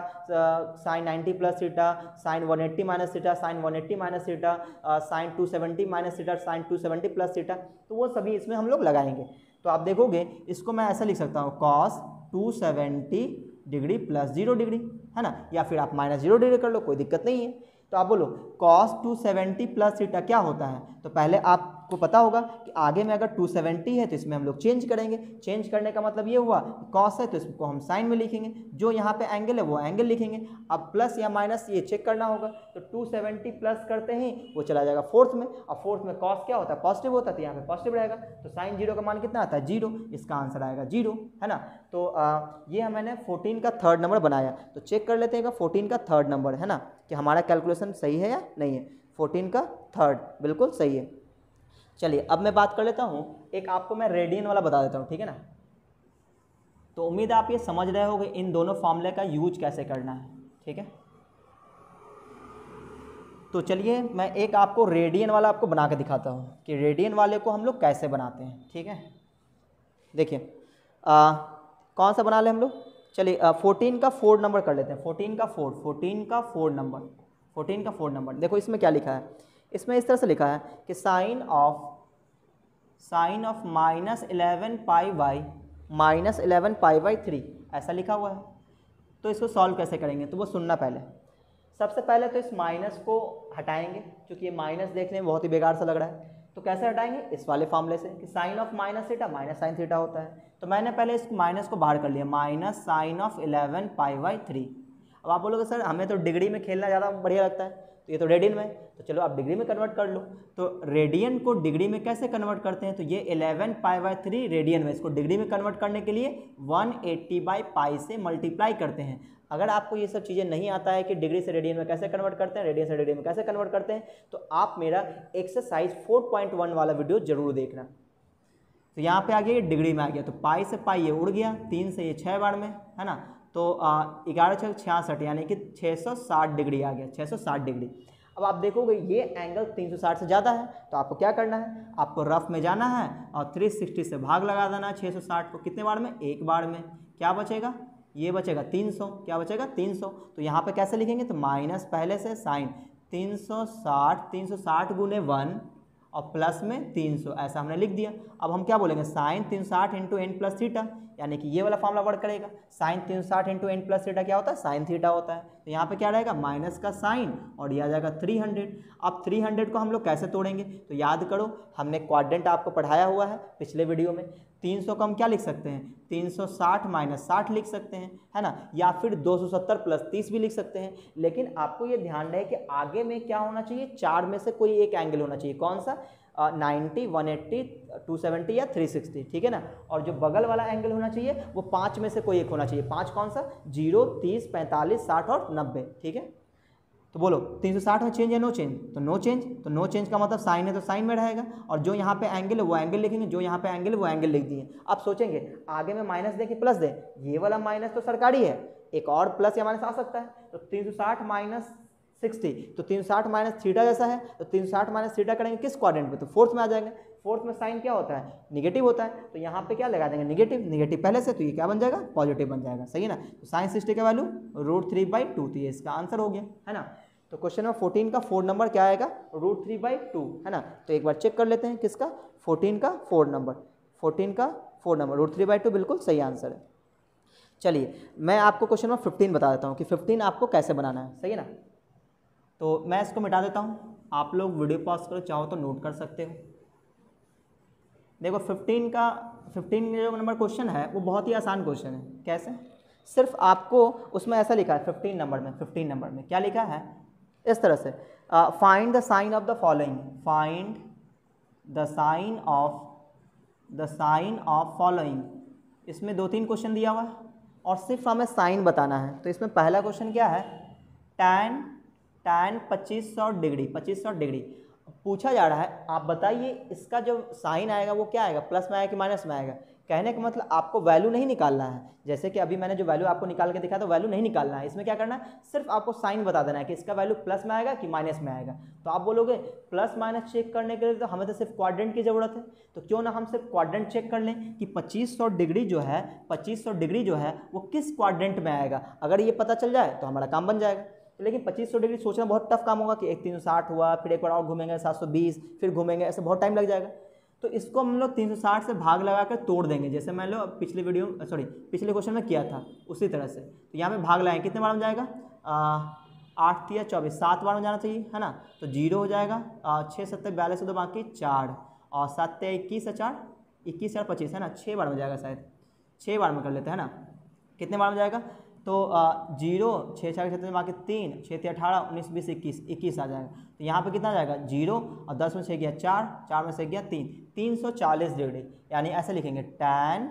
sine 90 + theta, sine 180 - theta, sine 180 - theta, sine 270 - theta, sine 270 + theta. तो वो सभी इसमें हम लोग लगाएंगे। तो आप देखोगे इसको मैं ऐसा लिख सकता हूँ, कॉस 270 डिग्री + 0 डिग्री, है ना। या फिर आप -0 डिग्री कर लो, कोई दिक्कत नहीं है। तो आप बोलो cos 270 प्लस थीटा क्या होता है, तो पहले आपको पता होगा कि आगे में अगर 270 है तो इसमें हम लोग चेंज करेंगे, चेंज करने का मतलब ये हुआ cos है तो इसको हम साइन में लिखेंगे, जो यहाँ पे एंगल है वो एंगल लिखेंगे। अब प्लस या माइनस ये चेक करना होगा, तो 270 प्लस करते ही वो चला जाएगा फोर्थ में, और फोर्थ में cos क्या होता है, पॉजिटिव होता है, तो यहाँ पे पॉजिटिव रहेगा, तो साइन जीरो का मान कितना आता है 0, इसका आंसर आएगा 0, है ना। तो ये मैंने 14 का थर्ड नंबर बनाया, तो चेक कर लेते हैं 14 का थर्ड नंबर है ना कि हमारा कैलकुलेशन सही है या नहीं है। 14 का थर्ड बिल्कुल सही है। चलिए अब मैं बात कर लेता हूँ, एक आपको मैं रेडियन वाला बता देता हूँ, ठीक है ना। तो उम्मीद है आप ये समझ रहे होंगे इन दोनों फॉर्मूले का यूज कैसे करना है, ठीक है। तो चलिए मैं एक आपको रेडियन वाला आपको बना के दिखाता हूँ कि रेडियन वाले को हम लोग कैसे बनाते हैं, ठीक है। देखिए कौन सा बना लें हम लोग, चलिए 14 का फोर्थ नंबर कर लेते हैं, 14 का फोर्थ नंबर। देखो इसमें क्या लिखा है, इसमें इस तरह से लिखा है कि साइन ऑफ -11 पाई बाई 3 ऐसा लिखा हुआ है। तो इसको सॉल्व कैसे करेंगे, तो वो सुनना पहले। सबसे पहले तो इस माइनस को हटाएंगे, क्योंकि ये माइनस देखने में बहुत ही बेकार सा लग रहा है, तो कैसे हटाएंगे, इस वाले फॉर्मूले से कि sine of minus theta minus sine theta होता है। तो मैंने पहले इस माइनस को बाहर कर लिया, minus sine of 11 pi by 3। अब आप बोलोगे सर हमें तो डिग्री में खेलना ज़्यादा बढ़िया लगता है, तो ये तो रेडियन में, तो चलो आप डिग्री में कन्वर्ट कर लो। तो रेडियन को डिग्री में कैसे कन्वर्ट करते हैं, तो ये 11 पाई बाई 3 रेडियन में, इसको डिग्री में कन्वर्ट करने के लिए 180 बाई पाई से मल्टीप्लाई करते हैं। अगर आपको ये सब चीज़ें नहीं आता है कि डिग्री से रेडियन में कैसे कन्वर्ट करते हैं, रेडियन से डिग्री में कैसे कन्वर्ट करते हैं, तो आप मेरा एक्सरसाइज 4.1 वाला वीडियो जरूर देखना। तो यहाँ पे आ गया ये डिग्री में आ गया, तो पाई से पाई ये उड़ गया, 3 से ये 6 बार में, है ना। तो 11 6 66 यानी कि 660 डिग्री आ गया, 660 डिग्री। अब आप देखोगे ये एंगल 360 से ज़्यादा है, तो आपको क्या करना है, आपको रफ में जाना है और 360 से भाग लगा देना है 660 को, कितने बार में, एक बार में। क्या बचेगा, ये बचेगा 300, क्या बचेगा 300। तो यहाँ पे कैसे लिखेंगे, तो माइनस पहले से साइन 360 गुने 1 और प्लस में 300, ऐसा हमने लिख दिया। अब हम क्या बोलेंगे, sine 360 into n plus theta, यानी कि ये वाला फॉर्मूला वर्क करेगा। Sine 360 into n plus theta क्या होता है, साइन थीटा होता है। तो यहाँ पे क्या रहेगा, माइनस का साइन और ये आ जाएगा 300। अब 300 को हम लोग कैसे तोड़ेंगे, तो याद करो हमने क्वाड्रेंट आपको पढ़ाया हुआ है पिछले वीडियो में। 300 को हम क्या लिख सकते हैं, 360 माइनस 60 लिख सकते हैं, है ना, या फिर 270 प्लस 30 भी लिख सकते हैं। लेकिन आपको ये ध्यान रहे कि आगे में क्या होना चाहिए, 4 में से कोई एक एंगल होना चाहिए। कौन सा, 90, 180, 270 या 360, ठीक है ना। और जो बगल वाला एंगल होना चाहिए वो 5 में से कोई एक होना चाहिए। 5 कौन सा, 0, 30, 45, 60 और 90, ठीक है। तो बोलो 360 में चेंज या नो चेंज, तो नो चेंज। तो नो चेंज का मतलब साइन है तो साइन में रहेगा, और जो यहाँ पे एंगल है वो एंगल लिखेंगे, जो यहाँ पे एंगल है वो एंगल लिख दिए। अब सोचेंगे आगे में माइनस दें कि प्लस दें, ये वाला माइनस तो सरकारी है, एक और प्लस या माइनस आ सकता है। तो 360 माइनस 60, तो 360 माइनस थीटा जैसा है, तो 360 माइनस थीटा करेंगे किस क्वाड्रेंट में, तो फोर्थ में आ जाएंगे। फोर्थ में साइन क्या होता है, निगेटिव होता है, तो यहाँ पे क्या लगा देंगे, निगेटिव। निगेटिव पहले से, तो ये क्या बन जाएगा, पॉजिटिव बन जाएगा, सही है ना। तो साइन 60 का वैल्यू √3/2, तो ये इसका आंसर हो गया, है ना। तो क्वेश्चन नंबर 14 का 4 नंबर क्या आएगा, √3/2, है ना। तो एक बार चेक कर लेते हैं किसका, 14 का 4 नंबर, 14 का 4 नंबर √3/2 बिल्कुल सही आंसर है। चलिए मैं आपको क्वेश्चन नंबर 15 बता देता हूँ कि 15 आपको कैसे बनाना है, सही है ना। तो मैं इसको मिटा देता हूँ, आप लोग वीडियो पॉज करो, चाहो तो नोट कर सकते हो। देखो 15 नंबर क्वेश्चन है वो बहुत ही आसान क्वेश्चन है। कैसे, सिर्फ आपको उसमें ऐसा लिखा है 15 नंबर में क्या लिखा है, इस तरह से, find the sine of the following, find the sine of following. इसमें 2-3 क्वेश्चन दिया हुआ है और सिर्फ हमें साइन बताना है। तो इसमें पहला क्वेश्चन क्या है, tan 2500 डिग्री पूछा जा रहा है। आप बताइए इसका जो साइन आएगा वो क्या आएगा, प्लस में आएगा कि माइनस में आएगा। कहने का मतलब आपको वैल्यू नहीं निकालना है, जैसे कि अभी मैंने जो वैल्यू आपको निकाल के दिखाया तो वैल्यू नहीं निकालना है। इसमें क्या करना है, सिर्फ आपको साइन बता देना है कि इसका वैल्यू प्लस में आएगा कि माइनस में आएगा। तो आप बोलोगे प्लस माइनस चेक करने के लिए तो हमें तो सिर्फ क्वाड्रेंट की ज़रूरत है, तो क्यों ना हम सिर्फ क्वाड्रेंट चेक कर लें कि 2500 डिग्री जो है वो किस क्वाड्रेंट में आएगा। अगर ये पता चल जाए तो हमारा काम बन जाएगा। लेकिन 2500 डिग्री सोचना बहुत टफ काम होगा कि एक 360 हुआ, फिर एक बार और घूमेंगे 720, फिर घूमेंगे, ऐसे बहुत टाइम लग जाएगा। तो इसको हम लोग 360 से भाग लगा कर तोड़ देंगे, जैसे मान लो पिछले पिछले क्वेश्चन में किया था उसी तरह से। तो यहाँ पे भाग लगाएंगे, कितने बार में जाएगा, 8 तिया 24, 7 बार में जाना चाहिए है ना, तो 0 हो जाएगा। 6 7 42 तो बाकी 4 और 7 तिया 21 है 4, 21 4 25 है ना, 6 बार में जाएगा शायद, 6 बार में कर लेते हैं ना, कितने बार में जाएगा, तो 0 6 4 7 बाकी 3, 6 तिया 18 19 20 21, 21 आ जाएगा। तो यहाँ पे कितना आ जाएगा 0 और 10 में से गया 4, 4 में से गया 3, 340 डिग्री। यानी ऐसे लिखेंगे tan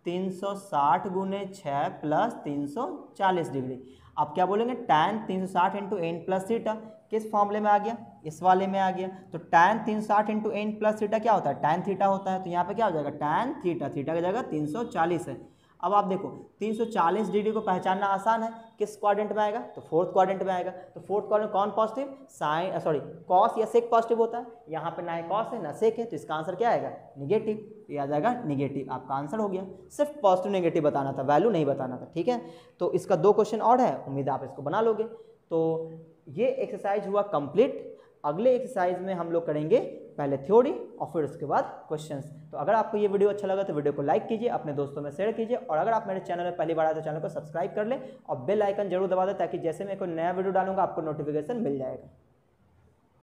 360 गुने 6 प्लस 340 डिग्री। आप क्या बोलेंगे tan 360 into n plus theta, किस फॉर्मूले में आ गया, इस वाले में आ गया। तो tan 360 into n plus theta क्या होता है, tan थीटा होता है। तो यहाँ पे क्या हो जाएगा tan थीटा, थीटा की जगह 340 है। अब आप देखो 340 डिग्री को पहचानना आसान है, किस क्वाड्रेंट में आएगा, तो फोर्थ क्वाड्रेंट में आएगा। तो फोर्थ क्वाड्रेंट कौन पॉजिटिव, साइन सॉरी कॉस या सेक पॉजिटिव होता है, यहाँ पे ना कॉस है ना सेक है, तो इसका आंसर क्या आएगा निगेटिव, तो ये आ जाएगा निगेटिव। आपका आंसर हो गया, सिर्फ पॉजिटिव नेगेटिव बताना था, वैल्यू नहीं बताना था, ठीक है। तो इसका 2 क्वेश्चन और है, उम्मीद है आप इसको बना लोगे। तो ये एक्सरसाइज हुआ कंप्लीट। अगले एक्सरसाइज में हम लोग करेंगे पहले थ्योरी और फिर उसके बाद क्वेश्चंस। तो अगर आपको ये वीडियो अच्छा लगा तो वीडियो को लाइक कीजिए, अपने दोस्तों में शेयर कीजिए, और अगर आप मेरे चैनल में पहली बार आए तो चैनल को सब्सक्राइब कर लें और बेल आइकन जरूर दबा दें, ताकि जैसे मैं कोई नया वीडियो डालूंगा आपको नोटिफिकेशन मिल जाएगा।